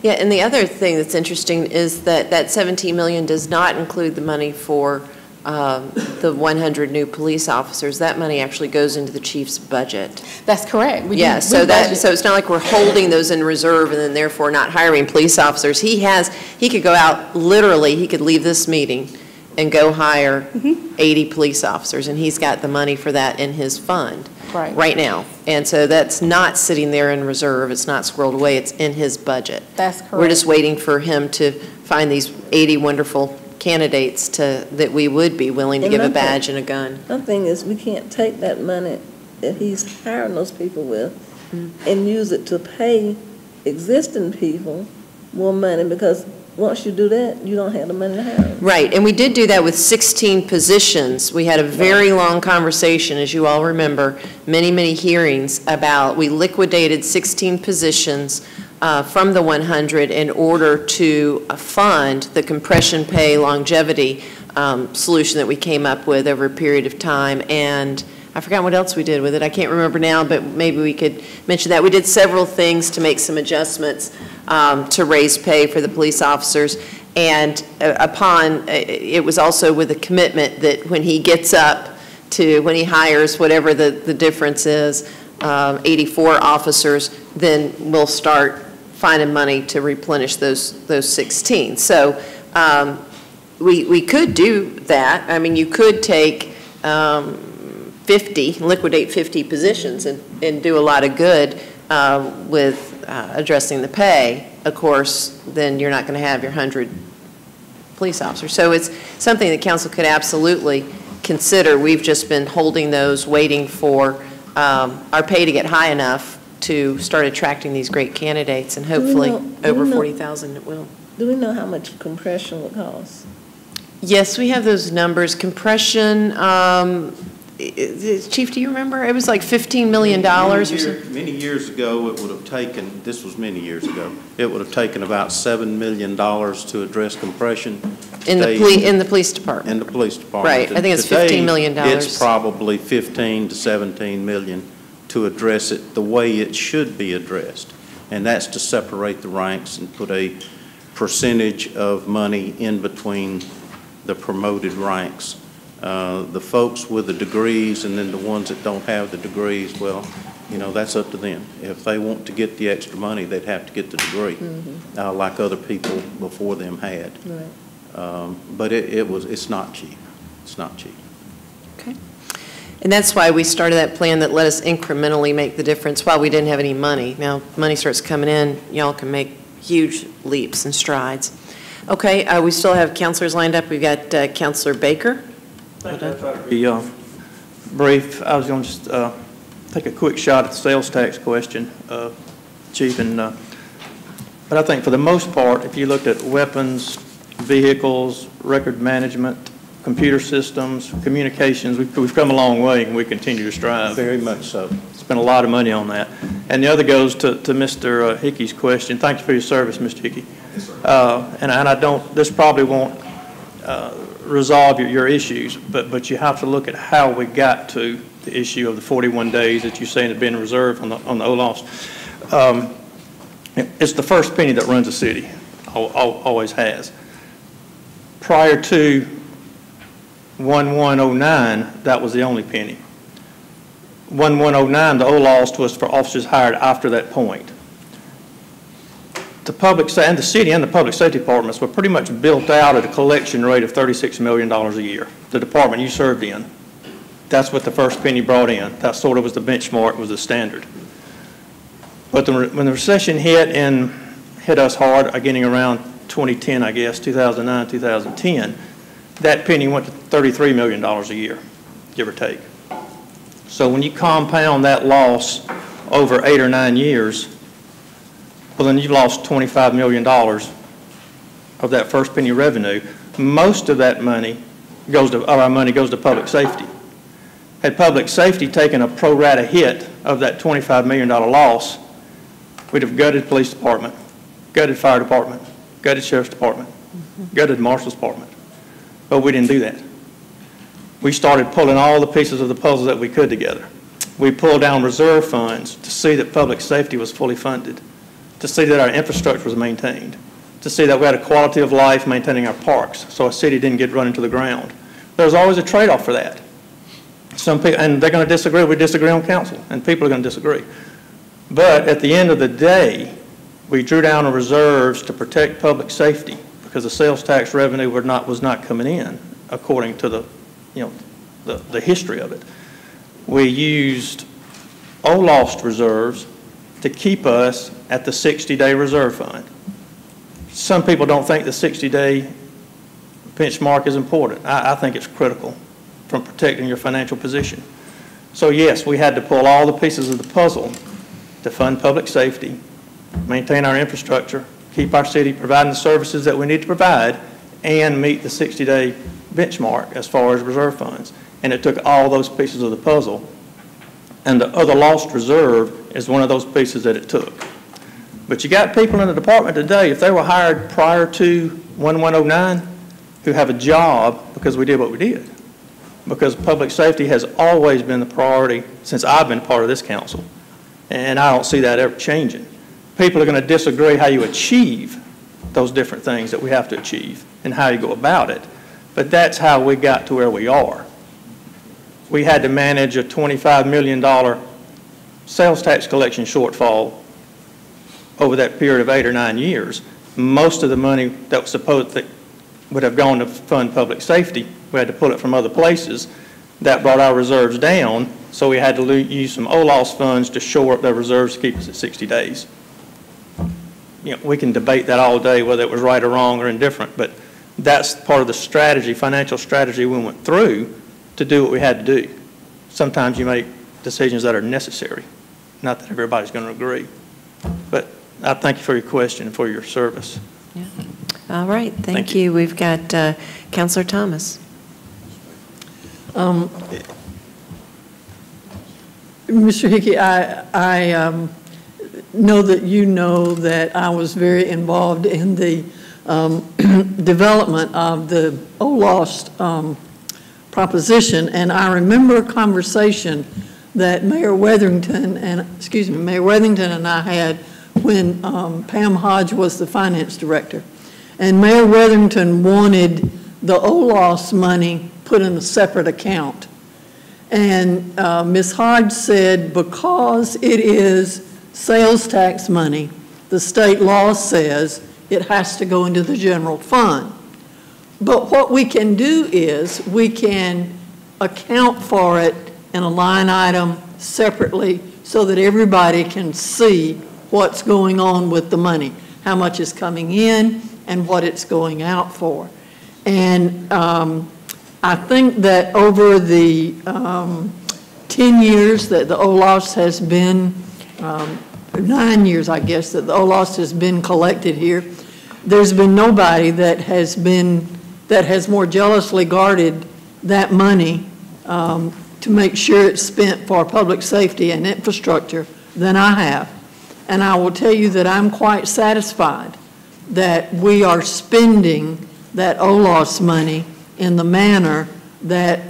Yeah, and the other thing that's interesting is that that $17 million does not include the money for the 100 new police officers. That money actually goes into the chief's budget. That's correct. So it's not like we're holding those in reserve and then therefore not hiring police officers. He could go out, literally, he could leave this meeting and go hire 80 police officers, and he's got the money for that in his fund right now. And so that's not sitting there in reserve. It's not squirreled away. It's in his budget. That's correct. We're just waiting for him to find these 80 wonderful candidates that we would be willing to give a badge and a gun. My thing is, we can't take that money that he's hiring those people with and use it to pay existing people more money, because once you do that, you don't have the money to hire them. Right, and we did do that with 16 positions. We had a very long conversation, as you all remember, many, many hearings about, we liquidated 16 positions from the 100 in order to fund the compression pay longevity solution that we came up with over a period of time. And I forgot what else we did with it. I can't remember now, but maybe we could mention that. We did several things to make some adjustments to raise pay for the police officers. And it was also with a commitment that when he gets up to, when he hires whatever the difference is, 84 officers, then we'll start finding money to replenish those 16. So we could do that. I mean, you could take 50, liquidate 50 positions and do a lot of good with addressing the pay. Of course, then you're not going to have your 100 police officers. So it's something that council could absolutely consider. We've just been holding those, waiting for our pay to get high enough to start attracting these great candidates, and hopefully over 40,000 it will. Do we know how much compression will cost? Yes, we have those numbers. Compression, Chief, do you remember? It was like $15 million or something. Many years ago, it would have taken, this was many years ago, it would have taken about $7 million to address compression. In the police department. In the police department. Right, I think it's $15 million. It's probably 15 to 17 million to address it the way it should be addressed. And that's to separate the ranks and put a percentage of money in between the promoted ranks. The folks with the degrees and then the ones that don't have the degrees, well, you know, that's up to them. If they want to get the extra money, they'd have to get the degree, like other people before them had. Right. But it's not cheap. It's not cheap. Okay. And that's why we started that plan that let us incrementally make the difference while we didn't have any money. Now, money starts coming in, y'all can make huge leaps and strides. Okay, we still have counselors lined up. We've got Counselor Baker. Thank you. I'll try to be brief. I was going to just take a quick shot at the sales tax question, Chief. But I think for the most part, if you looked at weapons, vehicles, record management, computer systems, communications, we've come a long way and we continue to strive. Very much so. Spent a lot of money on that. And the other goes to Mr. Hickey's question. Thank you for your service, Mr. Hickey. Yes, sir. And I don't, this probably won't resolve your issues, but you have to look at how we got to the issue of the 41 days that you're saying had been reserved on the OLOS. It's the first penny that runs a city, always has. Prior to 1109, that was the only penny. 1109, the OLOS was for officers hired after that point. The public and the city and the public safety departments were pretty much built out at a collection rate of $36 million a year. The department you served in, that's what the first penny brought in. That sort of was the benchmark, was the standard. But when the recession hit and hit us hard, beginning around 2010, I guess, 2009, 2010, that penny went to $33 million a year, give or take. So when you compound that loss over 8 or 9 years, well, then you've lost $25 million of that first penny revenue. Most of that money goes to public safety. Had public safety taken a pro rata hit of that $25 million loss, we'd have gutted police department, gutted fire department, gutted sheriff's department, gutted marshal's department. But we didn't do that. We started pulling all the pieces of the puzzle that we could together. We pulled down reserve funds to see that public safety was fully funded, to see that our infrastructure was maintained, to see that we had a quality of life maintaining our parks so our city didn't get run into the ground. There's always a trade-off for that. Some people, and they're going to disagree. We disagree on council, and people are going to disagree. But at the end of the day, we drew down our reserves to protect public safety because the sales tax revenue was not coming in according to the history of it. We used OLOS reserves to keep us at the 60-day reserve fund. Some people don't think the 60-day benchmark is important. I think it's critical from protecting your financial position. So yes, we had to pull all the pieces of the puzzle to fund public safety, maintain our infrastructure, keep our city providing the services that we need to provide, and meet the 60-day benchmark as far as reserve funds. And it took all those pieces of the puzzle. And the other lost reserve is one of those pieces that it took. But you got people in the department today, if they were hired prior to 1109, who have a job because we did what we did. Because public safety has always been the priority since I've been part of this council. And I don't see that ever changing. People are going to disagree how you achieve those different things that we have to achieve and how you go about it. But that's how we got to where we are. We had to manage a $25 million sales tax collection shortfall over that period of 8 or 9 years. Most of the money that was supposed that would have gone to fund public safety, we had to pull it from other places. That brought our reserves down, so we had to use some OLOS funds to shore up their reserves to keep us at 60 days. We can debate that all day, whether it was right or wrong or indifferent, but that's part of the strategy, financial strategy we went through to do what we had to do. Sometimes you make decisions that are necessary, not that everybody's going to agree. But I thank you for your question and for your service. Yeah. All right, thank you. We've got Councilor Thomas. Mr. Hickey, I know that you know that I was very involved in the development of the OLOST proposition, and I remember a conversation that Mayor Weatherington and I had when Pam Hodge was the finance director. And Mayor Weatherington wanted the OLOST money put in a separate account. And Ms. Hodge said because it is sales tax money, the state law says it has to go into the general fund. But what we can do is we can account for it in a line item separately so that everybody can see what's going on with the money, how much is coming in and what it's going out for. And I think that over the 10 years that the OLOST has been, 9 years I guess, that the OLOST has been collected here, there's been nobody that has more jealously guarded that money to make sure it's spent for public safety and infrastructure than I have. And I will tell you that I'm quite satisfied that we are spending that OLOST money in the manner that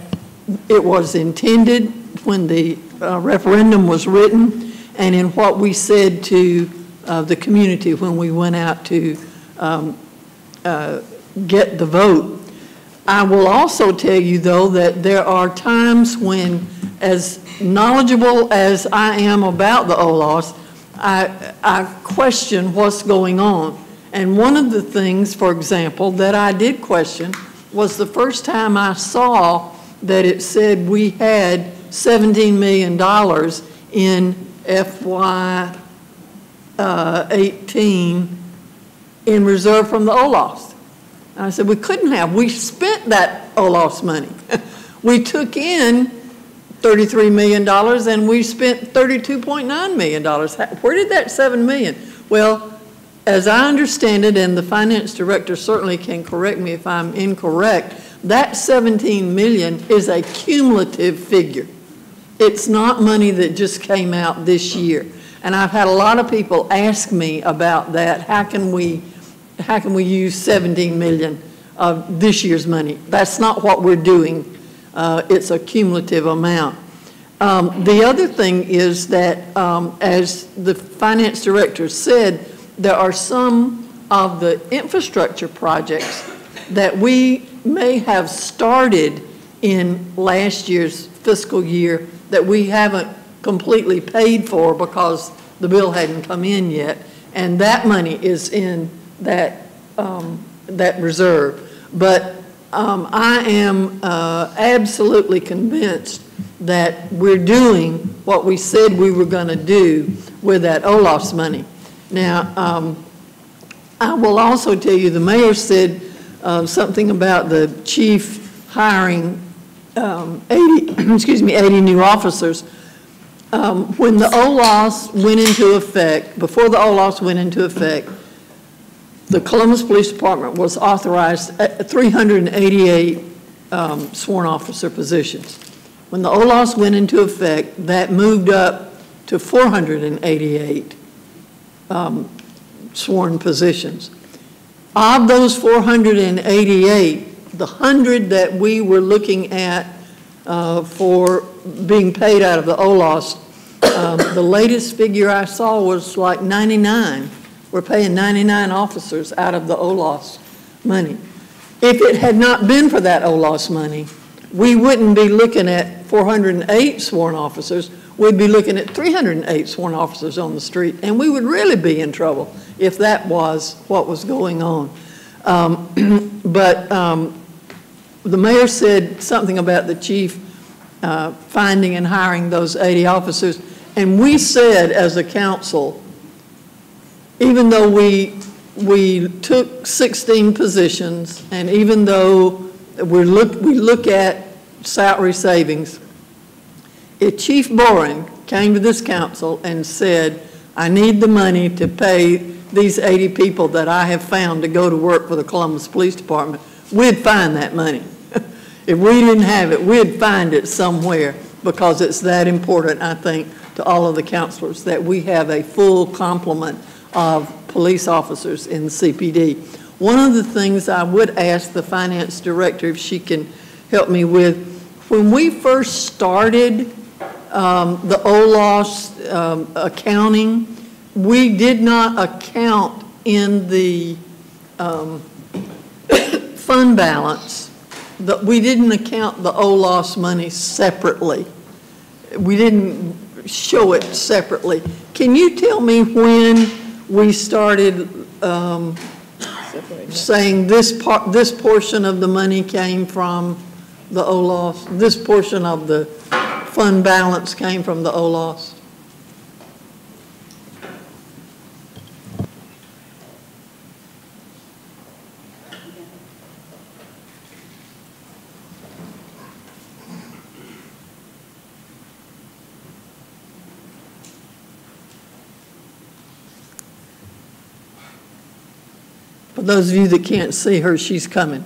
it was intended when the referendum was written and in what we said to the community when we went out to get the vote. I will also tell you, though, that there are times when, as knowledgeable as I am about the OLOST, I question what's going on. And one of the things, for example, that I did question was the first time I saw that it said we had $17 million in FY 18 in reserve from the OLOST. And I said, we couldn't have. We spent that OLOST money. We took in $33 million and we spent $32.9 million. Where did that $7 million? Well, as I understand it, and the finance director certainly can correct me if I'm incorrect, that $17 million is a cumulative figure. It's not money that just came out this year. And I've had a lot of people ask me about that. How can we use $17 million of this year's money? That's not what we're doing. It's a cumulative amount. The other thing is that, as the finance director said, there are some of the infrastructure projects that we may have started in last year's fiscal year that we haven't completely paid for because the bill hadn't come in yet, and that money is in that reserve. But I am absolutely convinced that we're doing what we said we were going to do with that OLOST money. Now, I will also tell you, the mayor said something about the chief hiring 80 new officers. When the OLOST went into effect, before the OLOST went into effect, the Columbus Police Department was authorized at 388 sworn officer positions. When the OLOST went into effect, that moved up to 488 sworn positions. Of those 488, the 100 that we were looking at for being paid out of the OLOST, the latest figure I saw was like 99. We're paying 99 officers out of the OLOST money. If it had not been for that OLOST money, we wouldn't be looking at 408 sworn officers. We'd be looking at 308 sworn officers on the street, and we would really be in trouble if that was what was going on. But the mayor said something about the chief finding and hiring those 80 officers, and we said as a council, even though we took 16 positions, and even though we look at salary savings, if Chief Boren came to this council and said, I need the money to pay these 80 people that I have found to go to work for the Columbus Police Department, we'd find that money. If we didn't have it, we'd find it somewhere, because it's that important, I think, to all of the councilors that we have a full complement of police officers in the CPD. One of the things I would ask the finance director if she can help me with, when we first started the OLOS accounting, we did not account in the fund balance. We didn't account the OLOS money separately. We didn't show it separately. Can you tell me when we started saying this portion of the money came from the OLOS, this portion of the fund balance came from the OLOS? For those of you that can't see her, she's coming.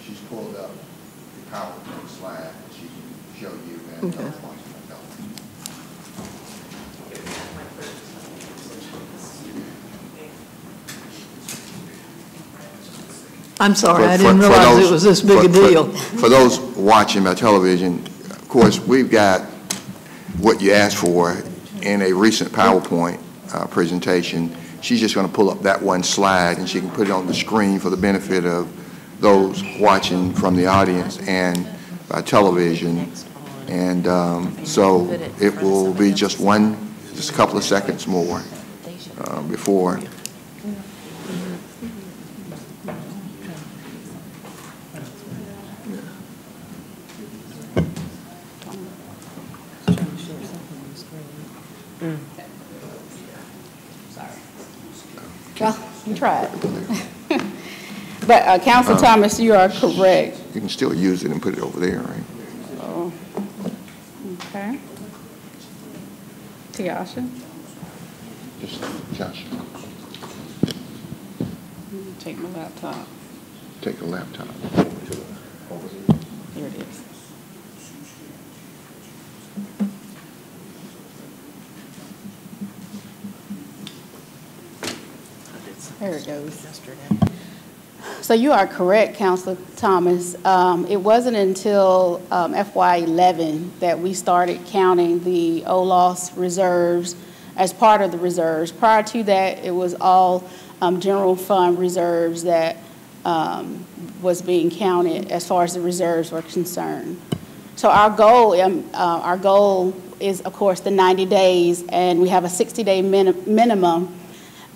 She's pulled up the PowerPoint slide that she can show you and okay. I'm sorry, I didn't realize it was this big a deal. For those watching by television, of course, we've got what you asked for in a recent PowerPoint presentation. She's just going to pull up that one slide, and she can put it on the screen for the benefit of those watching from the audience and by television. And so it will be just a couple of seconds more before. Well, you tried. But Council Thomas, you are correct. You can still use it and put it over there, right? Oh, okay. Tiasha? Just Josh. Take my laptop. Take the laptop. Here it is. There it goes. So you are correct, Councilor Thomas. It wasn't until FY11 that we started counting the OLOS reserves as part of the reserves. Prior to that, it was all general fund reserves that was being counted as far as the reserves were concerned. So our goal is, of course, the 90 days, and we have a 60-day minimum.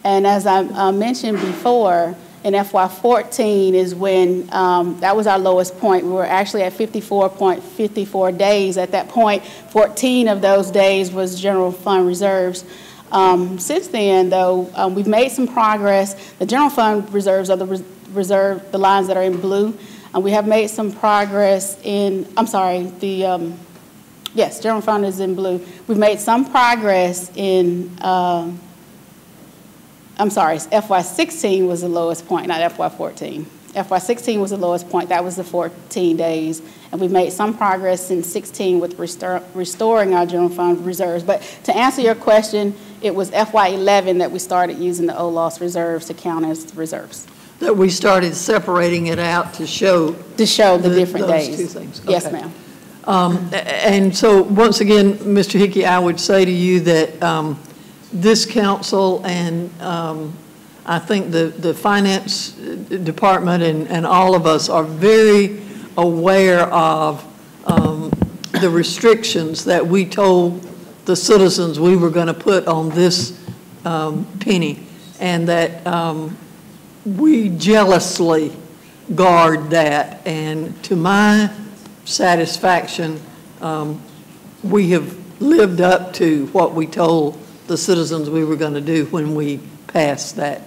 And as I mentioned before, in FY14 is when that was our lowest point. We were actually at 54.54 days at that point. 14 of those days was general fund reserves. Since then, though, we've made some progress. The general fund reserves are the lines that are in blue. We have made some progress in, yes, general fund is in blue. We've made some progress in, FY16 was the lowest point, not FY14. FY16 was the lowest point. That was the 14 days. And we've made some progress in 16 with restoring our general fund reserves. But to answer your question, it was FY11 that we started using the OLOS reserves to count as reserves. That we started separating it out to show the different those days. Two things. Yes, okay. ma'am. And so once again, Mr. Hickey, I would say to you that this council and I think the finance department and all of us are very aware of the restrictions that we told the citizens we were going to put on this penny, and that we jealously guard that. And to my satisfaction, we have lived up to what we told the citizens we were going to do when we passed that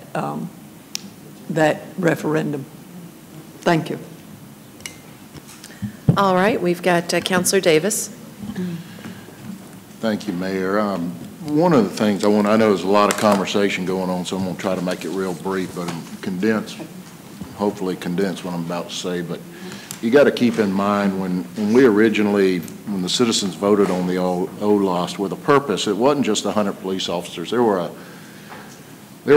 that referendum. Thank you. All right, we've got Councilor Davis. Thank you, Mayor. One of the things I know there's a lot of conversation going on, so I'm going to try to make it real brief, but hopefully condense what I'm about to say. But you got to keep in mind when the citizens voted on the OLOST with a purpose, it wasn't just 100 police officers. There were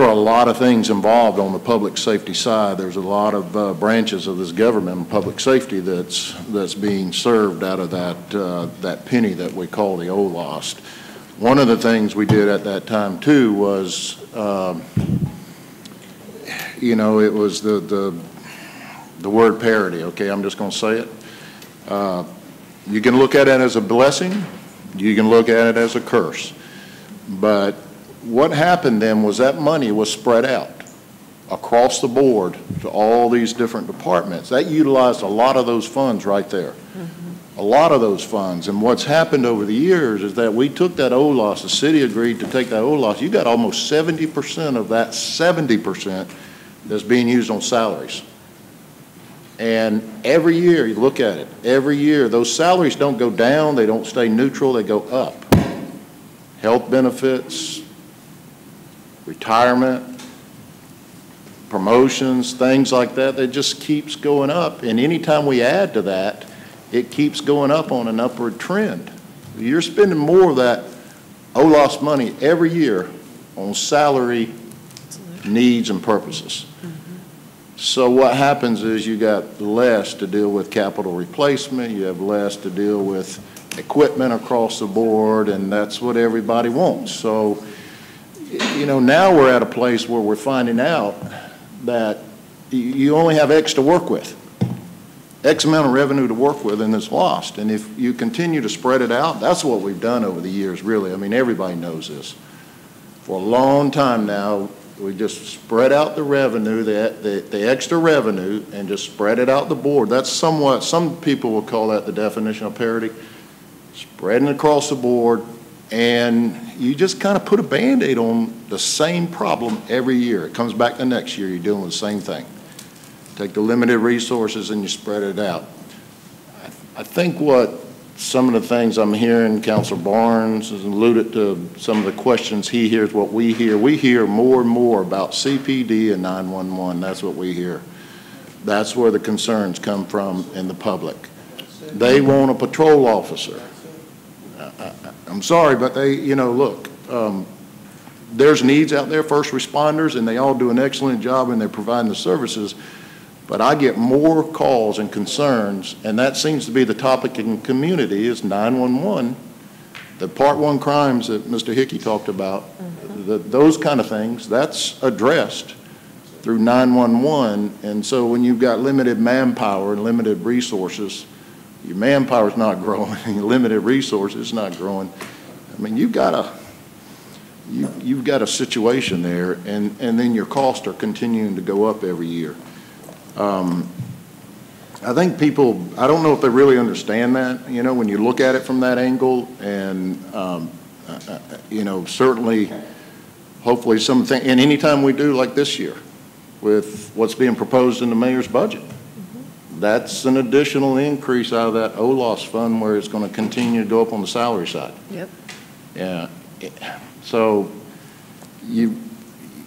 a lot of things involved on the public safety side. There's a lot of branches of this government and public safety that's being served out of that penny that we call the OLOST. One of the things we did at that time too was, it was the word parity. Okay, I'm just going to say it. You can look at it as a blessing. You can look at it as a curse. But what happened then was that money was spread out across the board to all these different departments. That utilized a lot of those funds right there. A lot of those funds. And what's happened over the years is that we took that OLOST, the city agreed to take that OLOST. You got almost 70% of that 70% that's being used on salaries. And every year, you look at it, every year, those salaries don't go down, they don't stay neutral, they go up. Health benefits, retirement, promotions, things like that, it just keeps going up. And anytime we add to that, it keeps going up on an upward trend. You're spending more of that OLOST money every year on salary needs and purposes. So what happens is you got less to deal with capital replacement, you have less to deal with equipment across the board, and that's what everybody wants. So, now we're at a place where we're finding out that you only have X to work with. X amount of revenue to work with, and it's lost. And if you continue to spread it out, that's what we've done over the years, really. I mean, everybody knows this. For a long time now, we just spread out the revenue, the extra revenue, and just spread it out the board. That's somewhat, some people will call that the definition of parity. Spreading across the board, and you just kind of put a Band-Aid on the same problem every year. It comes back the next year, you're dealing with the same thing. Take the limited resources and you spread it out. I think what some of the things I'm hearing, Councilor Barnes has alluded to some of the questions he hears, what we hear. We hear more and more about CPD and 911. That's what we hear. That's where the concerns come from in the public. They want a patrol officer. I'm sorry, but they, look, there's needs out there, first responders, and they all do an excellent job and they're providing the services. But I get more calls and concerns, and that seems to be the topic in the community is 911. The Part 1 crimes that Mr. Hickey talked about, those kind of things, that's addressed through 911. And so when you've got limited manpower and limited resources, your manpower's not growing, and your limited resources not growing. I mean, you've got a situation there, and then your costs are continuing to go up every year. I think people, I don't know if they really understand that, when you look at it from that angle, and, certainly, hopefully something, and anytime we do like this year with what's being proposed in the mayor's budget, that's an additional increase out of that OLOST fund where it's going to continue to go up on the salary side. Yep. Yeah. So you're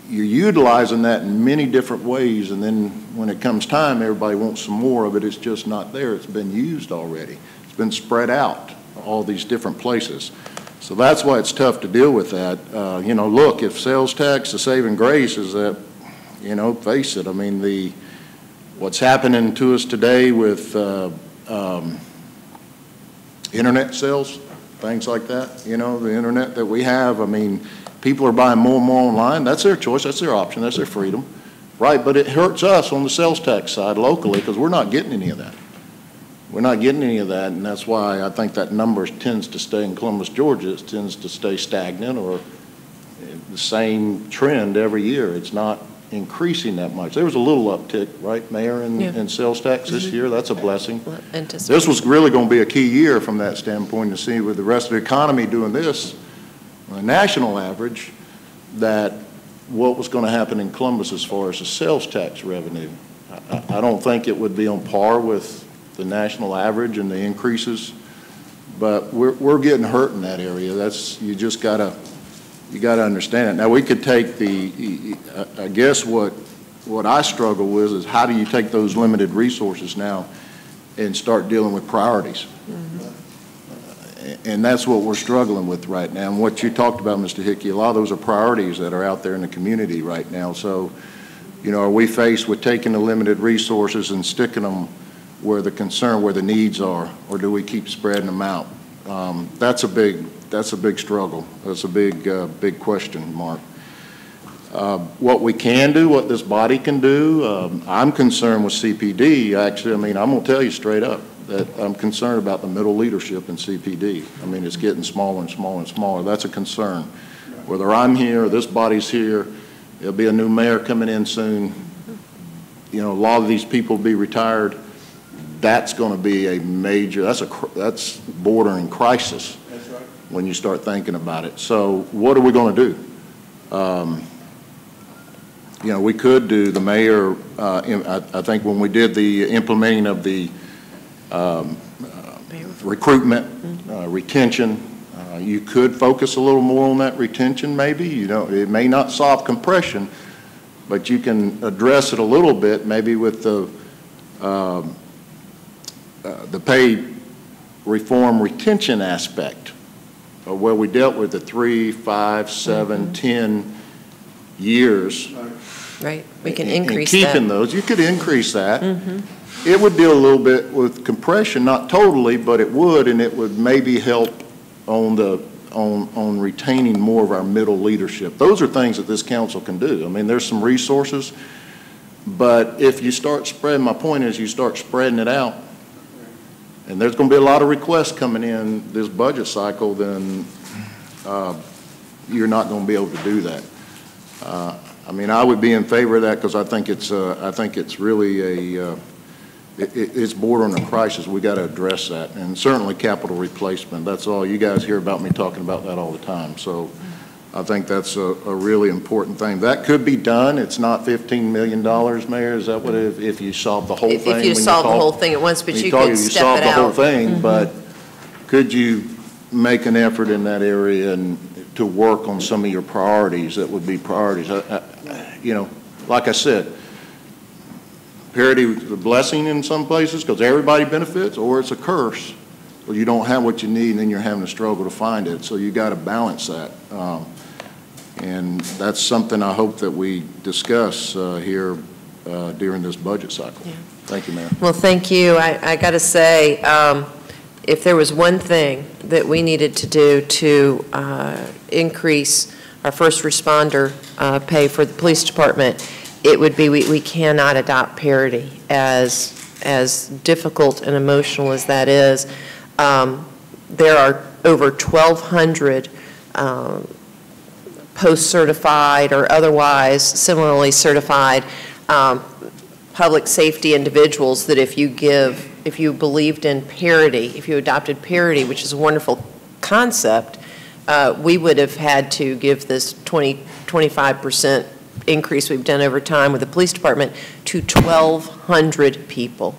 utilizing that in many different ways, and then when it comes time, everybody wants some more of it. It's just not there. It's been used already. It's been spread out all these different places. So that's why it's tough to deal with that. Look, if sales tax, the saving grace is that, face it, I mean, what's happening to us today with internet sales, things like that, the internet that we have, I mean, people are buying more and more online. That's their choice, that's their option, that's their freedom, right? But it hurts us on the sales tax side locally because we're not getting any of that. We're not getting any of that, and that's why I think that number tends to stay in Columbus, Georgia. It tends to stay stagnant or the same trend every year. It's not increasing that much. There was a little uptick, right, Mayor, in sales tax this year. That's a blessing. This was really going to be a key year from that standpoint to see with the rest of the economy doing this, on a national average, that what was going to happen in Columbus as far as the sales tax revenue. I don't think it would be on par with the national average and the increases, but we're getting hurt in that area. That's, you just gotta understand it. Now we could take I guess what I struggle with is how do you take those limited resources now and start dealing with priorities? And that's what we're struggling with right now. And what you talked about, Mr. Hickey, a lot of those are priorities that are out there in the community right now. So, you know, are we faced with taking the limited resources and sticking them where the concern, where the needs are, or do we keep spreading them out? That's a big struggle. That's a big question mark. What we can do, what this body can do, I'm concerned with CPD. Actually, I mean, I'm going to tell you straight up that I'm concerned about the middle leadership in CPD. I mean, it's getting smaller and smaller and smaller. That's a concern. Whether I'm here or this body's here, there'll be a new mayor coming in soon. You know, a lot of these people will be retired. That's going to be a major, that's bordering crisis. That's right. When you start thinking about it. So what are we going to do? You know, we could do the mayor, I think when we did the implementing of the recruitment, retention, you could focus a little more on that retention maybe. You know, it may not solve compression, but you can address it a little bit maybe with the pay reform retention aspect, where we dealt with the 3, 5, 7, 10 years. Right, we can increase that. Keeping those, you could increase that. It would deal a little bit with compression, not totally, but it would, and it would maybe help on retaining more of our middle leadership. Those are things that this council can do. I mean, there's some resources, but if you start spreading, my point is you start spreading it out, and there's going to be a lot of requests coming in this budget cycle, then you're not going to be able to do that. I mean, I would be in favor of that because I think it's really it's bordering a crisis. We got to address that, and certainly capital replacement. That's all. You guys hear about me talking about that all the time. So I think that's a really important thing. That could be done. It's not $15 million, Mayor. Is that what if you solve the whole thing? If you solve the whole thing at once, but you could step it out. You solve the whole thing, but could you make an effort in that area and to work on some of your priorities that would be priorities? You know, like I said, parity is a blessing in some places because everybody benefits, or it's a curse. Well, you don't have what you need, and then you're having to struggle to find it. So you got to balance that. And that's something I hope that we discuss here during this budget cycle. Yeah. Thank you, Mayor. Well, thank you. I got to say, if there was one thing that we needed to do to increase our first responder pay for the police department, it would be we cannot adopt parity, as difficult and emotional as that is. There are over 1,200 post-certified or otherwise similarly certified public safety individuals that if you believed in parity, if you adopted parity, which is a wonderful concept, we would have had to give this 25% increase we've done over time with the police department to 1,200 people.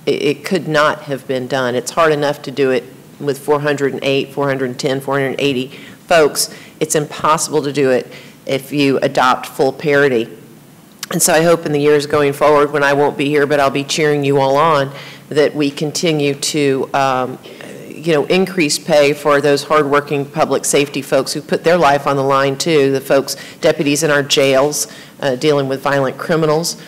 It could not have been done. It's hard enough to do it with 408, 410, 480 folks. It's impossible to do it if you adopt full parity. And so I hope in the years going forward, when I won't be here, but I'll be cheering you all on, that we continue to increase pay for those hardworking public safety folks who put their life on the line too, the folks, deputies in our jails dealing with violent criminals,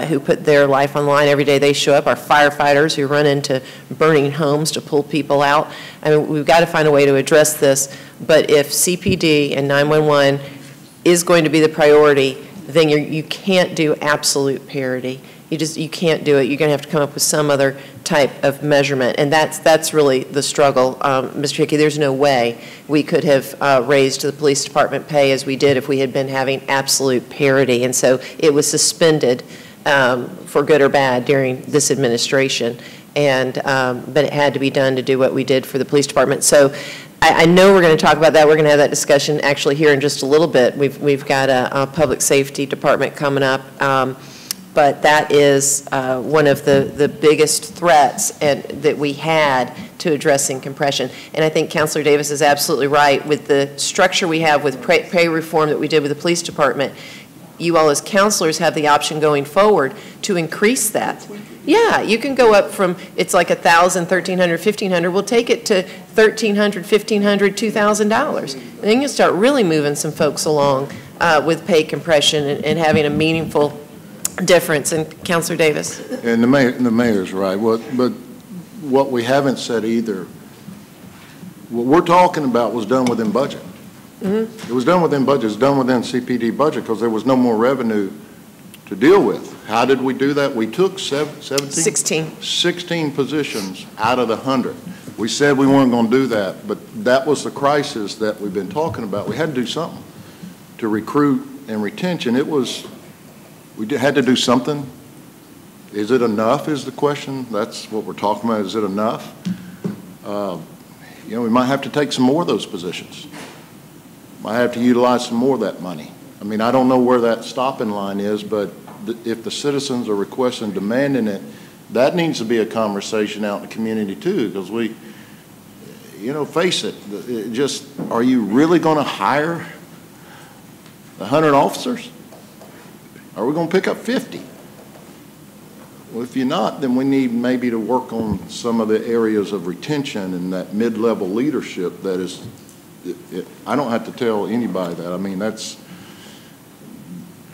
who put their life on the line every day they show up, our firefighters who run into burning homes to pull people out. I mean, we've got to find a way to address this, but if CPD and 911 is going to be the priority, then you can't do absolute parity. You can't do it. You're going to have to come up with some other type of measurement, and that's really the struggle. Mr. Hickey, there's no way we could have raised the police department pay as we did if we had been having absolute parity, and so it was suspended for good or bad during this administration, and but it had to be done to do what we did for the police department. So I know we're going to talk about that. We're going to have that discussion actually here in just a little bit. We've got a public safety department coming up. But that is one of the biggest threats that we had to addressing compression. And I think Councilor Davis is absolutely right. With the structure we have with pay reform that we did with the police department, you all as counselors have the option going forward to increase that. Yeah, you can go up from, it's like $1,000, $1,300, $1,500. We'll take it to $1,300, $1,500, $2,000. Then you'll start really moving some folks along with pay compression and having a meaningful difference. And Councilor Davis. And the mayor's right. But what we haven't said either, what we're talking about was done within budget. It was done within budget. It was done within CPD budget because there was no more revenue to deal with. How did we do that? We took 16 positions out of the 100. We said we weren't going to do that, but that was the crisis that we've been talking about. We had to do something to recruit and retention. We had to do something. Is it enough is the question. That's what we're talking about. Is it enough? We might have to take some more of those positions. Might have to utilize some more of that money. I mean, I don't know where that stopping line is, but if the citizens are requesting, demanding it, that needs to be a conversation out in the community too, because we, face it, are you really going to hire 100 officers? Are we going to pick up 50? Well, if you're not, then we need maybe to work on some of the areas of retention and that mid-level leadership that is, I don't have to tell anybody that. I mean, that's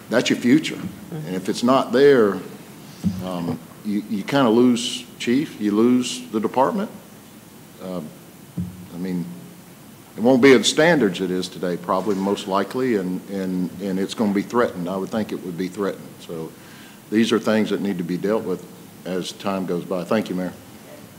your future. And if it's not there, you kind of lose chief, you lose the department. I mean, it won't be at the standards it is today, probably most likely, and it's going to be threatened. I would think it would be threatened. So these are things that need to be dealt with as time goes by. Thank you, Mayor.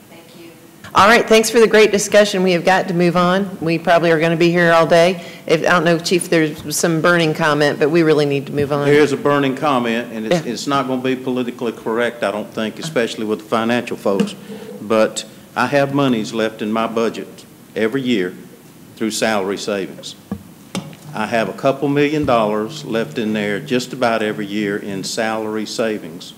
Thank you. All right, thanks for the great discussion. We have got to move on. We probably are going to be here all day. I don't know, Chief, there's some burning comment, but we really need to move on. There is a burning comment, and it's not going to be politically correct, I don't think, especially with the financial folks. But I have monies left in my budget every year through salary savings. I have a couple $1 million left in there just about every year in salary savings.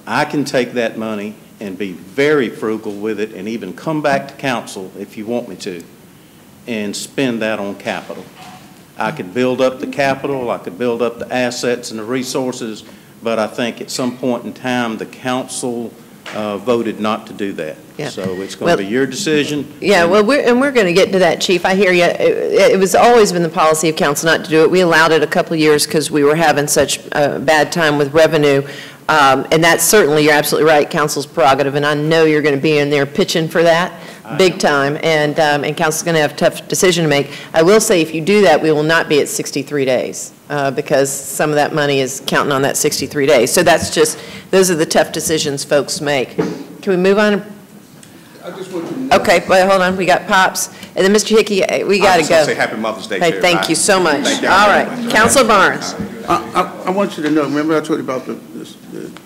I can take that money and be very frugal with it and even come back to council if you want me to and spend that on capital. I could build up the capital, I could build up the assets and the resources, but I think at some point in time the council voted not to do that. Yeah. So it's going to be your decision. Yeah, well, we're going to get to that, Chief. I hear you. It was always been the policy of council not to do it. We allowed it a couple of years because we were having such a bad time with revenue. And that's certainly, you're absolutely right, council's prerogative, and I know you're going to be in there pitching for that big time, and council's going to have a tough decision to make. I will say if you do that, we will not be at 63 days because some of that money is counting on that 63 days. So that's just, those are the tough decisions folks make. Can we move on? I just want to know. Okay, well, hold on, we got Pops. And then Mr. Hickey, we got to go. Say Happy Mother's Day. Hey, thank you so much. All right, Councilor Barnes. I want you to know, remember I told you about the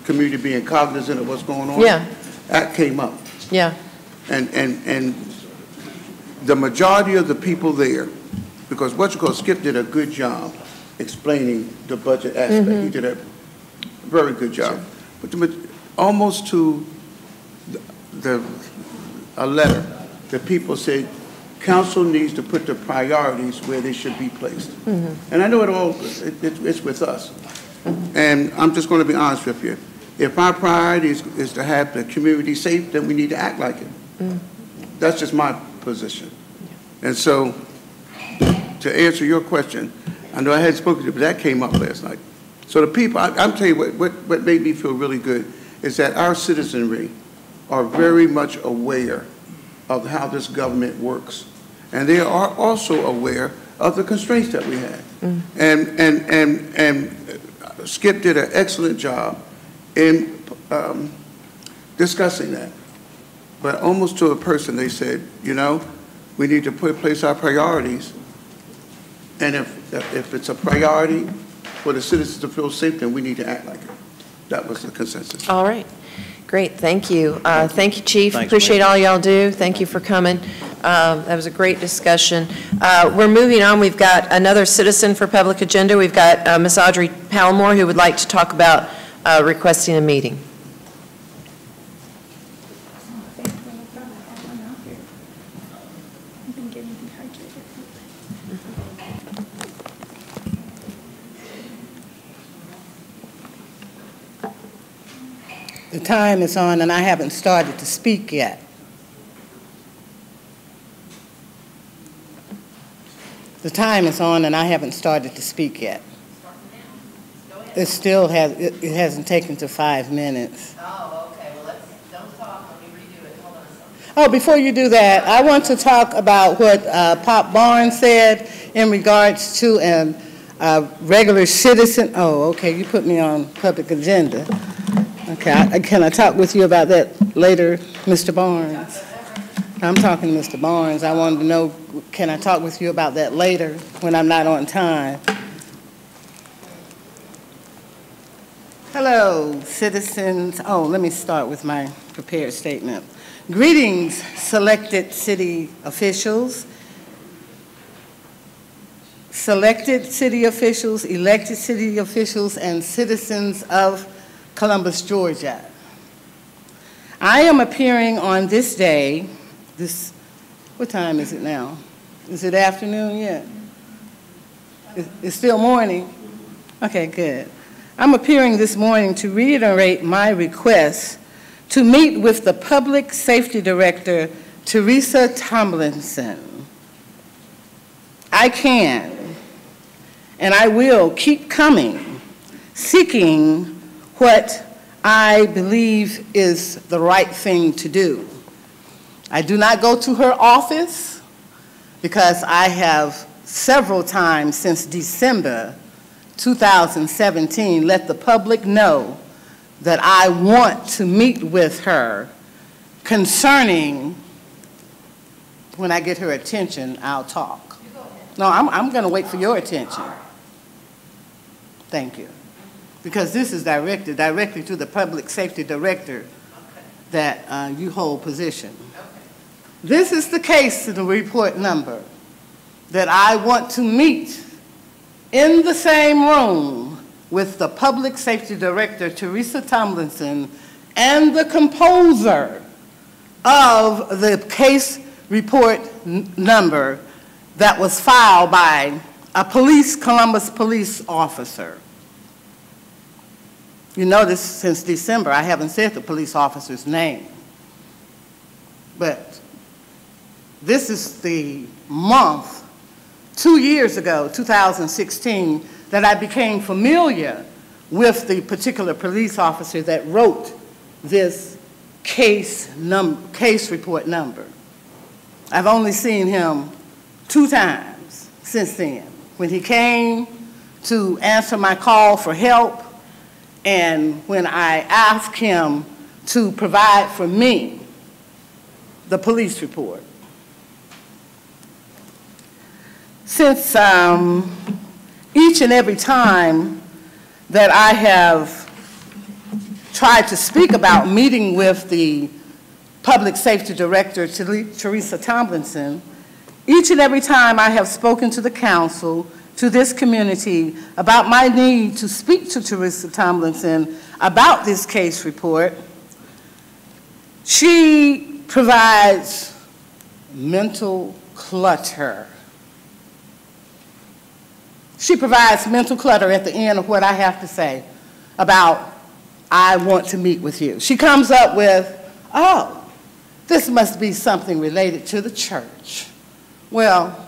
community being cognizant of what's going on? Yeah. That came up. Yeah. And the majority of the people there, because Skip did a good job explaining the budget aspect. He did a very good job. But almost to a letter, the people said, council needs to put the priorities where they should be placed. And I know it's with us. And I'm just going to be honest with you. If our priority is to have the community safe, then we need to act like it. That's just my position. And so, to answer your question, I know I hadn't spoken to you, but that came up last night. So the people, I'm telling you what made me feel really good is that our citizenry are very much aware of how this government works. And they are also aware of the constraints that we have. And Skip did an excellent job in discussing that. But almost to a person, they said, you know, we need to place our priorities. And if it's a priority for the citizens to feel safe, then we need to act like it. That was the consensus. All right. Great, thank you. Thank you, Chief. Thanks, Appreciate Mayor. all y'all do. Thank you for coming. That was a great discussion. We're moving on. We've got another citizen for public agenda. We've got Ms. Audrey Palmore, who would like to talk about requesting a meeting. The time is on and I haven't started to speak yet. The time is on and I haven't started to speak yet. It still hasn't taken to 5 minutes. Oh, okay. Well, don't talk. Let me redo it. Hold on a second. Oh, before you do that, I want to talk about what Pop Barnes said in regards to a regular citizen. Oh, okay. You put me on public agenda. Okay, can I talk with you about that later, Mr. Barnes? I'm talking to Mr. Barnes. I wanted to know, can I talk with you about that later when I'm not on time? Hello, citizens. Oh, let me start with my prepared statement. Greetings, selected city officials, elected city officials, and citizens of Columbus, Georgia. I am appearing on this day, what time is it now? Is it afternoon yet? It's still morning? Okay, good. I'm appearing this morning to reiterate my request to meet with the Public Safety Director, Teresa Tomlinson. I can, and I will keep coming, seeking what I believe is the right thing to do. I do not go to her office because I have several times since December 2017 let the public know that I want to meet with her concerning, when I get her attention, I'll talk. No, I'm going to wait for your attention. Thank you. Because this is directed directly to the Public Safety Director that you hold position. This is the case in the report number that I want to meet in the same room with the Public Safety Director, Teresa Tomlinson, and the composer of the case report number that was filed by a Columbus police officer. You notice since December, I haven't said the police officer's name. But this is the month, 2 years ago, 2016, that I became familiar with the particular police officer that wrote this case report number. I've only seen him 2 times since then. When he came to answer my call for help, and when I asked him to provide for me the police report. Since each and every time that I have tried to speak about meeting with the Public Safety Director, Teresa Tomlinson, each and every time I have spoken to the council, to this community, about my need to speak to Teresa Tomlinson about this case report, she provides mental clutter. She provides mental clutter at the end of what I have to say about, I want to meet with you. She comes up with, oh, this must be something related to the church. Well,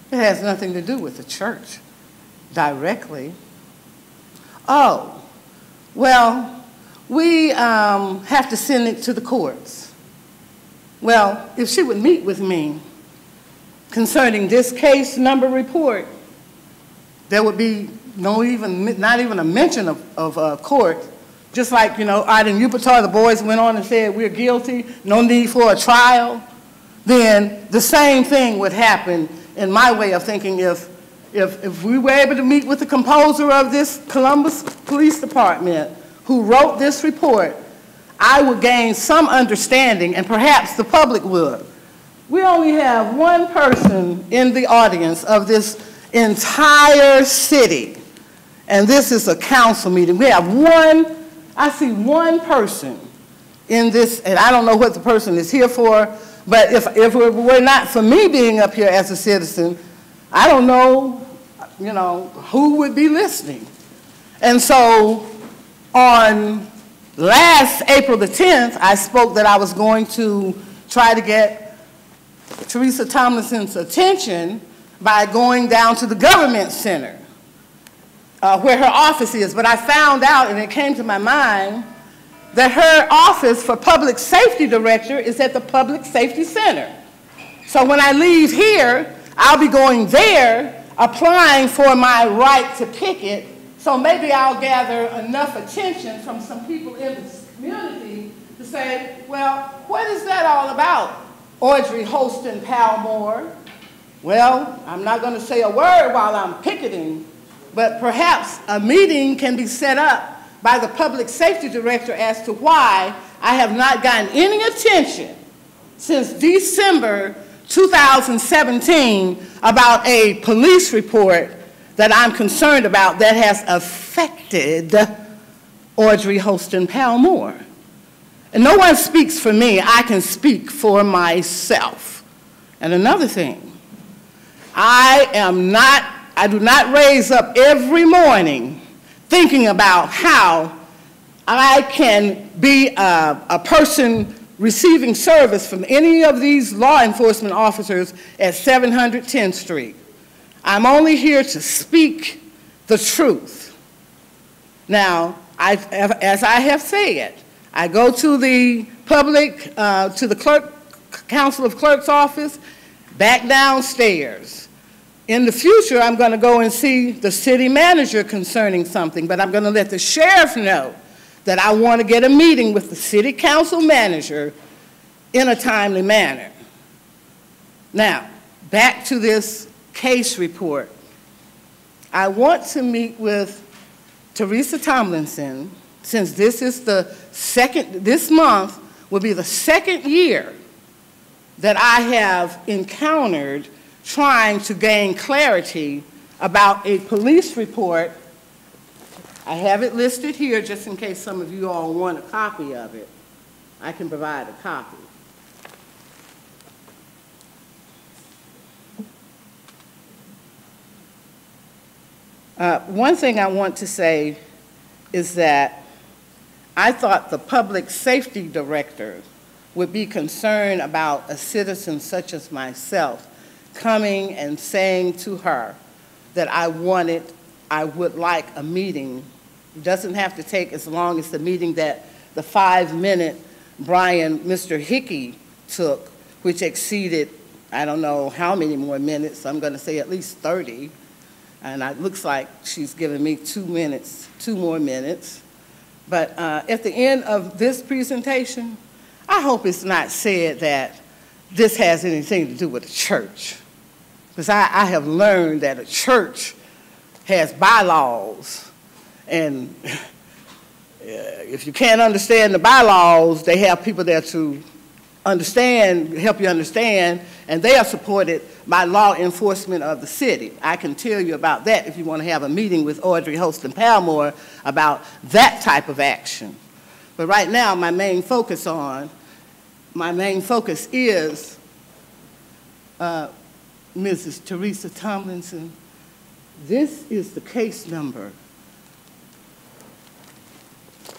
it has nothing to do with the church directly. oh, well, we have to send it to the courts. Well, if she would meet with me concerning this case number report, there would be not even a mention of court. Just like, out in Upatar, the boys went on and said, we're guilty, no need for a trial. Then the same thing would happen in my way of thinking if we were able to meet with the composer of this Columbus Police Department who wrote this report, I would gain some understanding, and perhaps the public would. We only have one person in the audience of this entire city, and this is a council meeting. We have I see one person in this, and I don't know what the person is here for, but if it were not for me being up here as a citizen, I don't know, who would be listening. And so on last April the 10th, I spoke that I was going to try to get Teresa Tomlinson's attention by going down to the government center where her office is. But I found out, and it came to my mind, that her office for public safety director is at the Public Safety Center. So when I leave here, I'll be going there, applying for my right to picket. So maybe I'll gather enough attention from some people in the community to say, well, what is that all about, Audrey Holston Palmore? Well, I'm not going to say a word while I'm picketing, but perhaps a meeting can be set up by the public safety director as to why I have not gotten any attention since December 2017 about a police report that I'm concerned about that has affected Audrey Holston Palmore. And no one speaks for me. I can speak for myself. And another thing, I do not raise up every morning thinking about how I can be a person receiving service from any of these law enforcement officers at 710th Street. I'm only here to speak the truth. Now, as I have said, I go to the to the Council of Clerk's office, back downstairs. In the future, I'm going to go and see the city manager concerning something, but I'm going to let the sheriff know that I want to get a meeting with the city council manager in a timely manner. Now, back to this case report. I want to meet with Teresa Tomlinson, since this is this month will be the second year that I have encountered trying to gain clarity about a police report. I have it listed here just in case some of you all want a copy of it. I can provide a copy. One thing I want to say is that I thought the public safety director would be concerned about a citizen such as myself coming and saying to her that I would like a meeting. It doesn't have to take as long as the meeting that the 5-minute Mr. Hickey took, which exceeded, I don't know how many more minutes. I'm going to say at least 30. And it looks like she's given me 2 more minutes. But at the end of this presentation, I hope it's not said that this has anything to do with the church. Because I have learned that a church has bylaws, and if you can't understand the bylaws, they have people there to help you understand, and they are supported by law enforcement of the city. I can tell you about that if you want to have a meeting with Audrey Holston Palmore about that type of action. But right now, my main focus is Mrs. Teresa Tomlinson. This is the case number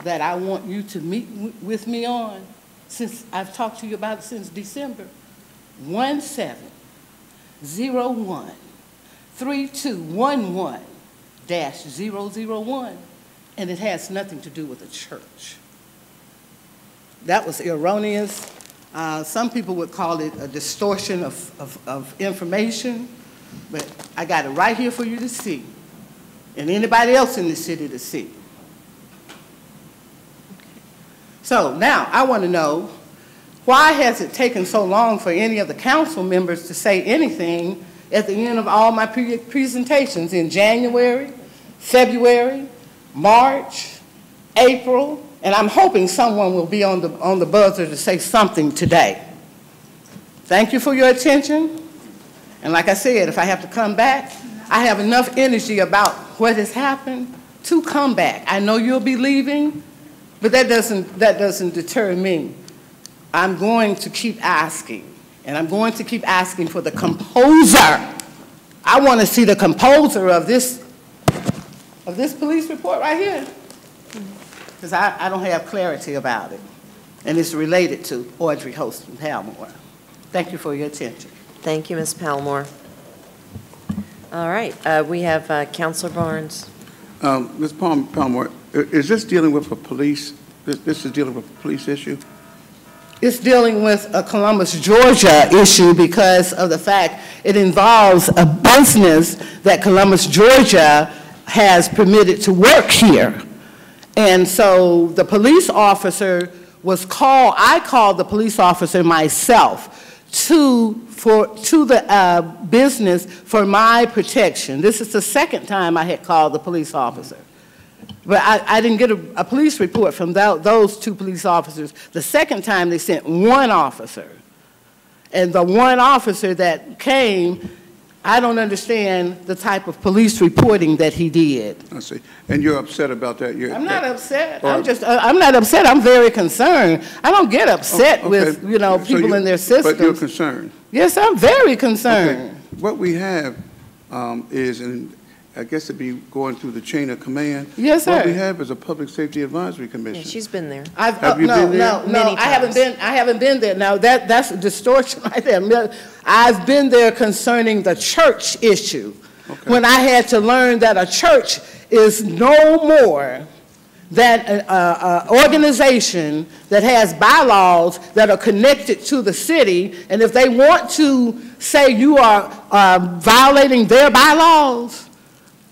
that I want you to meet with me on, since I've talked to you about it since December. 1701-3211-001. and it has nothing to do with the church. That was erroneous. Some people would call it a distortion of information, but I got it right here for you to see, and anybody else in the city to see. So now I want to know, why has it taken so long for any of the council members to say anything at the end of all my presentations in January, February, March, April, and I'm hoping someone will be on the buzzer to say something today. Thank you for your attention. And like I said, if I have to come back, I have enough energy about what has happened to come back. I know you'll be leaving, but that doesn't deter me. I'm going to keep asking, and I'm going to keep asking for the composer. I want to see the composer of this police report right here, because I don't have clarity about it, and it's related to Audrey Holston Palmore. Thank you for your attention. Thank you, Ms. Palmore. All right, we have Councilor Barnes. Ms. Palmore, is this dealing with a police? This is dealing with a police issue? It's dealing with a Columbus, Georgia issue because of the fact it involves a business that Columbus, Georgia has permitted to work here. And so the police officer was called, I called the police officer myself to the business for my protection. This is the second time I had called the police officer. But I didn't get a police report from those two police officers. The second time they sent one officer. And the one officer that came, I don't understand the type of police reporting that he did. I see. And you're upset about that? I'm not upset. I'm not upset. I'm very concerned. I don't get upset with, people in their systems. But you're concerned? Yes, I'm very concerned. Okay. What we have is, and I guess it'd be going through the chain of command. Yes, sir. What we have is a Public Safety Advisory Commission. Yeah, she's been there. Have you been there? No, I haven't been there. Now, that's a distortion right there. I've been there concerning the church issue. Okay. When I had to learn that a church is no more than an organization that has bylaws that are connected to the city, and if they want to say you are violating their bylaws,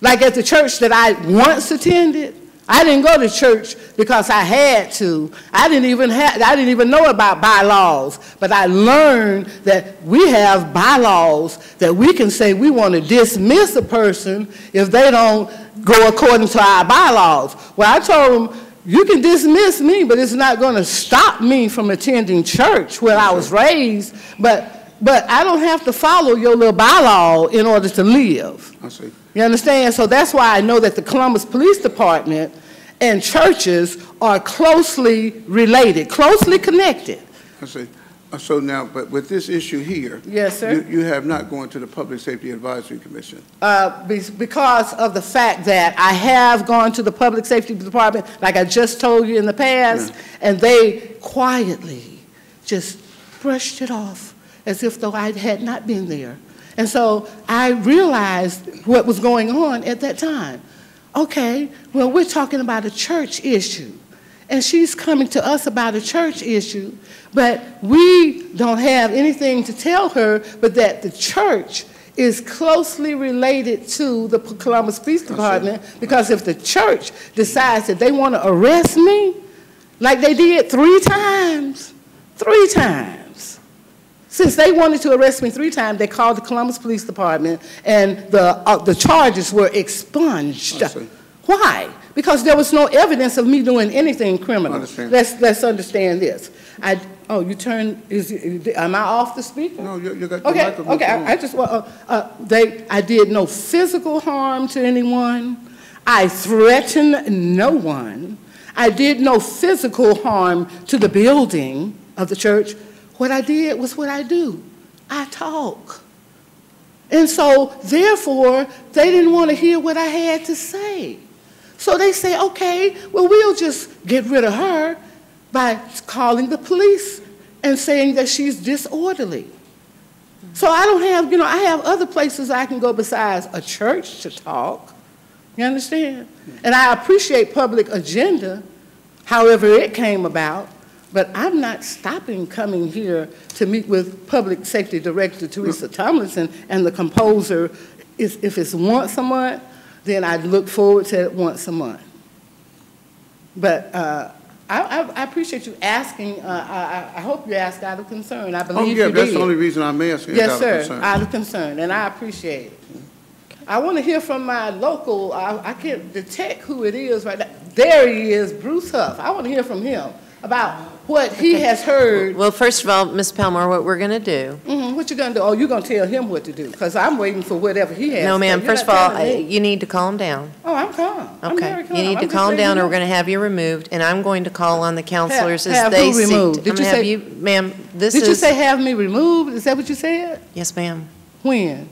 like at the church that I once attended, I didn't go to church because I had to. I didn't even know about bylaws, but I learned that we have bylaws that we can say we want to dismiss a person if they don't go according to our bylaws. Well, I told them, you can dismiss me, but it's not going to stop me from attending church where I was raised, but I don't have to follow your little bylaw in order to live. I see. You understand? So that's why I know that the Columbus Police Department and churches are closely related, closely connected. I see. So now, but with this issue here, yes, sir, you have not gone to the Public Safety Advisory Commission. Because of the fact that I have gone to the Public Safety Department, like I just told you in the past, and they quietly just brushed it off as if though I had not been there. And so I realized what was going on at that time. Okay, well, we're talking about a church issue, and she's coming to us about a church issue, but we don't have anything to tell her but that the church is closely related to the Columbus Police Department, because if the church decides that they want to arrest me, like they did 3 times, since they wanted to arrest me 3 times, they called the Columbus Police Department, and the charges were expunged. Why? Because there was no evidence of me doing anything criminal. Let's understand this. Am I off the speaker? No, you got the microphone. Okay, I did no physical harm to anyone. I threatened no one. I did no physical harm to the building of the church. What I did was what I do. I talk. And so, therefore, they didn't want to hear what I had to say. So they say, okay, well, we'll just get rid of her by calling the police and saying that she's disorderly. So I don't have, I have other places I can go besides a church to talk. You understand? And I appreciate public agenda, however it came about, but I'm not stopping coming here to meet with Public Safety Director Teresa Tomlinson and the composer. If it's once a month, then I look forward to it once a month. But I appreciate you asking. I hope you asked out of concern. I believe you did. That's the only reason I'm asking. Yes, sir, out of concern, and I appreciate it. I want to hear from my local, I can't detect who it is right now. There he is, Bruce Huff. I want to hear from him about what he has heard. Well, first of all, Ms. Palmer, what we're going to do. What you going to do? Oh, you're going to tell him what to do, because I'm waiting for whatever he has. No, ma'am. First of all, you need to calm down. Oh, I'm calm. I'm very calm. You need to calm down, or we're going to have you removed, and I'm going to call on the counselors as they seek. Removed? Did you say, ma'am, Did you say have me removed? Is that what you said? Yes, ma'am. When?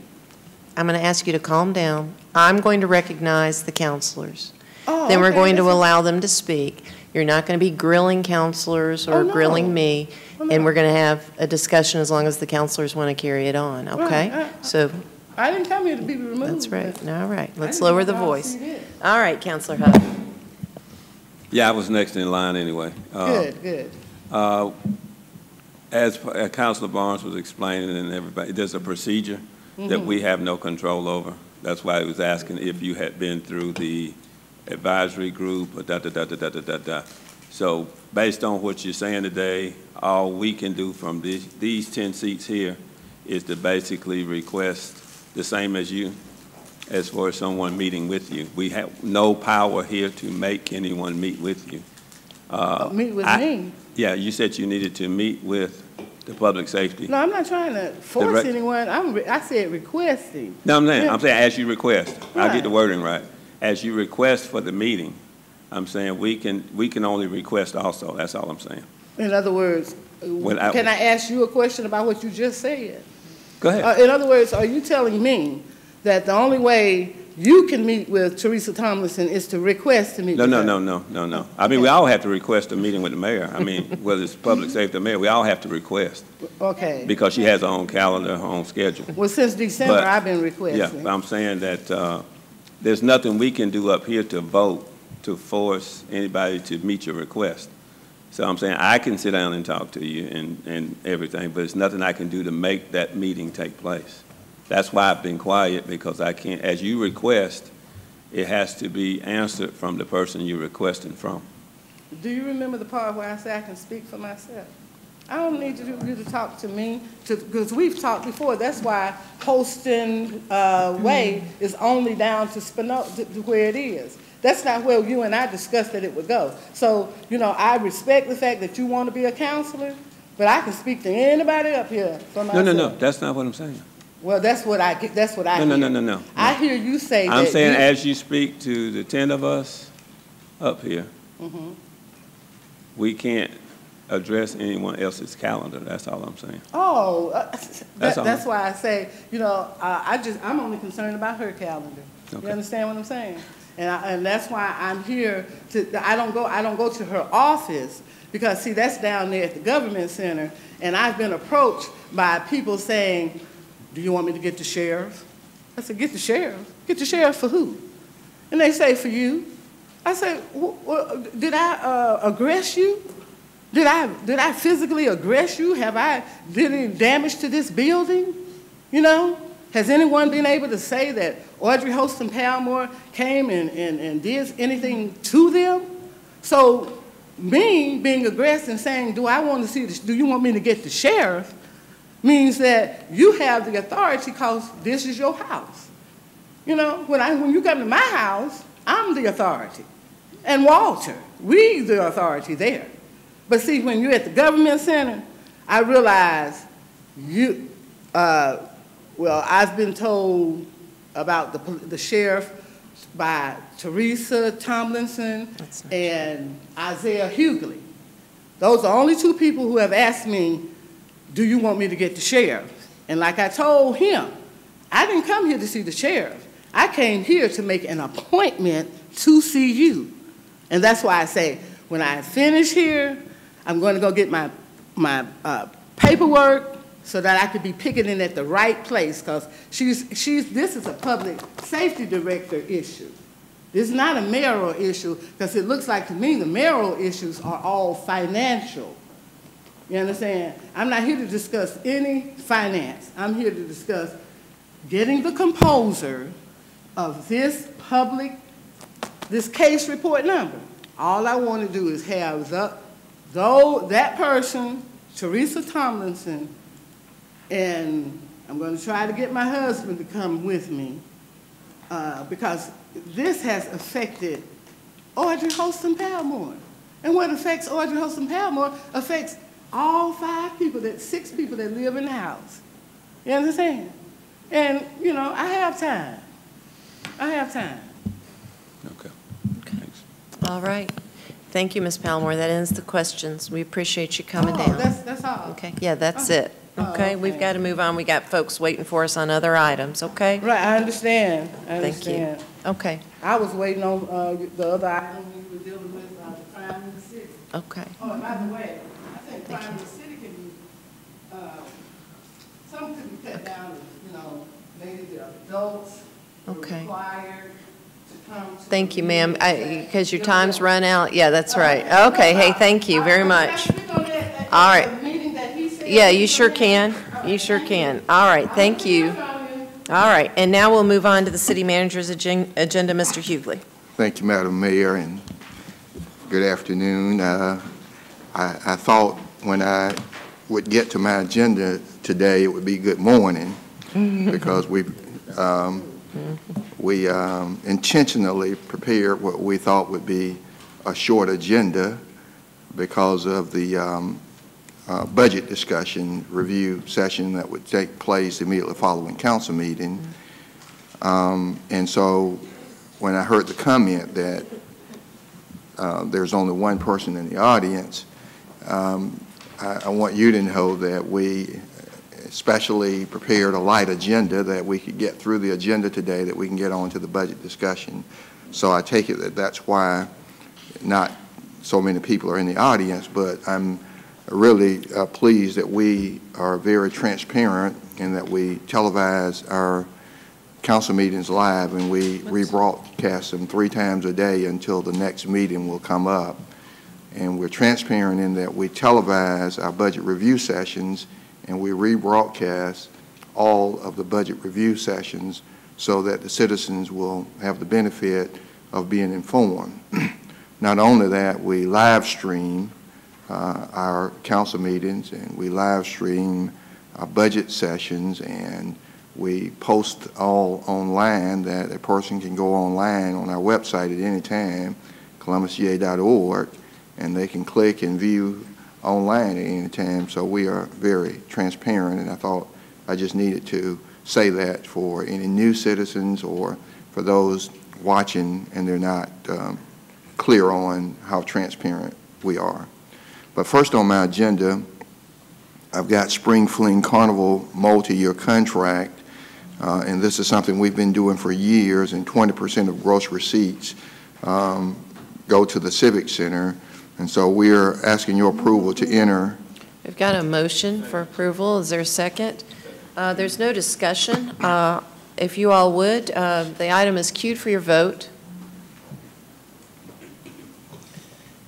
I'm going to ask you to calm down. I'm going to recognize the counselors. Oh, then we're going to allow them to speak. You're not going to be grilling counselors or grilling me, and we're going to have a discussion as long as the counselors want to carry it on, okay? Right. So I didn't come here to be removed. that's right. All right. Let's lower the voice. All right, Counselor Huff. Yeah, I was next in line anyway. Good. As Councilor Barnes was explaining and everybody, there's a procedure that we have no control over. That's why I was asking if you had been through the advisory group or da-da-da-da-da-da-da. So based on what you're saying today, all we can do from these 10 seats here is to basically request the same as you, as far as someone meeting with you. We have no power here to make anyone meet with you. Meet with me? Yeah, you said you needed to meet with the public safety. No, I'm not trying to force anyone. I said requesting. No, I'm saying as you request. Right. I'll get the wording right. As you request for the meeting, I'm saying we can only request also. That's all I'm saying. In other words, can I ask you a question about what you just said? Go ahead. In other words, are you telling me that the only way you can meet with Teresa Tomlinson is to request to meet with her? No. I mean, we all have to request a meeting with the mayor. I mean, whether it's public safety or mayor, we all have to request. Okay. Because she has her own calendar, her own schedule. Well, since December, I've been requesting. Yeah, but I'm saying that there's nothing we can do up here to vote to force anybody to meet your request. So I'm saying I can sit down and talk to you and everything, but there's nothing I can do to make that meeting take place. That's why I've been quiet, because I can't, as you request, it has to be answered from the person you're requesting from. Do you remember the part where I say I can speak for myself? I don't need you to talk to me, because we've talked before. That's why Holston Way is only down to Spinoza, to where it is. That's not where you and I discussed that it would go. So, you know, I respect the fact that you want to be a counselor, but I can speak to anybody up here for myself. No, that's not what I'm saying. Well, that's what I get. That's what I hear. No. I hear you say that. I'm saying as you speak to the 10 of us up here, we can't address anyone else's calendar. That's all I'm saying. Oh, that's why I say, you know, I'm only concerned about her calendar. Okay. You understand what I'm saying? And that's why I'm here I don't go to her office, because see, that's down there at the government center, and I've been approached by people saying, do you want me to get the sheriff? I said, get the sheriff. Get the sheriff for who? And they say, for you. I said, did I aggress you? Did I physically aggress you? Have I did any damage to this building? You know? Has anyone been able to say that Audrey Holston Palmore came and did anything to them? So me being aggressive and saying, do you want me to get the sheriff, means that you have the authority because this is your house. You know, when you come to my house, I'm the authority. And Walter, we the authority there. But see, when you're at the government center, I realize I've been told about the sheriff by Teresa Tomlinson and Isaiah Hughley. Those are the only two people who have asked me, do you want me to get the sheriff? And like I told him, I didn't come here to see the sheriff. I came here to make an appointment to see you. And that's why I say, when I finish here, I'm going to go get my paperwork so that I could be picketing at the right place, because this is a public safety director issue. It's not a mayoral issue, because it looks like to me the mayoral issues are all financial. You understand? I'm not here to discuss any finance. I'm here to discuss getting the composer of this case report number. All I want to do is have that person, Teresa Tomlinson, and I'm going to try to get my husband to come with me, because this has affected Audrey Holston Palmore. And what affects Audrey Holston Palmore affects all 6 people that live in the house. You understand? And, you know, I have time. I have time. Okay. Thanks. All right. Thank you, Ms. Palmore. That ends the questions. We appreciate you coming down. That's all. Okay. Yeah, that's it. Okay, we've got to move on. We got folks waiting for us on other items, okay? Right, I understand. Thank you. Okay. I was waiting on the other item we were dealing with, the crime in the city. Okay. Oh, and by the way, I think crime in the city can be, some could be cut down, you know, maybe the adults are required to come to. Thank you, ma'am. Because your time's run out. Yeah, that's right. Okay, hey, thank you very much. All right. Yeah, you sure can. You sure can. All right, thank you. All right, and now we'll move on to the city manager's agenda, Mr. Hughley. Thank you, Madam Mayor, and good afternoon. I thought when I would get to my agenda today, it would be good morning, because we intentionally prepared what we thought would be a short agenda because of the budget discussion review session that would take place immediately following council meeting. And so when I heard the comment that there's only one person in the audience, I want you to know that we especially prepared a light agenda that we could get through the agenda today, that we can get on to the budget discussion. So I take it that that's why not so many people are in the audience, but I'm really pleased that we are very transparent and that we televise our council meetings live, and we rebroadcast them 3 times a day until the next meeting will come up. And we're transparent in that we televise our budget review sessions, and we rebroadcast all of the budget review sessions so that the citizens will have the benefit of being informed. Not only that, we live stream our council meetings, and we live stream our budget sessions, and we post all online that a person can go online on our website at any time, columbusga.org, and they can click and view online at any time. So we are very transparent, and I thought I just needed to say that for any new citizens or for those watching and they're not clear on how transparent we are. But first on my agenda, I've got Spring Fling Carnival multi-year contract, and this is something we've been doing for years, and 20% of gross receipts go to the Civic Center, and so we're asking your approval to enter. We've got a motion for approval. Is there a second? There's no discussion. If you all would, the item is queued for your vote,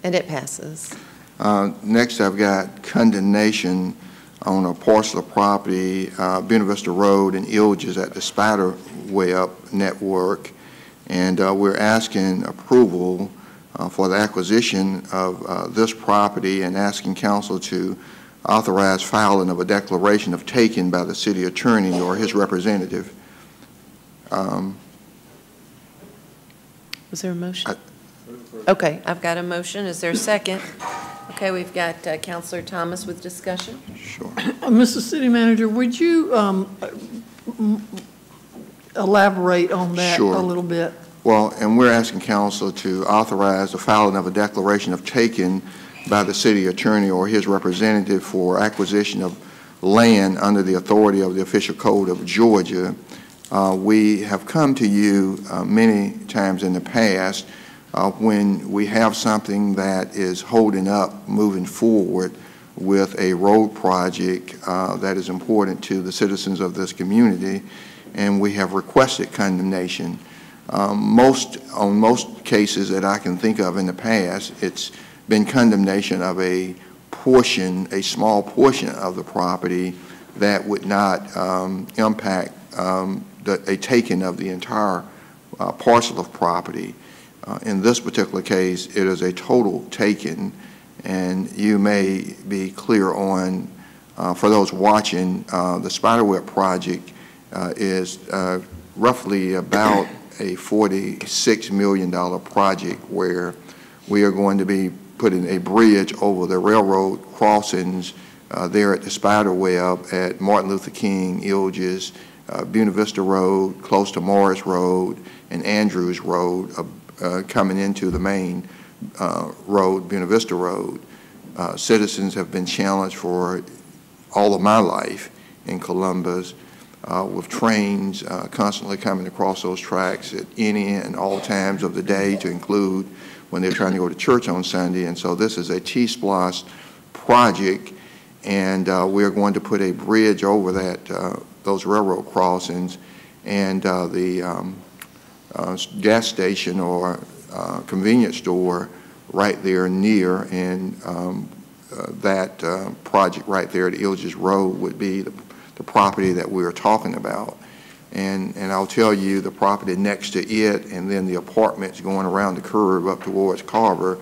and it passes. Next, I've got condemnation on a parcel of property, Buena Vista Road in Ilges at the Spiderweb Network, and we're asking approval for the acquisition of this property and asking council to authorize filing of a declaration of taking by the city attorney or his representative. Was there a motion? Okay, I've got a motion. Is there a second? Okay, we've got Councilor Thomas with discussion. Sure. Mr. City Manager, would you elaborate on that Sure. a little bit? Well, and we're asking council to authorize the filing of a declaration of taking by the city attorney or his representative for acquisition of land under the authority of the official code of Georgia. We have come to you many times in the past when we have something that is holding up moving forward with a road project that is important to the citizens of this community, and we have requested condemnation. On most cases that I can think of in the past, it's been condemnation of a small portion of the property that would not impact a taking of the entire parcel of property. In this particular case, it is a total taking, and you may be clear on, for those watching, the Spiderweb project is roughly about a $46 million project where we are going to be putting a bridge over the railroad crossings there at the Spiderweb at Martin Luther King, Ilges, Buena Vista Road, close to Morris Road, and Andrews Road, coming into the main road, Buena Vista Road. Citizens have been challenged for all of my life in Columbus with trains constantly coming across those tracks at any and all times of the day, to include when they're trying to go to church on Sunday. And so this is a T-SPLOST project, and we're going to put a bridge over that those railroad crossings, and the gas station or convenience store right there near, and that project right there at Ilges Road would be the property that we are talking about. And I'll tell you, the property next to it, and then the apartments going around the curve up towards Carver,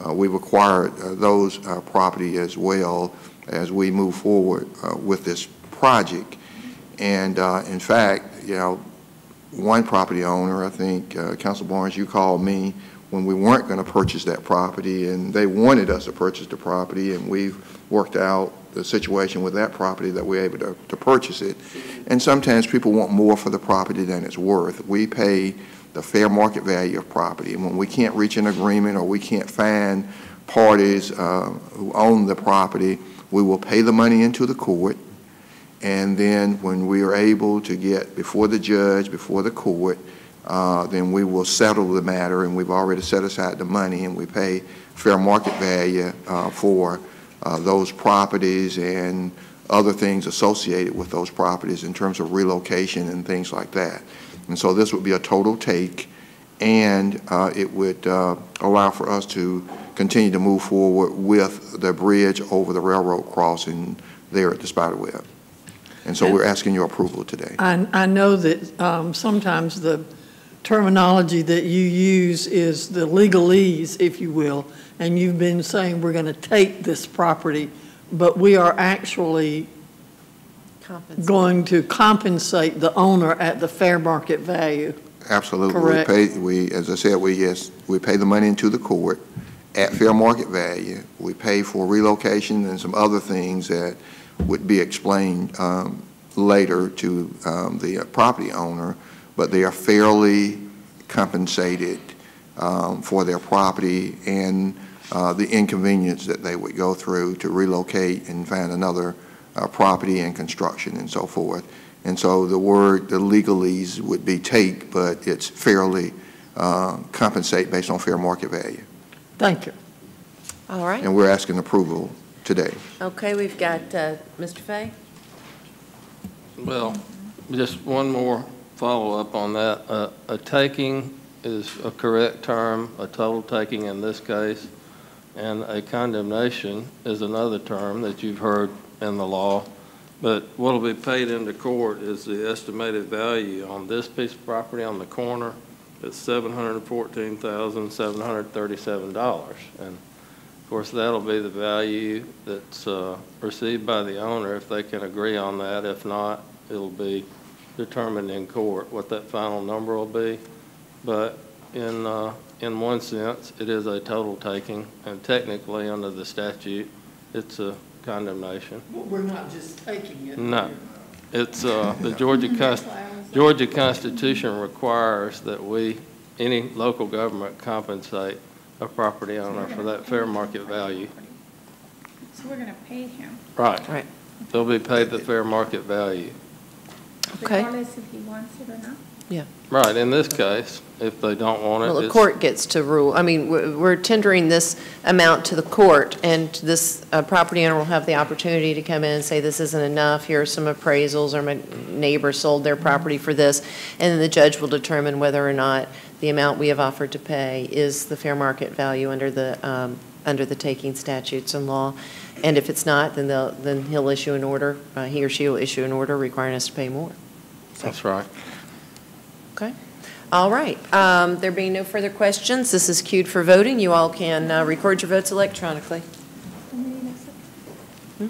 we've acquired those property as well as we move forward with this project. And in fact, you know, one property owner, I think, Council Barnes, you called me when we weren't going to purchase that property, and they wanted us to purchase the property, and we've worked out the situation with that property that we're able to purchase it. And sometimes people want more for the property than it's worth. We pay the fair market value of property, and when we can't reach an agreement or we can't find parties who own the property, we will pay the money into the court, and then when we are able to get before the judge, before the court, then we will settle the matter, and we've already set aside the money, and we pay fair market value for those properties and other things associated with those properties in terms of relocation and things like that. And so this would be a total take, and it would allow for us to continue to move forward with the bridge over the railroad crossing there at the Spiderweb. And so we're asking your approval today. I know that sometimes the terminology that you use is the legalese, if you will, and you've been saying we're going to take this property, but we are actually going to compensate the owner at the fair market value. Absolutely. Correct. As I said, we pay the money into the court at fair market value. We pay for relocation and some other things that would be explained later to the property owner, but they are fairly compensated for their property and the inconvenience that they would go through to relocate and find another property and construction and so forth. And so the legalese would be take, but it's fairly compensate based on fair market value. Thank you. All right. And we're asking approval today. Okay, we've got Mr. Fay. Well, just one more follow-up on that. A taking is a correct term, a total taking in this case, and a condemnation is another term that you've heard in the law. But what will be paid into court is the estimated value on this piece of property on the corner. It's $714,737. And of course, that'll be the value that's received by the owner if they can agree on that. If not, it'll be determined in court what that final number will be. But in one sense, it is a total taking, and technically under the statute, it's a condemnation. We're not just taking it. No. It's the Georgia Constitution requires that any local government compensate a property owner for that fair market value. So we're going to pay him. Right. Right. They'll be paid the fair market value. Okay. Regardless if he wants it or not. Yeah. Right, in this case, if they don't want it. Well, the it's- court gets to rule. I mean, we're tendering this amount to the court, and this property owner will have the opportunity to come in and say, this isn't enough, here are some appraisals, or my neighbor sold their property for this, and then the judge will determine whether or not the amount we have offered to pay is the fair market value under the taking statutes and law. And if it's not, then he'll issue an order, he or she will issue an order requiring us to pay more. That's right. Okay. All right. There being no further questions, this is queued for voting. You all can record your votes electronically. All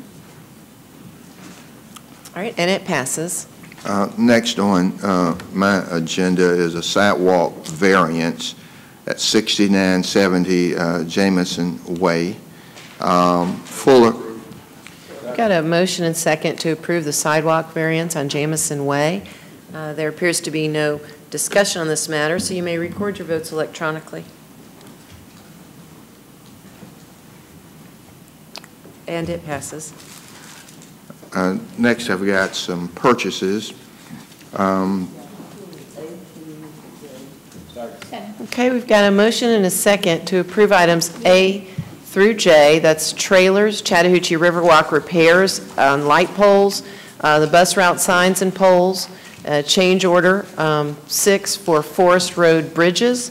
right, and it passes. Next on my agenda is a sidewalk variance at 6970 Jamison Way. Fuller. Got a motion and second to approve the sidewalk variance on Jamison Way. There appears to be no discussion on this matter, so you may record your votes electronically. And it passes. Next, I've got some purchases. Okay, we've got a motion and a second to approve items A through J. That's trailers, Chattahoochee Riverwalk repairs on light poles, the bus route signs and poles, change order 6 for Forest Road bridges,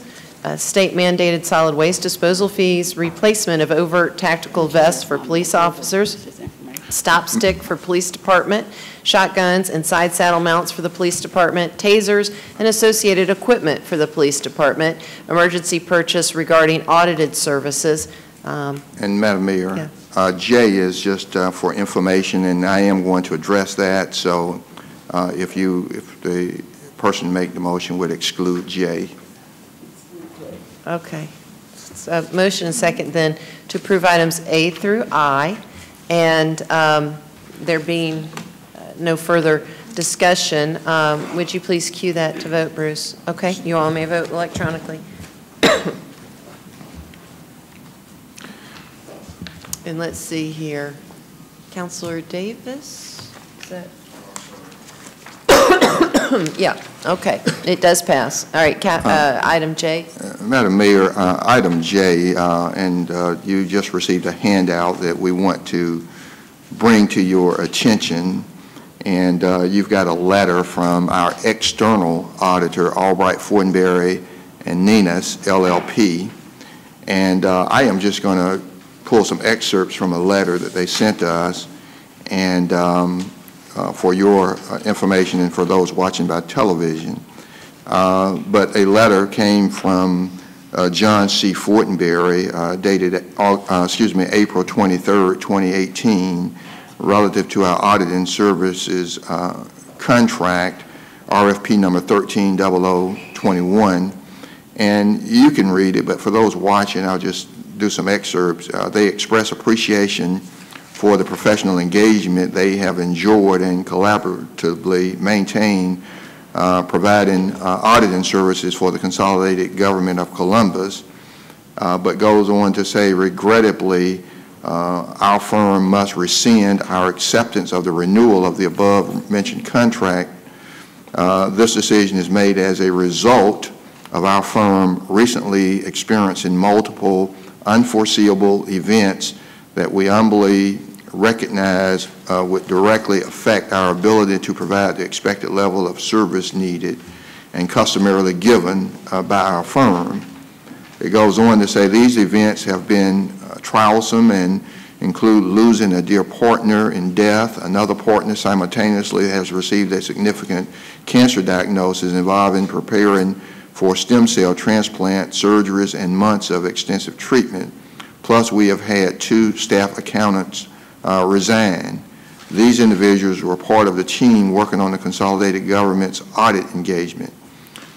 state mandated solid waste disposal fees, replacement of overt tactical vests for police officers, stop stick for police department, shotguns and side saddle mounts for the police department, tasers, and associated equipment for the police department, emergency purchase regarding audited services. And Madam Mayor, J is just for information, and I am going to address that. So if the person make the motion would exclude J. Okay. So motion and second then to approve items A through I, and there being no further discussion, would you please cue that to vote, Bruce? Okay, you all may vote electronically. And let's see here. Councilor Davis? Is that? Yeah, okay. It does pass. All right, item J. Madam Mayor, item J, and you just received a handout that we want to bring to your attention, and you've got a letter from our external auditor, Albright Fortenberry and Ninas, LLP, and I am just going to pull some excerpts from a letter that they sent to us, and for your information and for those watching by television. But a letter came from John C. Fortenberry, dated, April 23rd, 2018, relative to our auditing services contract, RFP number 130021. And you can read it, but for those watching, I'll just do some excerpts. They express appreciation for the professional engagement they have enjoyed and collaboratively maintained providing auditing services for the consolidated government of Columbus, but goes on to say, regrettably, our firm must rescind our acceptance of the renewal of the above-mentioned contract. This decision is made as a result of our firm recently experiencing multiple unforeseeable events that we humbly recognize would directly affect our ability to provide the expected level of service needed and customarily given by our firm. It goes on to say these events have been trialsome and include losing a dear partner in death. Another partner simultaneously has received a significant cancer diagnosis involving preparing for stem cell transplant, surgeries, and months of extensive treatment. Plus, we have had 2 staff accountants resign. These individuals were part of the team working on the consolidated government's audit engagement.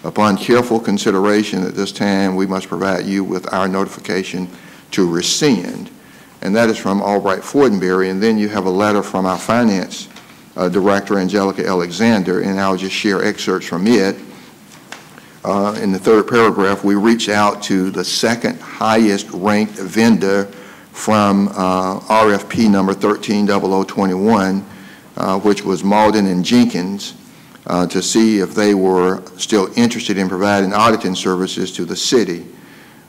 Upon careful consideration at this time, we must provide you with our notification to rescind. And that is from Albright Fortenberry. And then you have a letter from our finance director, Angelica Alexander, and I'll just share excerpts from it. In the 3rd paragraph, we reached out to the 2nd highest ranked vendor from RFP number 130021, which was Malden and Jenkins, to see if they were still interested in providing auditing services to the city.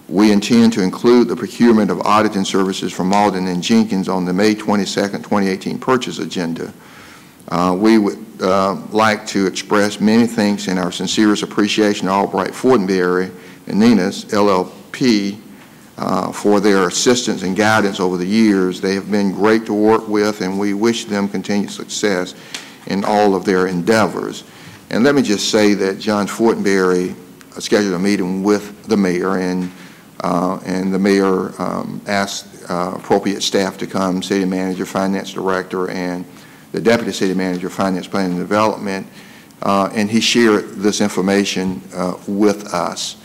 We intend to include the procurement of auditing services from Malden and Jenkins on the May 22nd, 2018 purchase agenda. We would like to express many thanks and our sincerest appreciation to Albright Fortenberry and Nina's LLP for their assistance and guidance over the years. They have been great to work with, and we wish them continued success in all of their endeavors. And let me just say that John Fortenberry scheduled a meeting with the mayor, and the mayor asked appropriate staff to come, city manager, finance director, and the deputy city manager, finance, planning, and development, and he shared this information with us.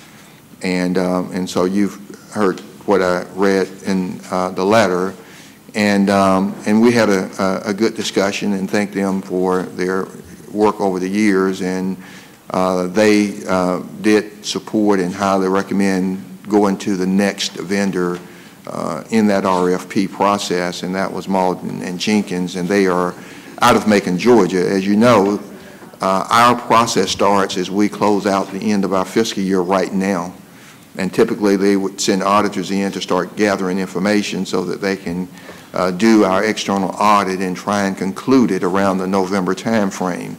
And so you've heard what I read in the letter, and we had a good discussion, and thank them for their work over the years, and they did support and highly recommend going to the next vendor in that RFP process, and that was Malden and Jenkins, and they are out of Macon, Georgia. As you know, our process starts as we close out the end of our fiscal year right now, and typically they would send auditors in to start gathering information so that they can do our external audit and try and conclude it around the November time frame.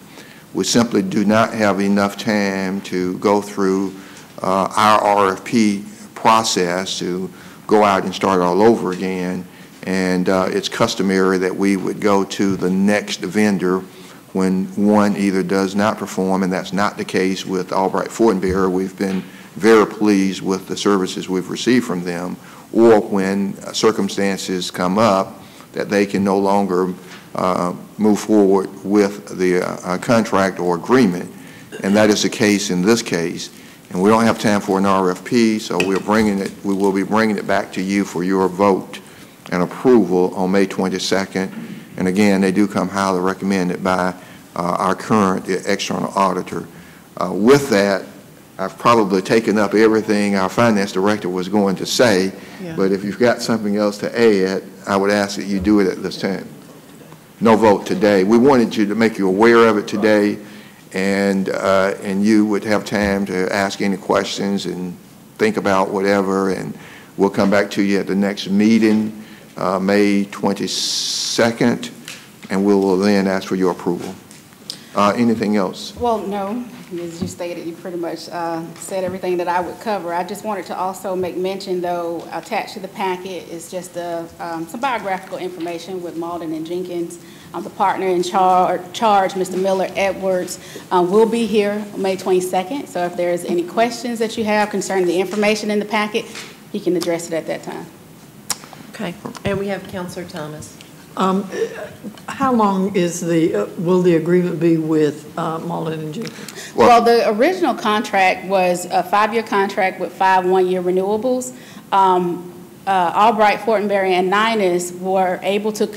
We simply do not have enough time to go through our RFP process to go out and start all over again, and it's customary that we would go to the next vendor when one either does not perform, and that's not the case with Albright Fortenberry. We've been very pleased with the services we've received from them, or when circumstances come up that they can no longer move forward with the contract or agreement, and that is the case in this case. And we don't have time for an RFP, so we will be bringing it back to you for your vote and approval on May 22nd. And again, they do come highly recommended by our current external auditor. With that, I've probably taken up everything our finance director was going to say, but if you've got something else to add, I would ask that you do it at this time. No vote today. We wanted you to make you aware of it today, and you would have time to ask any questions and think about whatever, and we'll come back to you at the next meeting, May 22nd, and we will then ask for your approval. Anything else? Well, no. As you stated, you pretty much said everything that I would cover. I just wanted to also make mention, though, attached to the packet is just some biographical information with Malden and Jenkins. The partner in charge, Mr. Miller Edwards, will be here May 22nd. So if there's any questions that you have concerning the information in the packet, he can address it at that time. Okay. And we have Councilor Thomas. How long is will the agreement be with Malden and Jenkins? Well, the original contract was a 5-year contract with 5 one-year renewables. Albright, Fortenberry, and Nines were able to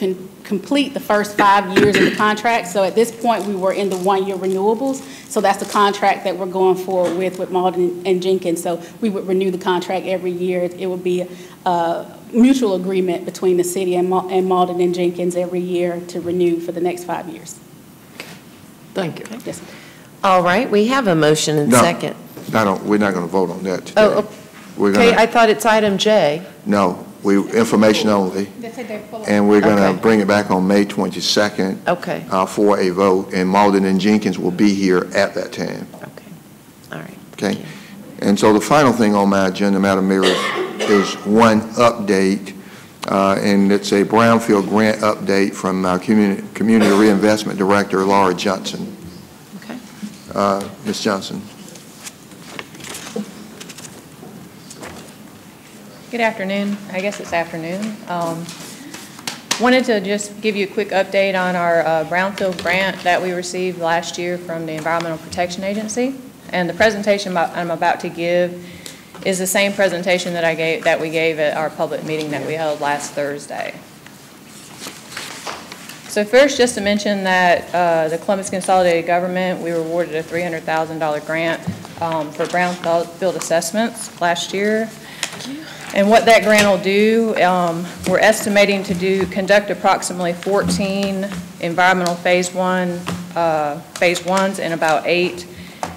complete the first 5 years of the contract. So at this point, we were in the 1-year renewables. So that's the contract that we're going forward with Malden and Jenkins. So we would renew the contract every year. It would be a mutual agreement between the city and Malden and Jenkins every year to renew for the next 5 years. Thank you. Yes, sir. All right, we have a motion and second. We're not going to vote on that today. Oh, okay. I thought it's item J. No, information only. And we're going to bring it back on May 22nd for a vote, and Malden and Jenkins will be here at that time. Okay. All right. Okay. And so the final thing on my agenda, Madam Mayor, is one update, and it's a Brownfield grant update from our Community Reinvestment Director, Laura Johnson. Okay. Ms. Johnson. Good afternoon. I guess it's afternoon. Wanted to just give you a quick update on our Brownfield grant that we received last year from the Environmental Protection Agency. And the presentation I'm about to give is the same presentation that we gave at our public meeting that we held last Thursday. So first, just to mention that the Columbus Consolidated Government, we were awarded a $300,000 grant for brownfield assessments last year. And what that grant will do, we're estimating to conduct approximately 14 environmental phase 1 Phase 1s and about 8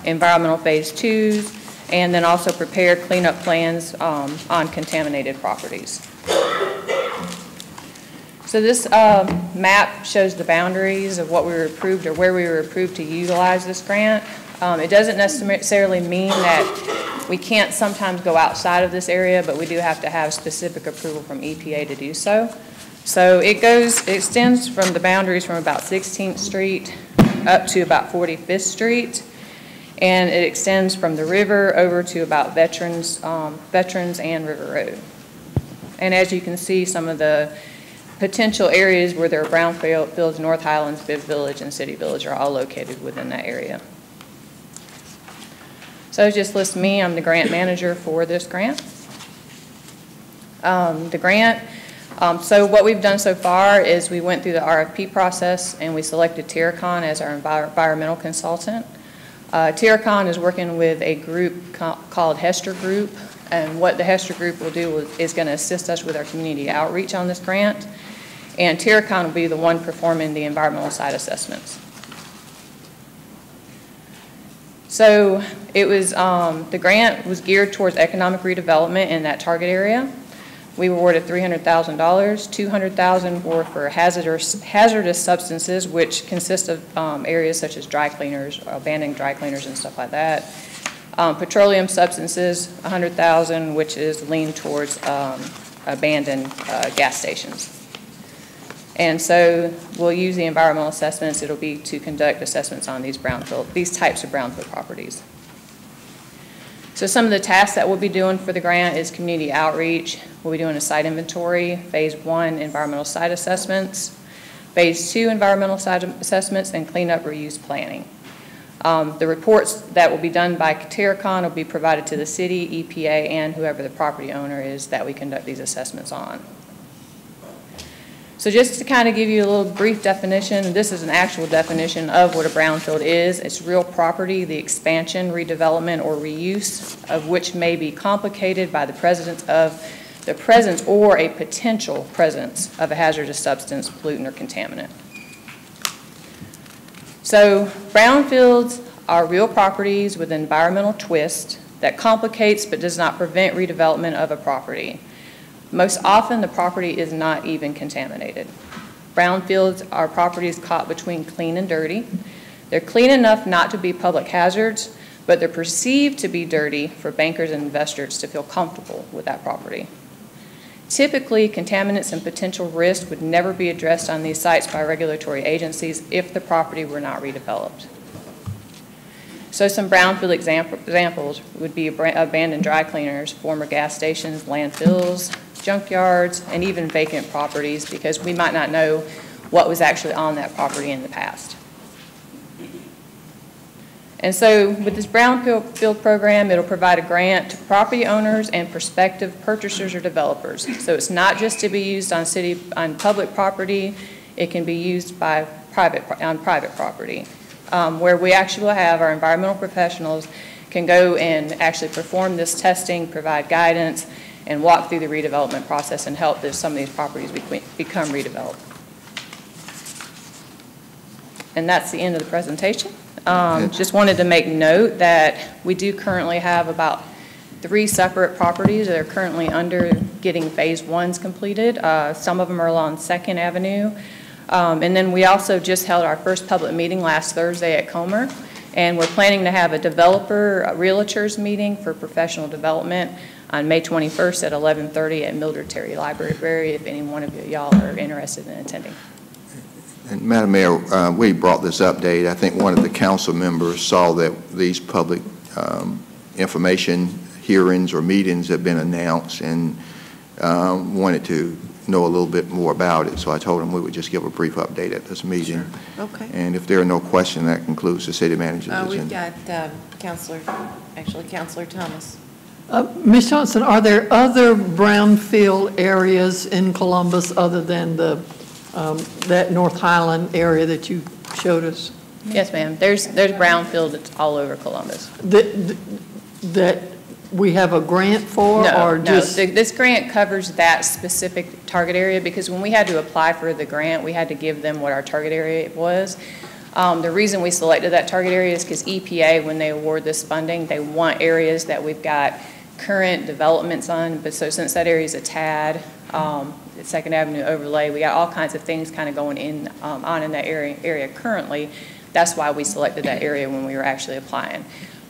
environmental Phase 2s, and then also prepared cleanup plans on contaminated properties. So this map shows the boundaries of what we were approved or where we were approved to utilize this grant. It doesn't necessarily mean that we can't sometimes go outside of this area, but we do have to have specific approval from EPA to do so. So it extends from the boundaries from about 16th Street up to about 45th Street, and it extends from the river over to about Veterans and River Road. And as you can see, some of the potential areas where there are brownfields, North Highlands, Bibb Village, and City Village are all located within that area. So just list me, I'm the grant manager for this grant. So what we've done so far is we went through the RFP process and we selected Terracon as our environmental consultant. Terracon is working with a group called Hester Group, and what the Hester Group will do is going to assist us with our community outreach on this grant, and Terracon will be the one performing the environmental site assessments. So it was, the grant was geared towards economic redevelopment in that target area. We were awarded $300,000. $200,000 were for hazardous substances, which consist of areas such as dry cleaners, abandoned dry cleaners and stuff like that. Petroleum substances, $100,000, which is leaned towards abandoned gas stations. And so we'll use the environmental assessments. It'll be to conduct assessments on these types of brownfield properties. So some of the tasks that we'll be doing for the grant is community outreach. We'll be doing a site inventory, Phase 1 environmental site assessments, Phase 2 environmental site assessments, and cleanup reuse planning. The reports that will be done by Terracon will be provided to the city, EPA, and whoever the property owner is that we conduct these assessments on. So just to kind of give you a little brief definition, this is an actual definition of what a brownfield is. It's real property, the expansion, redevelopment, or reuse of which may be complicated by the presence or a potential presence of a hazardous substance, pollutant, or contaminant. So brownfields are real properties with an environmental twist that complicates but does not prevent redevelopment of a property. Most often, the property is not even contaminated. Brownfields are properties caught between clean and dirty. They're clean enough not to be public hazards, but they're perceived to be dirty for bankers and investors to feel comfortable with that property. Typically, contaminants and potential risks would never be addressed on these sites by regulatory agencies if the property were not redeveloped. So some brownfield examples would be abandoned dry cleaners, former gas stations, landfills, junkyards, and even vacant properties, because we might not know what was actually on that property in the past. And so with this brownfield program, it'll provide a grant to property owners and prospective purchasers or developers. So it's not just to be used on public property, it can be used by on private property, where we actually will have our environmental professionals can go and actually perform this testing, provide guidance, and walk through the redevelopment process and help some of these properties become redeveloped. And that's the end of the presentation. Just wanted to make note that we do currently have about 3 separate properties that are currently under getting Phase 1s completed. Some of them are along 2nd Avenue. And then we also just held our first public meeting last Thursday at Comer. And we're planning to have a realtors meeting for professional development on May 21st at 11:30 at Mildred Terry Library, if any one of y'all are interested in attending. And Madam Mayor, we brought this update. I think one of the council members saw that these public information hearings or meetings have been announced and wanted to know a little bit more about it. So I told him we would just give a brief update at this meeting. Sure. Okay. And if there are no questions, that concludes the city manager's agenda. We've got Councilor Thomas. Ms. Johnson, are there other brownfield areas in Columbus other than that North Highland area that you showed us? Yes, ma'am. There's brownfield that's all over Columbus. That we have a grant for? No, this grant covers that specific target area, because when we had to apply for the grant, we had to give them what our target area was. The reason we selected that target area is because EPA, when they award this funding, they want areas that we've got current developments on. But so since that area is a TAD, Second Avenue overlay, we got all kinds of things kind of going in on in that area currently. That's why we selected that area when we were actually applying.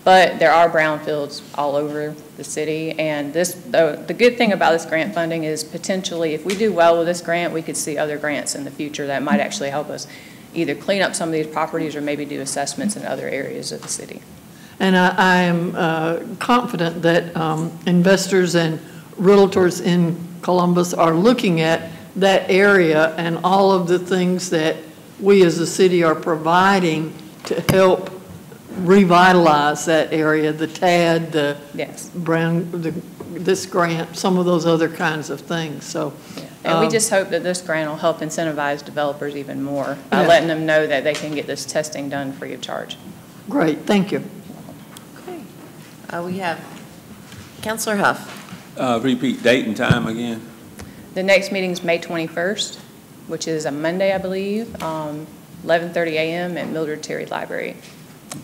But there are brownfields all over the city, and the good thing about this grant funding is potentially if we do well with this grant, we could see other grants in the future that might actually help us either clean up some of these properties or maybe do assessments in other areas of the city. And I am confident that investors and realtors in Columbus are looking at that area and all of the things that we as a city are providing to help revitalize that area, the TAD, the this grant, some of those other kinds of things. So, and we just hope that this grant will help incentivize developers even more by letting them know that they can get this testing done free of charge. Great, thank you. Okay, we have Councilor Huff. Repeat date and time again. The next meeting is May 21st, which is a Monday, I believe, 11:30 a.m. at Mildred Terry Library.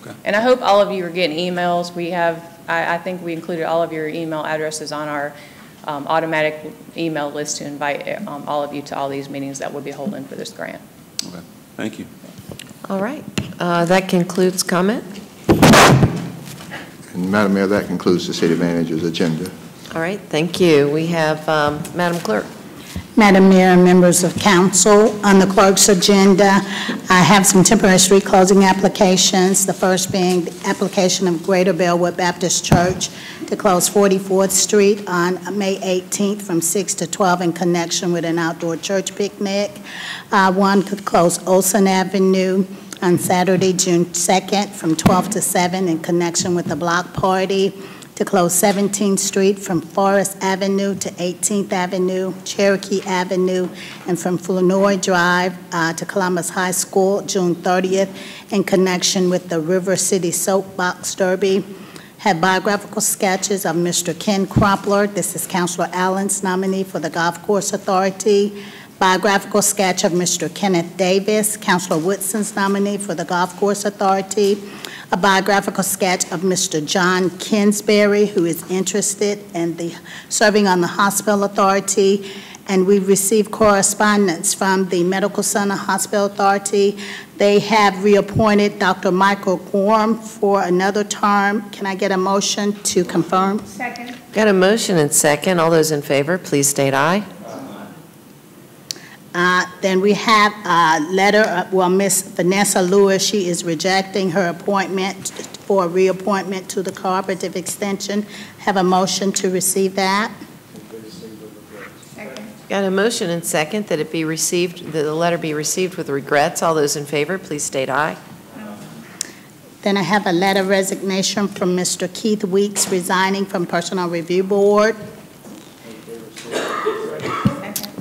Okay. And I hope all of you are getting emails. We have, I think we included all of your email addresses on our automatic email list to invite all of you to all these meetings that we'll be holding for this grant. Okay, thank you. All right, that concludes comment. And Madam Mayor, that concludes the city manager's agenda. All right, thank you. We have Madam Clerk. Madam Mayor and members of council, on the clerk's agenda, I have some temporary street closing applications. The first being the application of Greater Bellwood Baptist Church to close 44th Street on May 18th from 6 to 12 in connection with an outdoor church picnic. One could close Olson Avenue on Saturday, June 2nd from 12 to 7 in connection with the block party. To close 17th Street from Forest Avenue to 18th Avenue, Cherokee Avenue, and from Flournoy Drive to Columbus High School, June 30th, in connection with the River City Soapbox Derby. Have biographical sketches of Mr. Ken Crumpler. This is Councilor Allen's nominee for the Golf Course Authority. Biographical sketch of Mr. Kenneth Davis, Councilor Woodson's nominee for the Golf Course Authority. A biographical sketch of Mr. John Kinsberry, who is interested in serving on the Hospital Authority. And we received correspondence from the Medical Center Hospital Authority. They have reappointed Dr. Michael Gorm for another term. Can I get a motion to confirm? Second. Got a motion and second. All those in favor, please state aye. Then we have a letter, Miss Vanessa Lewis, she is rejecting her appointment for reappointment to the Cooperative Extension. Have a motion to receive that. Got a motion and second that it be received, that the letter be received with regrets. All those in favor, please state aye. Then I have a letter of resignation from Mr. Keith Weeks resigning from Personnel Review Board.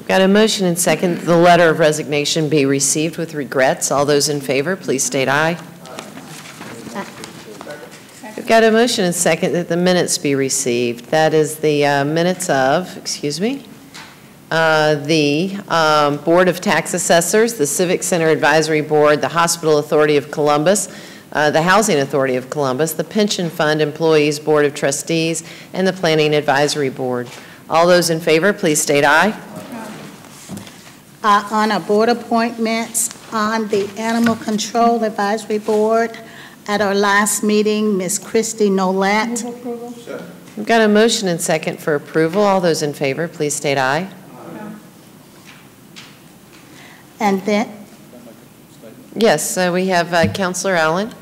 Got a motion and second that the letter of resignation be received with regrets. All those in favor, please state aye. We've got a motion and second that the minutes be received. That is the minutes of, the Board of Tax Assessors, the Civic Center Advisory Board, the Hospital Authority of Columbus, the Housing Authority of Columbus, the Pension Fund Employees Board of Trustees, and the Planning Advisory Board. All those in favor, please state aye. On our board appointments, on the Animal Control Advisory Board, at our last meeting, Ms. Christy Nolette. We've got a motion and second for approval. All those in favor, please state aye. And then? Yes, we have Councilor Allen.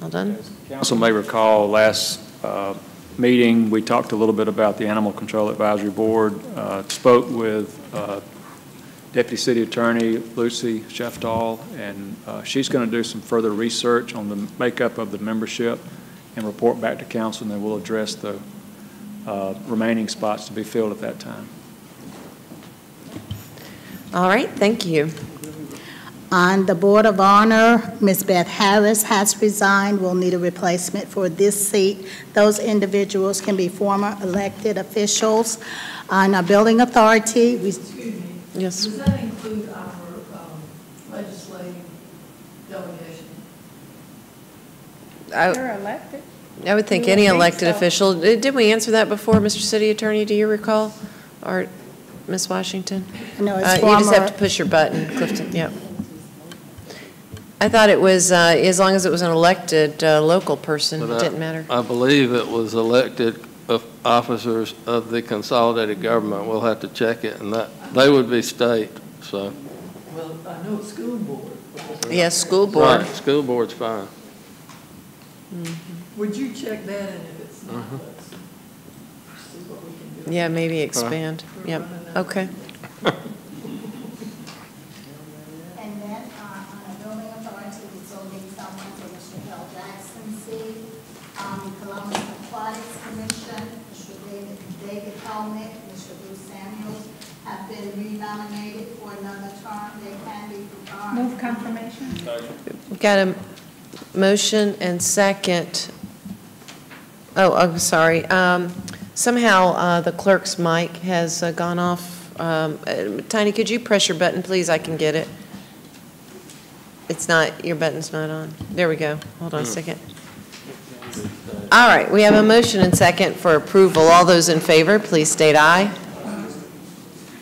Well done. Council may recall last meeting, we talked a little bit about the Animal Control Advisory Board, spoke with Deputy City Attorney Lucy Sheftal, and she's going to do some further research on the makeup of the membership and report back to council, and then we'll address the remaining spots to be filled at that time. All right, thank you. On the Board of Honor, Ms. Beth Harris has resigned. We'll need a replacement for this seat. Those individuals can be former elected officials. On our Building Authority, Yes. Does that include our legislative They're elected. I would think You would any think elected so. official. Did we answer that before, Mr. City Attorney? Do you recall? Or Ms. Washington? No, it's You just have former- to push your button, Clifton, yep. I thought it was, as long as it was an elected local person, But it didn't matter. I believe it was elected officers of the consolidated government. We'll have to check it, and that, they would be state, so. Well, I know it's school board. Yes, school board. Right, school board's fine. Would you check that, and if it's not, Mhm. let's see what we can do. Yeah, maybe expand. Yep, okay. And then on a building authority, we still need someone for Mr. Bill Jackson seat. Columbus Aquatics Commission, Mr. David Helmick, Mr. Bruce Samuels have been renominated for another term. They can be confirmed. Move confirmation. We've got a motion and second. Oh, I'm sorry. Somehow the clerk's mic has gone off. Tiny, could you press your button, please? I can get it. It's not, your button's not on. There we go. Hold on a second. All right, we have a motion and second for approval. All those in favor, please state aye.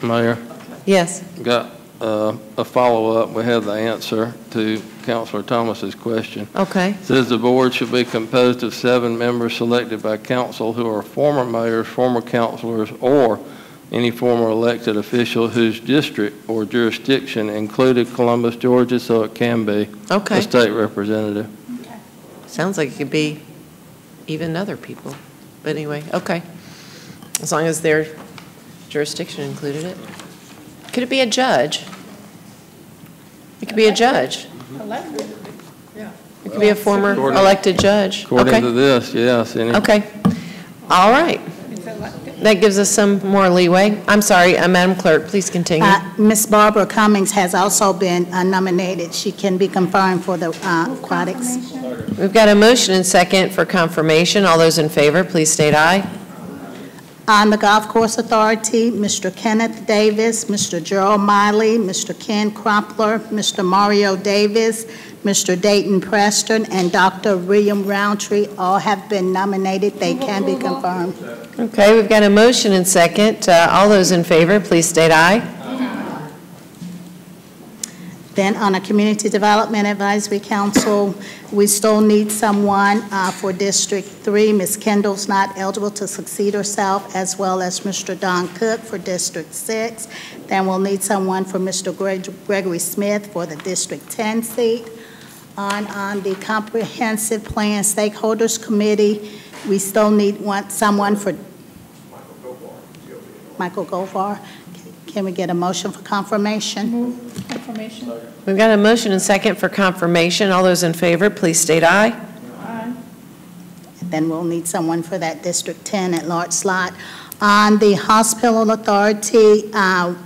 Mayor? Yes. Got a follow-up. We have the answer to Councilor Thomas's question. Okay. It says the board should be composed of 7 members selected by council who are former mayors, former councilors, or any former elected official whose district or jurisdiction included Columbus, Georgia, so it can be Okay. a state representative. Sounds like it could be even other people. But anyway, okay. As long as their jurisdiction included it. Could it be a judge? It could be a judge. Elected. Yeah. It could be a former According- elected judge. According Okay. to this, yes. Okay. All right. That gives us some more leeway. I'm sorry, Madam Clerk, please continue. Ms. Barbara Cummings has also been nominated. She can be confirmed for the aquatics. We've got a motion and second for confirmation. All those in favor, please state aye. On the Golf Course Authority, Mr. Kenneth Davis, Mr. Gerald Miley, Mr. Ken Crumpler, Mr. Mario Davis, Mr. Dayton Preston, and Dr. William Roundtree all have been nominated. They can be confirmed. Okay, we've got a motion and second. All those in favor, please state aye. Then on a Community Development Advisory Council, we still need someone for District 3. Ms. Kendall's not eligible to succeed herself, as well as Mr. Don Cook for District 6. Then we'll need someone for Mr. Gregory Smith for the District 10 seat. On the Comprehensive Plan Stakeholders Committee, we still need someone for Michael Govar. Can we get a motion for confirmation? Confirmation. We've got a motion and second for confirmation. All those in favor, please state aye. Aye. Then we'll need someone for that District 10 at large slot. On the Hospital Authority,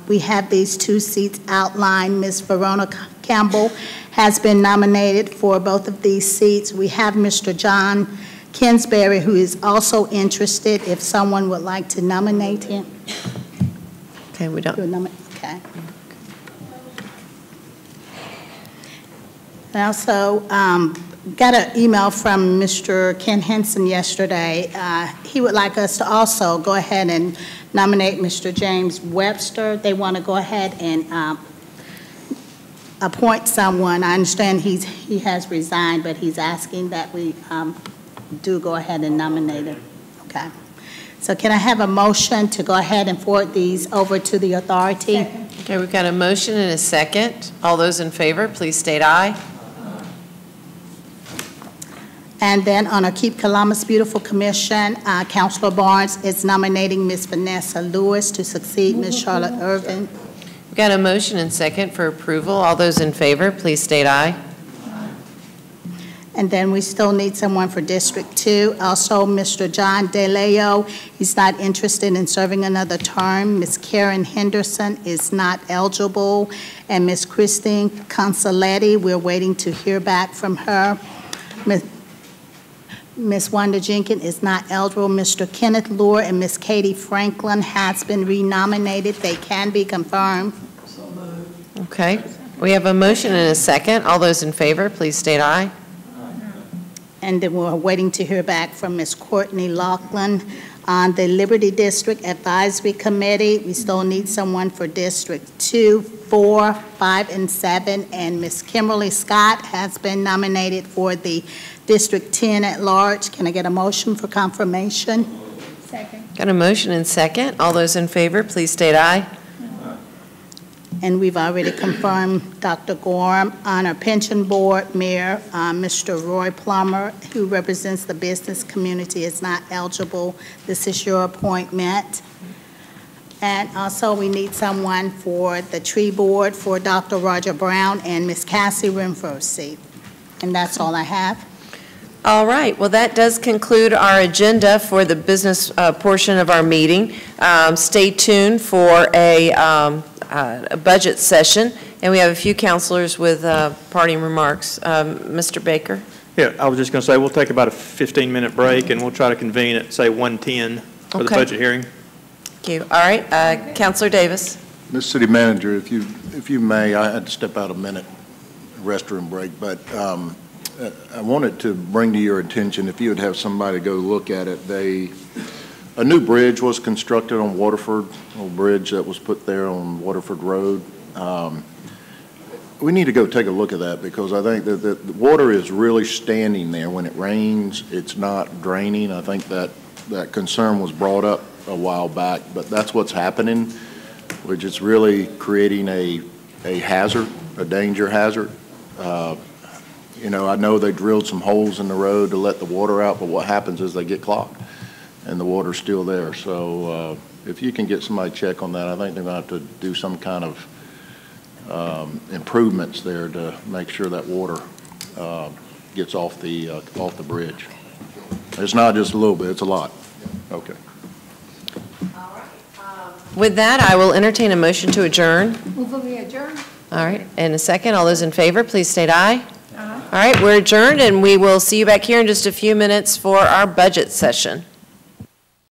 we have these 2 seats outlined. Ms. Verona Campbell has been nominated for both of these seats. We have Mr. John Kinsberry, who is also interested, if someone would like to nominate him. Okay, we don't. Okay. I also got an email from Mr. Ken Henson yesterday. He would like us to also go ahead and nominate Mr. James Webster. They want to go ahead and appoint someone. I understand he has resigned, but he's asking that we do go ahead and nominate him. Okay. So can I have a motion to go ahead and forward these over to the authority? Okay, we've got a motion and a second. All those in favor, please state aye. And then on a Keep Columbus Beautiful Commission, Councilor Barnes is nominating Ms. Vanessa Lewis to succeed Ms. Charlotte Irvin. We've got a motion and second for approval. All those in favor, please state aye. And then we still need someone for District 2. Also, Mr. John DeLeo, he's not interested in serving another term. Ms. Karen Henderson is not eligible. And Ms. Christine Consoletti, we're waiting to hear back from her. Ms. Wanda Jenkins is not eligible. Mr. Kenneth Lure and Ms. Katie Franklin has been renominated. They can be confirmed. Okay, we have a motion and a second. All those in favor, please state aye. And then we're waiting to hear back from Ms. Courtney Laughlin on the Liberty District Advisory Committee. We still need someone for District 2, 4, 5, and 7. And Ms. Kimberly Scott has been nominated for the District 10 at large. Can I get a motion for confirmation? Second. Got a motion and second. All those in favor, please state aye. And we've already confirmed Dr. Gorham on our pension board. Mayor, Mr. Roy Plummer, who represents the business community, is not eligible. This is your appointment. And also, we need someone for the tree board for Dr. Roger Brown and Ms. Cassie Renfro's seat. And that's all I have. All right, well, that does conclude our agenda for the business portion of our meeting. Stay tuned for a budget session, and we have a few counselors with parting remarks. Mr. Baker? Yeah, I was just going to say, we'll take about a 15-minute break, and we'll try to convene at, say, 1:10 for the budget hearing. Thank you. All right, Councilor Davis. Ms. City Manager, if you may, I had to step out a minute, restroom break, but I wanted to bring to your attention, if you would have somebody go look at it, a new bridge was constructed on Waterford, a bridge that was put there on Waterford Road. We need to go take a look at that because I think that the water is really standing there. When it rains, it's not draining. I think that concern was brought up a while back, but that's what's happening, which is really creating a hazard, a danger hazard. You know, I know they drilled some holes in the road to let the water out, but what happens is they get clogged and the water's still there. So if you can get somebody to check on that, I think they're going to have to do some kind of improvements there to make sure that water gets off the bridge. It's not just a little bit, it's a lot. Okay. With that, I will entertain a motion to adjourn. Move we adjourn. All right, and a second. All those in favor, please state aye. All right, we're adjourned, and we will see you back here in just a few minutes for our budget session.